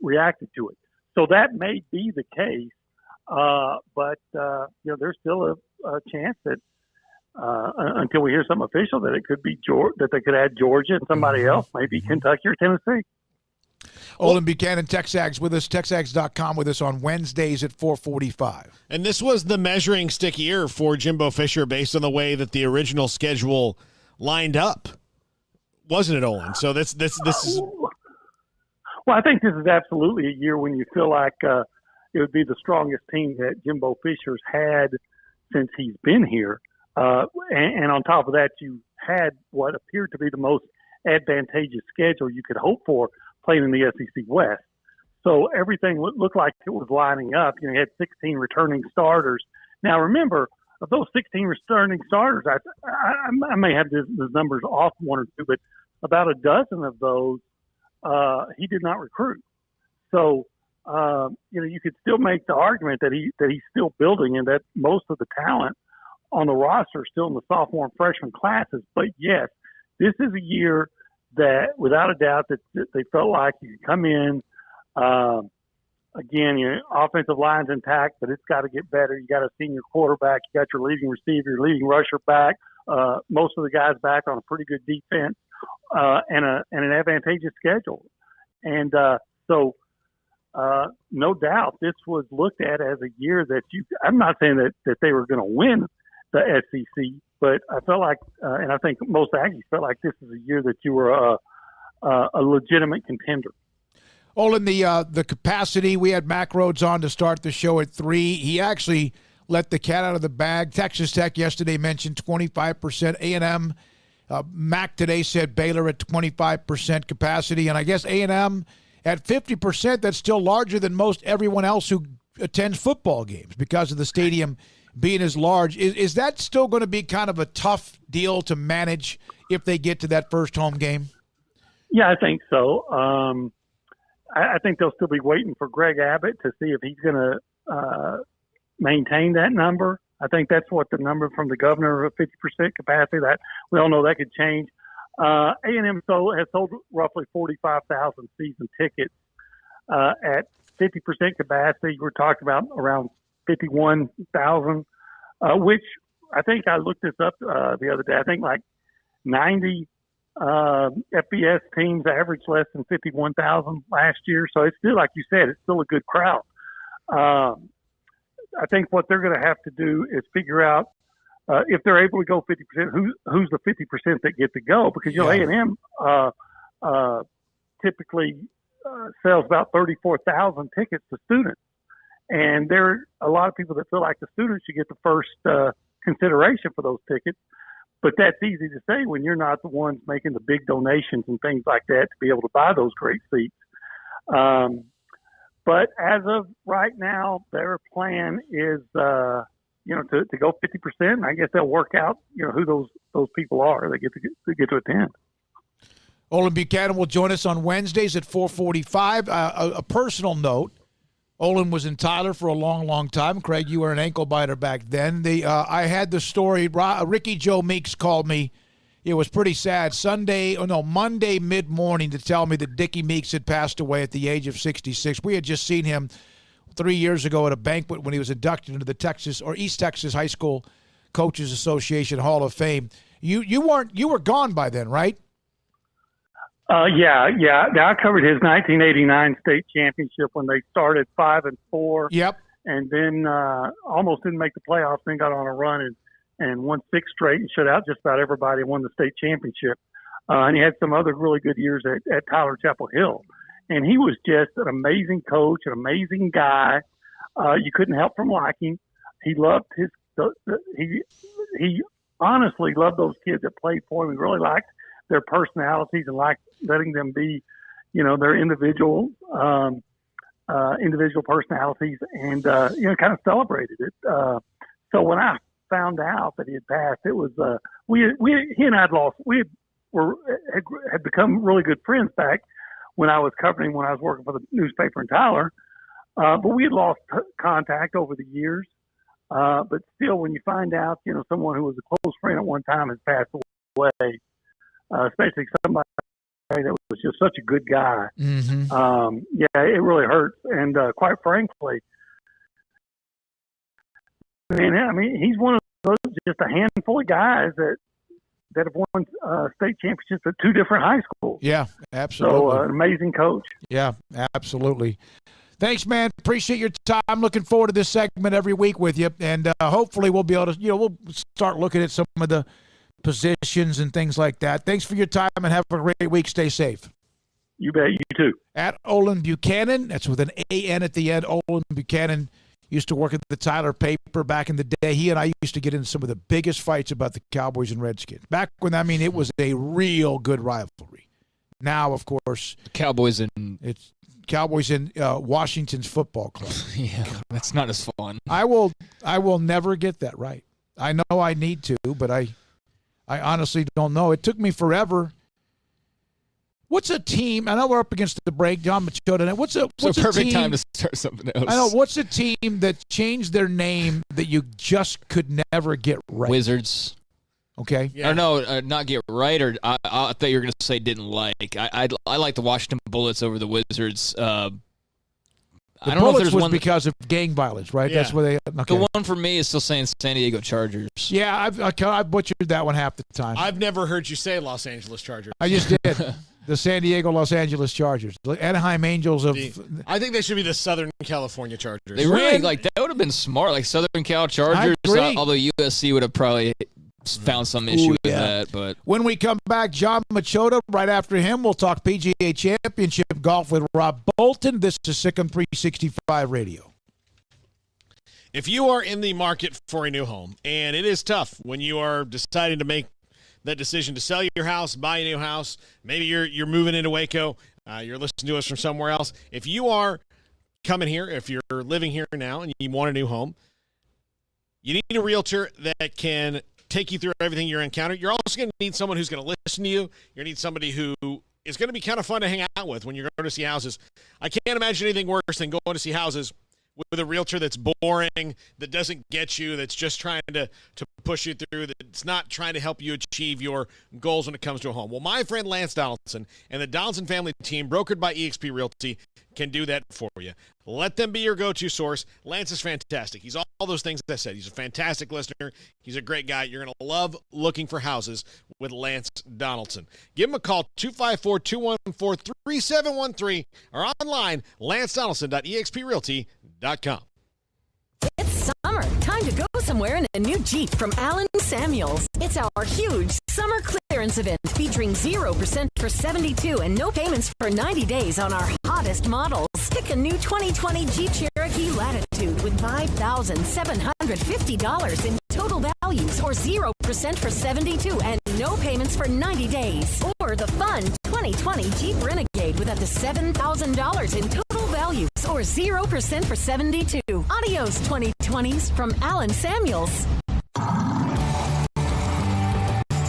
S3: reacted to it. So that may be the case. But there's still a chance that until we hear something official that it could be that they could add Georgia and somebody else, maybe Kentucky or Tennessee.
S1: Olin Buchanan, TexAgs with us, TexAgs.com with us on Wednesdays at 4:45.
S6: And this was the measuring stick year for Jimbo Fisher based on the way that the original schedule lined up, wasn't it, Olin? So this is.
S3: Well, I think this is absolutely a year when you feel like it would be the strongest team that Jimbo Fisher's had since he's been here. And on top of that, you had what appeared to be the most advantageous schedule you could hope for playing in the SEC West. So everything looked like it was lining up. You had 16 returning starters. Now, remember, of those 16 returning starters, I may have the numbers off one or two, but about a dozen of those he did not recruit. So, you could still make the argument that he's still building and that most of the talent on the roster is still in the sophomore and freshman classes. But, yes, this is a year that, without a doubt, that they felt like you could come in. Again, your offensive line's intact, but it's got to get better. You got a senior quarterback. You got your leading receiver, your leading rusher back. Most of the guys back on a pretty good defense and an advantageous schedule. And so, no doubt, this was looked at as a year that I'm not saying that they were going to win the SEC, but I felt like, and I think most Aggies felt like this is a year that you were a legitimate contender.
S1: Olin, the capacity, we had Mack Rhoades on to start the show at 3. He actually let the cat out of the bag. Texas Tech yesterday mentioned 25%. A&M, Mack today said Baylor at 25% capacity. And I guess A&M at 50%, that's still larger than most everyone else who attends football games because of the stadium being as large. Is that still going to be kind of a tough deal to manage if they get to that first home game?
S3: Yeah, I think so. I think they'll still be waiting for Greg Abbott to see if he's going to maintain that number. I think that's what the number from the governor of 50% capacity, that we all know that could change. A&M has sold roughly 45,000 season tickets at 50% capacity. We're talking about around 51,000, which I think I looked this up the other day. I think like 90 FBS teams averaged less than 51,000 last year. So it's still, like you said, it's still a good crowd. I think what they're going to have to do is figure out if they're able to go 50%, who's the 50% that get to go? Because, A&M typically sells about 34,000 tickets to students. And there are a lot of people that feel like the students should get the first consideration for those tickets. But that's easy to say when you're not the ones making the big donations and things like that to be able to buy those great seats. But as of right now, their plan is, to go 50%. And I guess they'll work out, who those people are that get to attend.
S1: Olin Buchanan will join us on Wednesdays at 4:45. A personal note. Olin was in Tyler for a long, long time. Craig, you were an ankle biter back then. I had the story. Ricky Joe Meeks called me. It was pretty sad. Monday mid-morning to tell me that Dickie Meeks had passed away at the age of 66. We had just seen him 3 years ago at a banquet when he was inducted into the East Texas High School Coaches Association Hall of Fame. You were gone by then, right?
S3: Yeah. I covered his 1989 state championship when they started 5-4.
S1: Yep.
S3: And then almost didn't make the playoffs. Then got on a run and won 6 straight and shut out just about everybody. Won the state championship. And he had some other really good years at Tyler Chapel Hill. And he was just an amazing coach, an amazing guy. You couldn't help from liking. He loved he honestly loved those kids that played for him. He really liked their personalities and liked letting them be, their individual personalities, and kind of celebrated it. So when I found out that he had passed, it was he and I had become really good friends back when I was covering, when I was working for the newspaper in Tyler. But we had lost contact over the years. But still, when you find out, someone who was a close friend at one time has passed away, especially somebody that was just such a good guy, it really hurts. And quite frankly, he's one of those, just a handful of guys that have won state championships at 2 different high schools.
S1: Yeah, absolutely.
S3: So an amazing coach.
S1: Yeah, absolutely. Thanks, man. Appreciate your time. I'm looking forward to this segment every week with you, and hopefully we'll be able to, we'll start looking at some of the positions and things like that. Thanks for your time, and have a great week. Stay safe.
S3: You bet. You too.
S1: At Olin Buchanan, that's with an A-N at the end. Olin Buchanan used to work at the Tyler paper back in the day. He and I used to get into some of the biggest fights about the Cowboys and Redskins. Back when, it was a real good rivalry. Now, of course,
S5: Cowboys in
S1: Washington's football club.
S5: Yeah, that's not as fun.
S1: I will never get that right. I know I need to, but I honestly don't know. It took me forever. What's a team? I know we're up against the break. John Machota. What's a
S5: perfect
S1: team,
S5: time to start something else.
S1: I know. What's a team that changed their name that you just could never get right?
S5: Wizards.
S1: Okay.
S5: Yeah. Or no, not get right. Or I thought you were going to say didn't like. I like the Washington Bullets over the Wizards. I don't know if there's
S1: was
S5: one
S1: because of gang violence, right?
S6: Yeah.
S1: That's where they. Okay.
S5: The one for me is still saying San Diego Chargers.
S1: Yeah, I butchered that one half the time.
S6: I've never heard you say Los Angeles Chargers.
S1: I just did. The San Diego Los Angeles Chargers, the Anaheim Angels of.
S6: I think they should be the Southern California Chargers.
S5: They really that would have been smart, like Southern Cal Chargers. Although USC would have probably found some issue with that. But
S1: when we come back, John Machota. Right after him, we'll talk PGA Championship golf with Rob Bolton. This is SicEm365 Radio.
S6: If you are in the market for a new home, and it is tough when you are deciding to make that decision to sell your house, buy a new house, maybe you're moving into Waco, you're listening to us from somewhere else. If you are coming here, if you're living here now and you want a new home, you need a realtor that can take you through everything you're encountering. You're also going to need someone who's going to listen to you. You're going to need somebody who is going to be kind of fun to hang out with when you're going to see houses. I can't imagine anything worse than going to see houses with a realtor that's boring, that doesn't get you, that's just trying to push you through, that's not trying to help you achieve your goals when it comes to a home. Well, my friend Lance Donaldson and the Donaldson family team, brokered by eXp Realty, can do that for you. Let them be your go-to source. Lance is fantastic. He's all those things I said. He's a fantastic listener. He's a great guy. You're going to love looking for houses with Lance Donaldson. Give him a call, 254-214-3713, or online, lancedonaldson.exprealty.com.
S7: It's summer. Time to go somewhere in a new Jeep from Allen Samuels. It's our huge summer clearance event featuring 0% for 72 and no payments for 90 days on our hottest models. Pick a new 2020 Jeep Cherokee Latitude with $5,750 in total values, or 0% for 72 and no payments for 90 days. Or the fun 2020 Jeep Renegade with up to $7,000 in total values, or 0% for 72. Adios 2020s from Allen Samuels.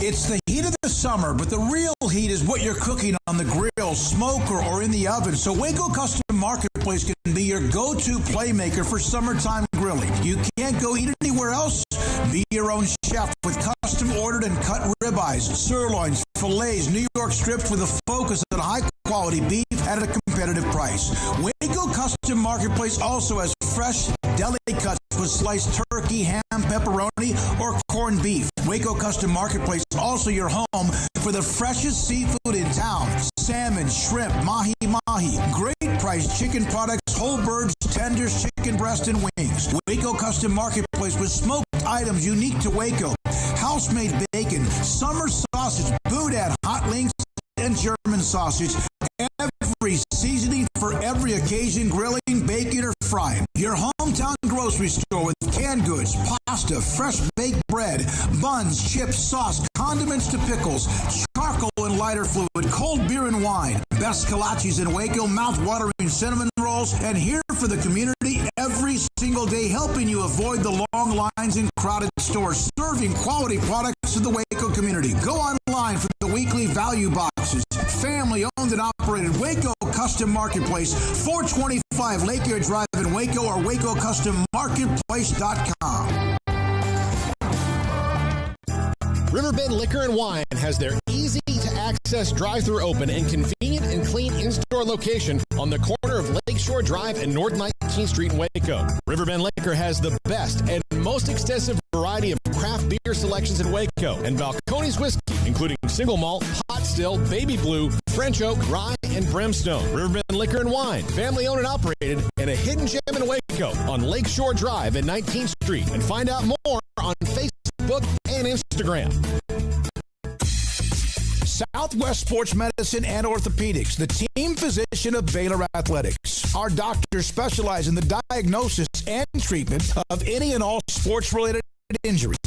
S9: It's the heat of the summer, but the real heat is what you're cooking on the grill, smoker, or in the oven. So Waco Custom Marketplace can be your go-to playmaker for summertime grilling. You can't go eat anywhere else. Be your own chef with custom ordered and cut ribeyes, sirloins, fillets, New York strips with a focus on high-quality beef at a competitive price. Waco Custom Marketplace also has fresh deli cuts with sliced turkey, ham, pepperoni, or corned beef. Waco Custom Marketplace is also your home for the freshest seafood in town. Salmon, shrimp, mahi-mahi, great price chicken products, whole birds, tenders, chicken breast, and wings. Waco Custom Marketplace with smoked items unique to Waco. House-made bacon, summer sausage, boudin, hot links, and German sausage. Every seasoning for every occasion, grilling, baking, or frying. Your hometown grocery store with canned goods, pasta, fresh baked bread, buns, chips, sauce, condiments to pickles, charcoal and lighter fluid, cold beer and wine, best kolaches in Waco, mouth-watering cinnamon rolls, and here for the community every single day, helping you avoid the long lines in crowded stores, serving quality products to the Waco community. Go online for the weekly value boxes. Family owned and operated Waco Custom Marketplace, 425 Lakeyard Drive in Waco, or WacoCustomMarketplace.com.
S13: Riverbend Liquor and Wine has their easy-to-access drive-thru open and convenient and clean in-store location on the corner of Lakeshore Drive and North 19th Street in Waco. Riverbend Liquor has the best and most extensive variety of craft beer selections in Waco and Balcones whiskey, including single malt, pot still, baby blue, French oak, rye, and brimstone. Riverbend Liquor and Wine, family-owned and operated, and a hidden gem in Waco on Lakeshore Drive at 19th Street. And find out more on Facebook and Instagram.
S14: Southwest Sports Medicine and Orthopedics, the team physician of Baylor Athletics. Our doctors specialize in the diagnosis and treatment of any and all sports-related injuries.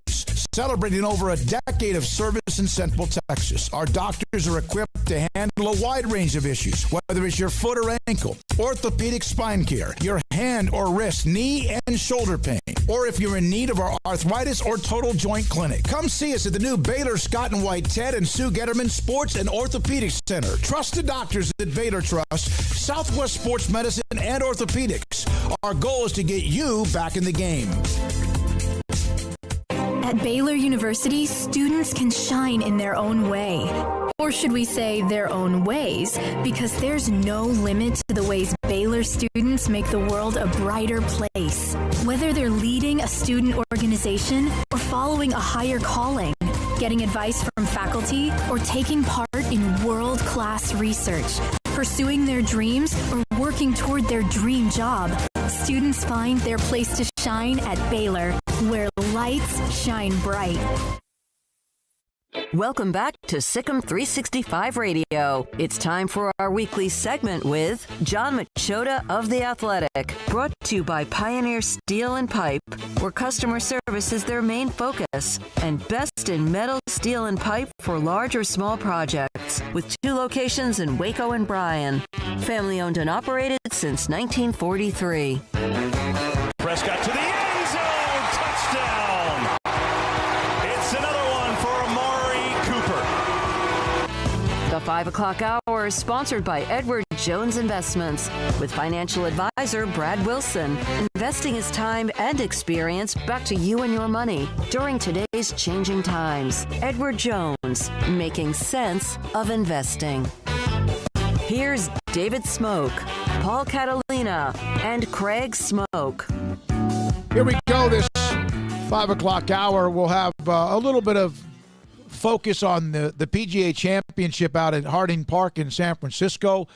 S14: Celebrating over a decade of service in Central Texas, our doctors are equipped to handle a wide range of issues, whether it's your foot or ankle, orthopedic spine care, your hand or wrist, knee and shoulder pain, or if you're in need of our arthritis or total joint clinic. Come see us at the new Baylor Scott and White Ted and Sue Getterman Sports and Orthopedic Center. Trusted doctors that Baylor trusts, Southwest Sports Medicine and Orthopedics. Our goal is to get you back in the game.
S10: At Baylor University, students can shine in their own way. Or should we say their own ways, because there's no limit to the ways Baylor students make the world a brighter place. Whether they're leading a student organization or following a higher calling, getting advice from faculty, or taking part in world-class research, pursuing their dreams, or working toward their dream job, students find their place to shine at Baylor, where lights shine bright.
S2: Welcome back to SicEm365 Radio. It's time for our weekly segment with John Machota of The Athletic. Brought to you by Pioneer Steel and Pipe, where customer service is their main focus. And best in metal, steel, and pipe for large or small projects, with 2 locations in Waco and Bryan. Family owned and operated since 1943.
S11: Prescott to the end zone. Touchdown. It's another one for Amari Cooper.
S2: The 5 o'clock hour is sponsored by Edward Jones Investments, with financial advisor Brad Wilson. Investing his time and experience back to you and your money during today's changing times. Edward Jones, making sense of investing. Here's David Smoke, Paul Catalina, and Craig Smoke.
S1: Here we go. This 5 o'clock hour, we'll have a little bit of focus on the PGA Championship out at Harding Park in San Francisco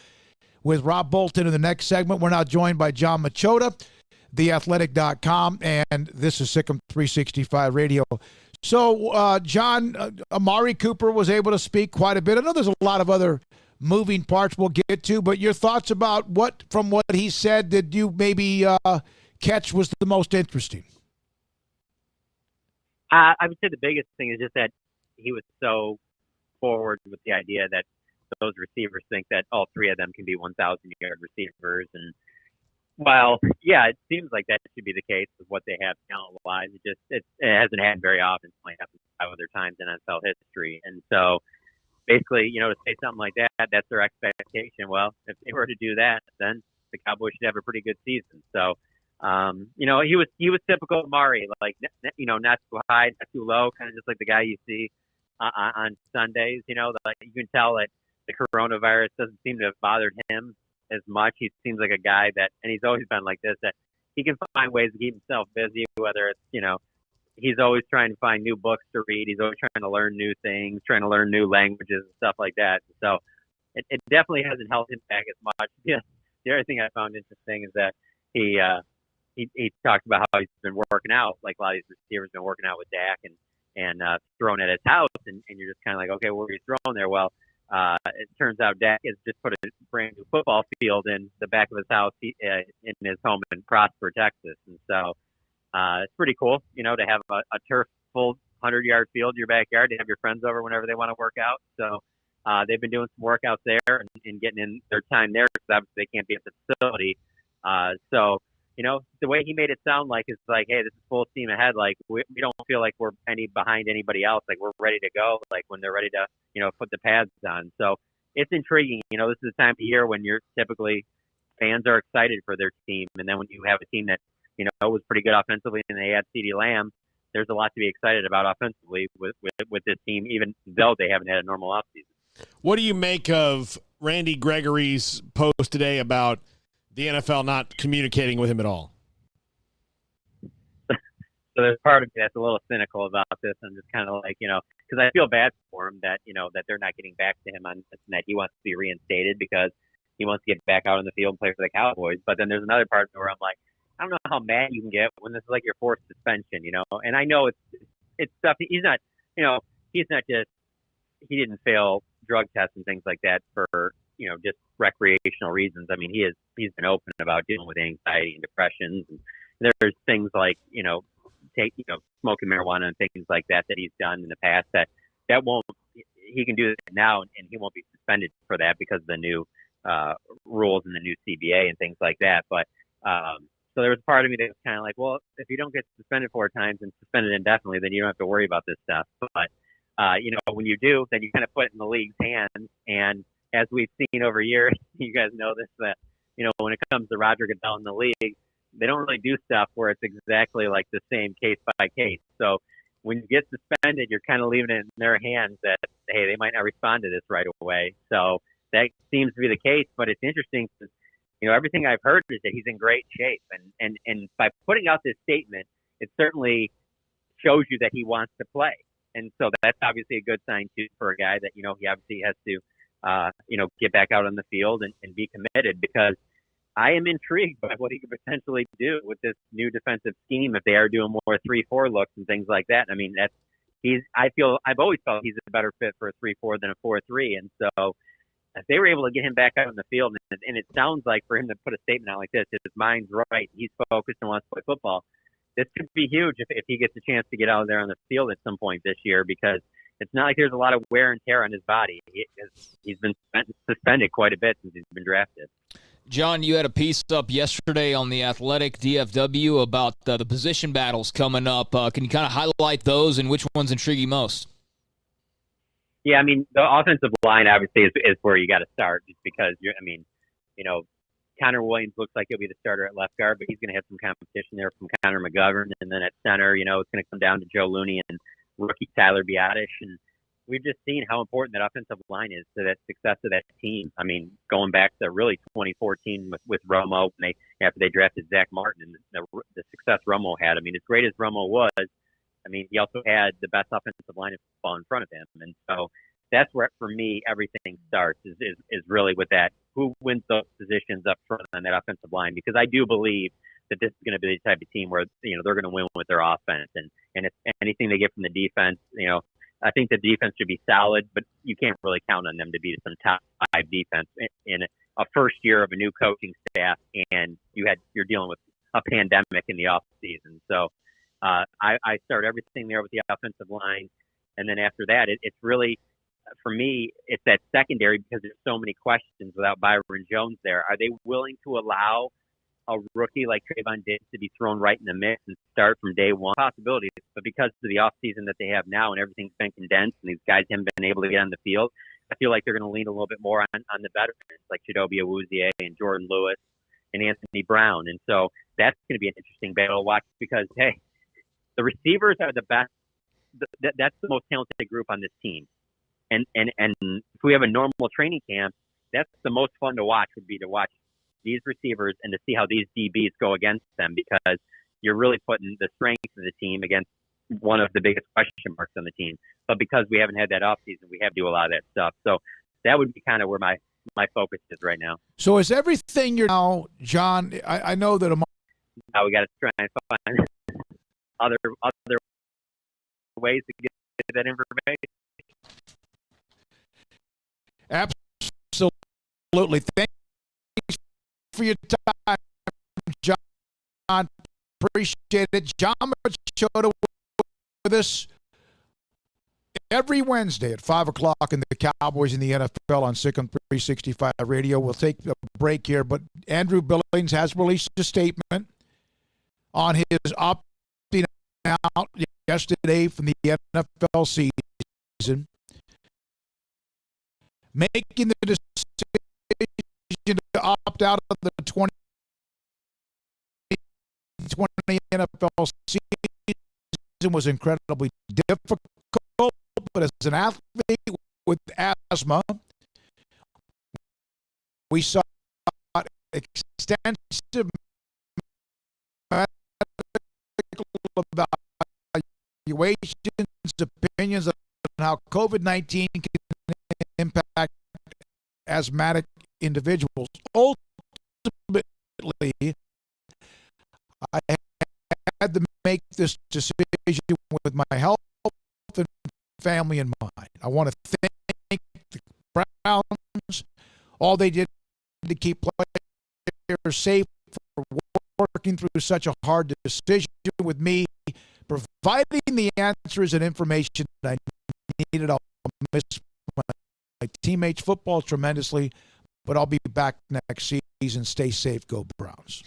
S1: with Rob Bolton in the next segment. We're now joined by John Machota, theathletic.com, and this is SicEm365 Radio. So, John, Amari Cooper was able to speak quite a bit. I know there's a lot of other moving parts we'll get to, but your thoughts about what he said did you maybe catch was the most interesting?
S23: I would say the biggest thing is just that he was so forward with the idea that those receivers think that all 3 of them can be 1,000-yard receivers. And while, yeah, it seems like that should be the case with what they have talent-wise, it hasn't happened very often. It's only happened 5 other times in NFL history. And so basically, to say something like that, that's their expectation. Well, if they were to do that, then the Cowboys should have a pretty good season. So, he was typical Amari, like, not too high, not too low, kind of just like the guy you see on Sundays. Like you can tell that the coronavirus doesn't seem to have bothered him as much. He seems like a guy that, and he's always been like this, that he can find ways to keep himself busy, whether it's, he's always trying to find new books to read. He's always trying to learn new things, trying to learn new languages and stuff like that. So it definitely hasn't held him back as much. Yeah. The other thing I found interesting is that he talked about how he's been working out, like a lot of these receivers been working out with Dak and throwing at his house, and you're just kind of like, okay, where are you throwing there? Well, it turns out Dak has just put a brand new football field in the back of his house in his home in Prosper, Texas, and so it's pretty cool, to have a turf full 100-yard field in your backyard to have your friends over whenever they want to work out. So they've been doing some workouts there and getting in their time there because obviously they can't be at the facility. So the way he made it sound like is like, hey, this is full steam ahead. Like we don't feel like we're behind anybody else. Like we're ready to go. Like when they're ready to, put the pads on. So it's intriguing. This is the time of year when you're typically fans are excited for their team. And then when you have a team that, was pretty good offensively and they had CeeDee Lamb, there's a lot to be excited about offensively with this team, even though they haven't had a normal offseason.
S6: What do you make of Randy Gregory's post today about the NFL not communicating with him at all?
S23: So there's part of me that's a little cynical about this. I'm just kind of like, because I feel bad for him that, that they're not getting back to him on this and that he wants to be reinstated because he wants to get back out on the field and play for the Cowboys. But then there's another part where I'm like, I don't know how mad you can get when this is like your fourth suspension, And I know it's stuff. He's not just, he didn't fail drug tests and things like that for, just recreational reasons. I mean, he's been open about dealing with anxiety and depressions. And there's things like, smoking marijuana and things like that he's done in the past that he can do that now and he won't be suspended for that because of the new rules and the new CBA and things like that. But, so there was a part of me that was kind of like, well, if you don't get suspended 4 times and suspended indefinitely, then you don't have to worry about this stuff. But, when you do, then you kind of put it in the league's hands. And as we've seen over years, you guys know this, that, when it comes to Roger Goodell in the league, they don't really do stuff where it's exactly like the same case by case. So when you get suspended, you're kind of leaving it in their hands that, hey, they might not respond to this right away. So that seems to be the case, but it's interesting because, everything I've heard is that he's in great shape. And by putting out this statement, it certainly shows you that he wants to play. And so that's obviously a good sign, too, for a guy that, he obviously has to, get back out on the field and be committed because I am intrigued by what he could potentially do with this new defensive scheme if they are doing more 3-4 looks and things like that. I mean, I've always felt he's a better fit for a 3-4 than a 4-3. And so if they were able to get him back out on the field, and it sounds like for him to put a statement out like this, his mind's right, he's focused and wants to play football, this could be huge if he gets a chance to get out there on the field at some point this year because it's not like there's a lot of wear and tear on his body. He's been suspended quite a bit since he's been drafted.
S5: John, you had a piece up yesterday on the Athletic DFW about the position battles coming up. Can you kind of highlight those and which ones intrigue you most?
S23: Yeah, I mean, the offensive line obviously is where you got to start just because Connor Williams looks like he'll be the starter at left guard, but he's going to have some competition there from Connor McGovern. And then at center, it's going to come down to Joe Looney and rookie Tyler Biadasz. And we've just seen how important that offensive line is to that success of that team. I mean, going back to really 2014 with Romo, after they drafted Zach Martin and the success Romo had. I mean, as great as Romo was, I mean, he also had the best offensive line of football in front of him. And so that's where, for me, everything starts is really with that. Who wins those positions up front on that offensive line? Because I do believe that this is going to be the type of team where, they're going to win with their offense. And if anything they get from the defense, I think the defense should be solid, but you can't really count on them to be some top 5 defense in a first year of a new coaching staff. And you're dealing with a pandemic in the off season. So, I start everything there with the offensive line. And then after that, it's really, for me, it's that secondary because there's so many questions without Byron Jones there. Are they willing to allow a rookie like Trayvon Diggs to be thrown right in the mix and start from day one? Possibilities, but because of the offseason that they have now and everything's been condensed and these guys haven't been able to get on the field, I feel like they're going to lean a little bit more on the veterans like Chidobe Awuzie and Jordan Lewis and Anthony Brown. And so that's going to be an interesting battle to watch because, hey, the receivers are the best. That's the most talented group on this team. And if we have a normal training camp, that's the most fun to watch would be to watch these receivers and to see how these DBs go against them because you're really putting the strength of the team against one of the biggest question marks on the team. But because we haven't had that offseason, we have to do a lot of that stuff. So that would be kind of where my focus is right now.
S1: So is everything you're now, John, I know that
S23: now we got to try and find other ways to get that information.
S1: Absolutely. Thanks for your time, John. Appreciate it. John Machota with us every Wednesday at 5 o'clock in the Cowboys in the NFL on SicEm365 Radio. We'll take a break here, but Andrew Billings has released a statement on his opting out yesterday from the NFL season, making the decision to opt out of the 2020 NFL season was incredibly difficult, but as an athlete with asthma, we saw extensive medical evaluations, opinions on how COVID-19 can impact asthmatic individuals. Ultimately, I had to make this decision with my health and family in mind. I want to thank the Browns, all they did to keep players safe, for working through such a hard decision with me, providing the answers and information that I needed. I'll miss my teammates' football tremendously, but I'll be back next season. Stay safe. Go Browns.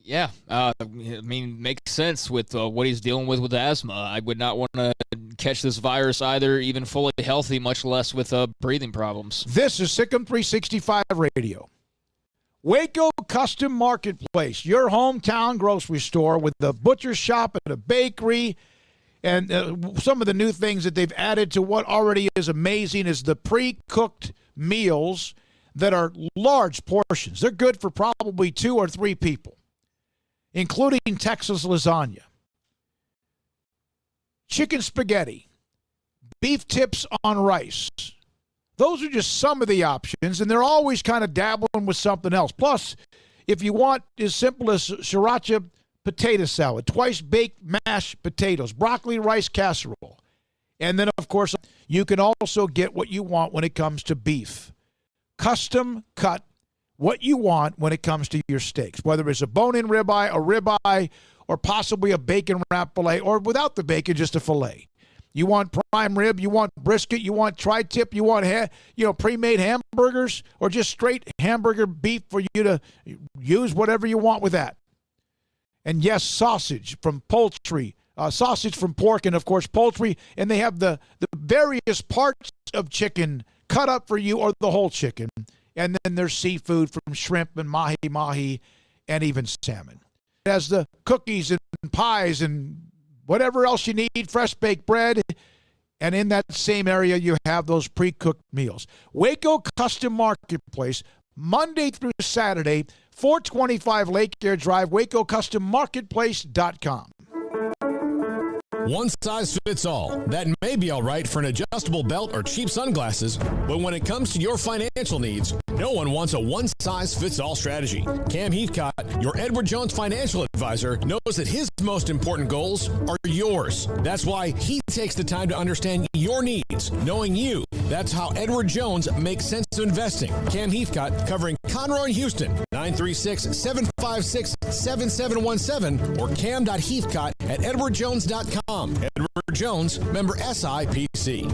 S5: Yeah, I mean, makes sense with what he's dealing with asthma. I would not want to catch this virus either, even fully healthy, much less with breathing problems.
S1: This is SicEm365 Radio. Waco Custom Marketplace, your hometown grocery store with a butcher shop and a bakery. And some of the new things that they've added to what already is amazing is the pre-cooked meals that are large portions. They're good for probably 2 or 3 people, including Texas lasagna, chicken spaghetti, beef tips on rice. Those are just some of the options, and they're always kind of dabbling with something else. Plus, if you want as simple as sriracha potato salad, twice-baked mashed potatoes, broccoli rice casserole. And then, of course, you can also get what you want when it comes to beef. Custom cut what you want when it comes to your steaks, whether it's a bone-in ribeye, a ribeye, or possibly a bacon wrap filet, or without the bacon, just a filet. You want prime rib, you want brisket, you want tri-tip, you want pre-made hamburgers, or just straight hamburger beef for you to use whatever you want with that. And yes, sausage from poultry, sausage from pork, and of course poultry. And they have the various parts of chicken cut up for you, or the whole chicken. And then there's seafood from shrimp and mahi-mahi and even salmon. It has the cookies and pies and whatever else you need, fresh baked bread. And in that same area, you have those pre-cooked meals. Waco Custom Marketplace, Monday through Saturday, 425 Lake Air Drive, WacoCustomMarketplace.com.
S13: One size fits all. That may be all right for an adjustable belt or cheap sunglasses, but when it comes to your financial needs, no one wants a one-size-fits-all strategy. Cam Heathcott, your Edward Jones financial advisor, knows that his most important goals are yours. That's why he takes the time to understand your needs, knowing you. That's how Edward Jones makes sense of investing. Cam Heathcott, covering Conroe and Houston, 936-756-7717 or cam.heathcott@edwardjones.com. Edward Jones, member SIPC.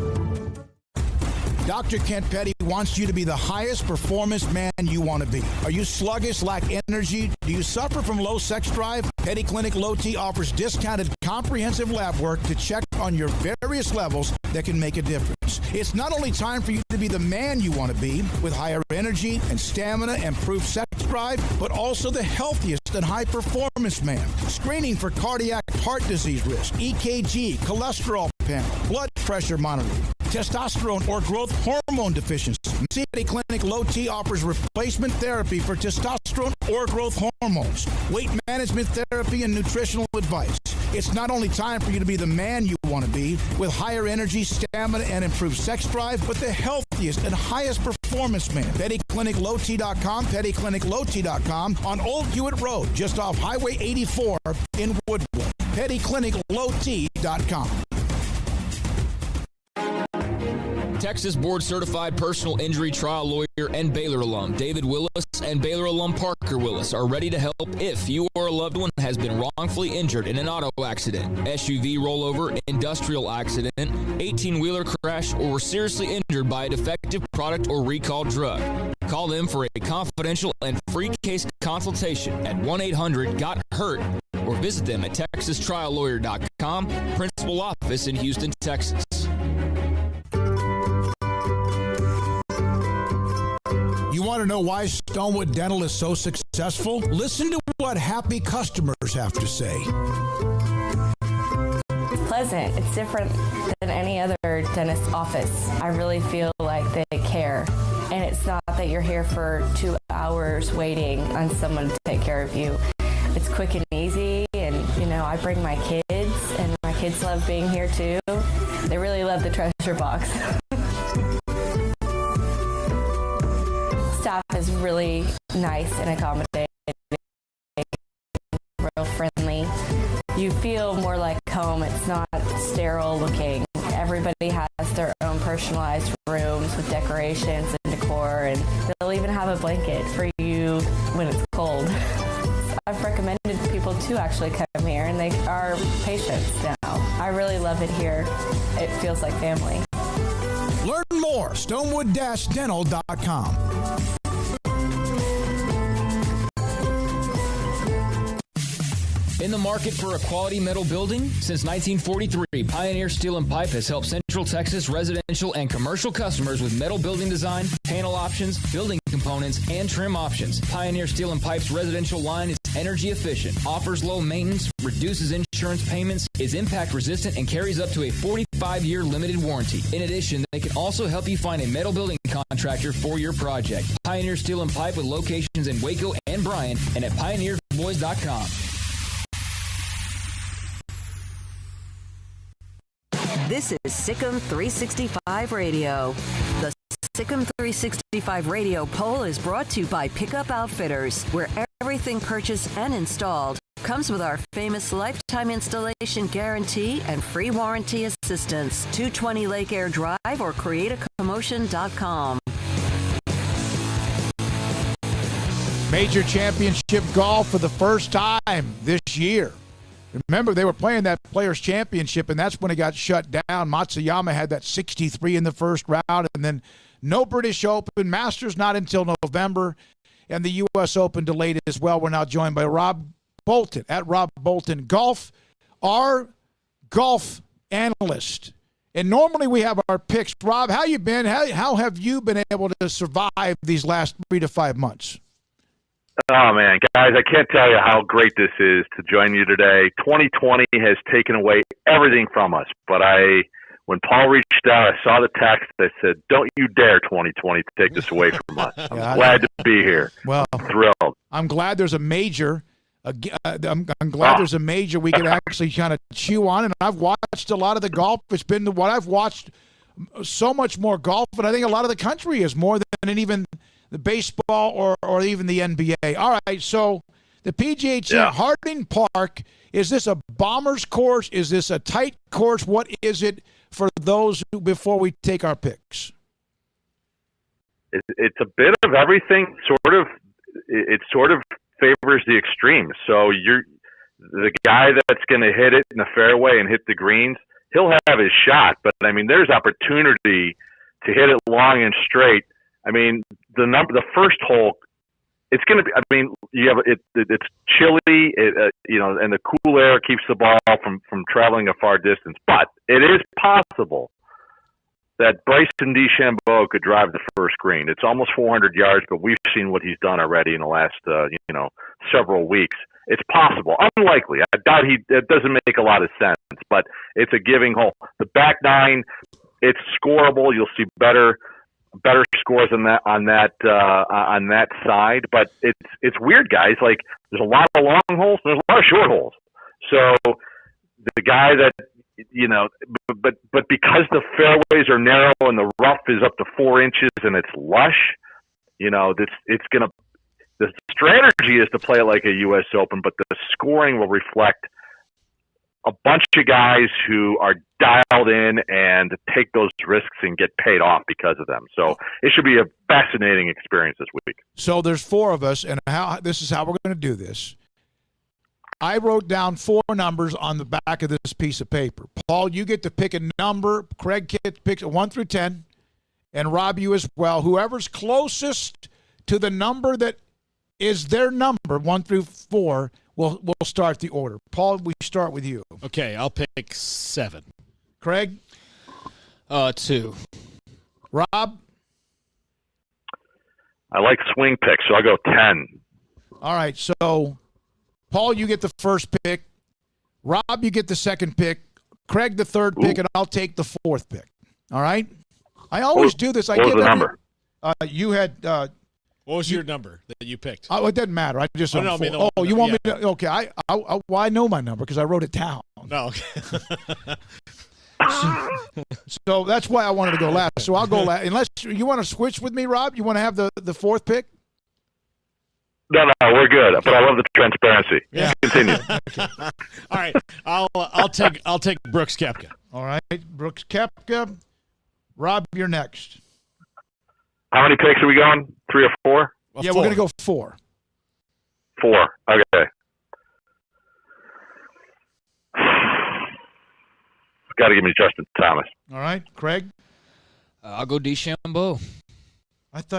S14: Dr. Kent Petty wants you to be the highest performance man you want to be. Are you sluggish, lack energy? Do you suffer from low sex drive? Petty Clinic Low T offers discounted comprehensive lab work to check on your various levels that can make a difference. It's not only time for you to be the man you want to be with higher energy and stamina and improved sex drive, but also the healthiest and high performance man. Screening for cardiac heart disease risk, EKG, cholesterol panel, blood pressure monitoring, testosterone or growth hormone deficiency. Petty Clinic Low T offers replacement therapy for testosterone or growth hormones, weight management therapy, and nutritional advice.
S1: It's not only time for you to be the man you want to be, with higher energy, stamina, and improved sex drive, but the healthiest and highest performance man. PettyClinicLowT.com, PettyClinicLowT.com on Old Hewitt Road, just off Highway 84 in Woodwood. PettyClinicLowT.com.
S5: Texas board-certified personal injury trial lawyer and Baylor alum David Willis and Baylor alum Parker Willis are ready to help if you or a loved one has been wrongfully injured in an auto accident, SUV rollover, industrial accident, 18-wheeler crash, or were seriously injured by a defective product or recalled drug. Call them for a confidential and free case consultation at 1-800-GOT-HURT or visit them at TexasTrialLawyer.com, principal office in Houston, Texas.
S1: You want to know why Stonewood Dental is so successful? Listen to what happy customers have to say.
S12: Pleasant. It's different than any other dentist's office. I really feel like they care. And it's not that you're here for 2 hours waiting on someone to take care of you. It's quick and easy, and I bring my kids, and my kids love being here too. They really love the treasure box. Staff is really nice and accommodating, real friendly. You feel more like home. It's not sterile looking. Everybody has their own personalized rooms with decorations and decor, and they'll even have a blanket for you when it's cold. I've recommended people to actually come here, and they are patients now. I really love it here. It feels like family.
S1: Learn more, stonewood-dental.com.
S5: In the market for a quality metal building? Since 1943, Pioneer Steel and Pipe has helped Central Texas residential and commercial customers with metal building design, panel options, building components, and trim options. Pioneer Steel and Pipe's residential line is energy efficient, offers low maintenance, reduces insurance payments, is impact resistant, and carries up to a 45-year limited warranty. In addition, they can also help you find a metal building contractor for your project. Pioneer Steel and Pipe with locations in Waco and Bryan and at pioneerboys.com.
S2: This is SicEm365 Radio. The SicEm365 Radio poll is brought to you by Pickup Outfitters, where everything purchased and installed comes with our famous lifetime installation guarantee and free warranty assistance. 220 Lake Air Drive or createacommotion.com.
S1: Major championship golf for the first time this year. Remember, they were playing that Players' Championship, and that's when it got shut down. Matsuyama had that 63 in the first round, and then no British Open. Masters not until November, and the U.S. Open delayed as well. We're now joined by Rob Bolton at Rob Bolton Golf, our golf analyst. And normally we have our picks. Rob, how you been? How have you been able to survive these last 3 to 5 months?
S16: Oh, man, guys, I can't tell you how great this is to join you today. 2020 has taken away everything from us, but when Paul reached out, I saw the text. I said, don't you dare 2020 take this away from us. I'm glad to be here.
S1: Well,
S16: I'm thrilled.
S1: I'm glad there's a major. I'm glad there's a major we can actually kind of chew on, and I've watched a lot of the golf. It's been what I've watched so much more golf, and I think a lot of the country is more than even the baseball or even the NBA. All right, so the PGA Championship, Harding Park, is this a bomber's course? Is this a tight course? What is it for those who, before we take our picks?
S16: It's a bit of everything. It sort of favors the extremes. So the guy that's going to hit it in the fairway and hit the greens, he'll have his shot. But I mean, there's opportunity to hit it long and straight. I mean, the first hole, it's going to be. I mean, it's chilly, and the cool air keeps the ball from traveling a far distance. But it is possible that Bryson DeChambeau could drive the first green. It's almost 400 yards, but we've seen what he's done already in the last several weeks. It's possible, unlikely. I doubt it doesn't make a lot of sense, but it's a giving hole. The back nine, it's scoreable. You'll see better scores on that side, but it's weird, guys. Like, there's a lot of long holes and there's a lot of short holes. So the guy that, but because the fairways are narrow and the rough is up to 4 inches and it's lush, the strategy is to play it like a U.S. Open, but the scoring will reflect a bunch of guys who are dialed in and take those risks and get paid off because of them. So it should be a fascinating experience this week.
S1: So there's 4 of us, and this is how we're going to do this. I wrote down 4 numbers on the back of this piece of paper. Paul, you get to pick a number. Craig gets to pick 1 through 10, and Rob, you as well. Whoever's closest to the number that is their number, 1 through 4, we'll start the order. Paul, we start with you.
S6: Okay, I'll pick 7.
S1: Craig?
S5: 2.
S1: Rob?
S16: I like swing picks, so I'll go 10.
S1: All right, so Paul, you get the first pick. Rob, you get the second pick. Craig, the third pick, and I'll take the 4th pick. All right? I always do this.
S16: What was the number?
S1: You had
S6: what was your number that you picked?
S1: Oh, it doesn't matter. I just
S6: you
S1: want me to? Okay, I know my number because I wrote it down.
S6: No, okay.
S1: So that's why I wanted to go last. So I'll go last. Unless you want to switch with me, Rob. You want to have the 4th pick?
S16: No, we're good. But I love the transparency.
S1: Yeah.
S16: Continue.
S6: Okay. All right, I'll take Brooks Koepka.
S1: All right, Brooks Koepka. Rob, you're next.
S16: How many picks are we going? 3 or 4?
S1: Yeah, 4. We're going to go 4.
S16: 4. Okay. Got to give me Justin Thomas.
S1: All right, Craig.
S5: I'll go DeChambeau.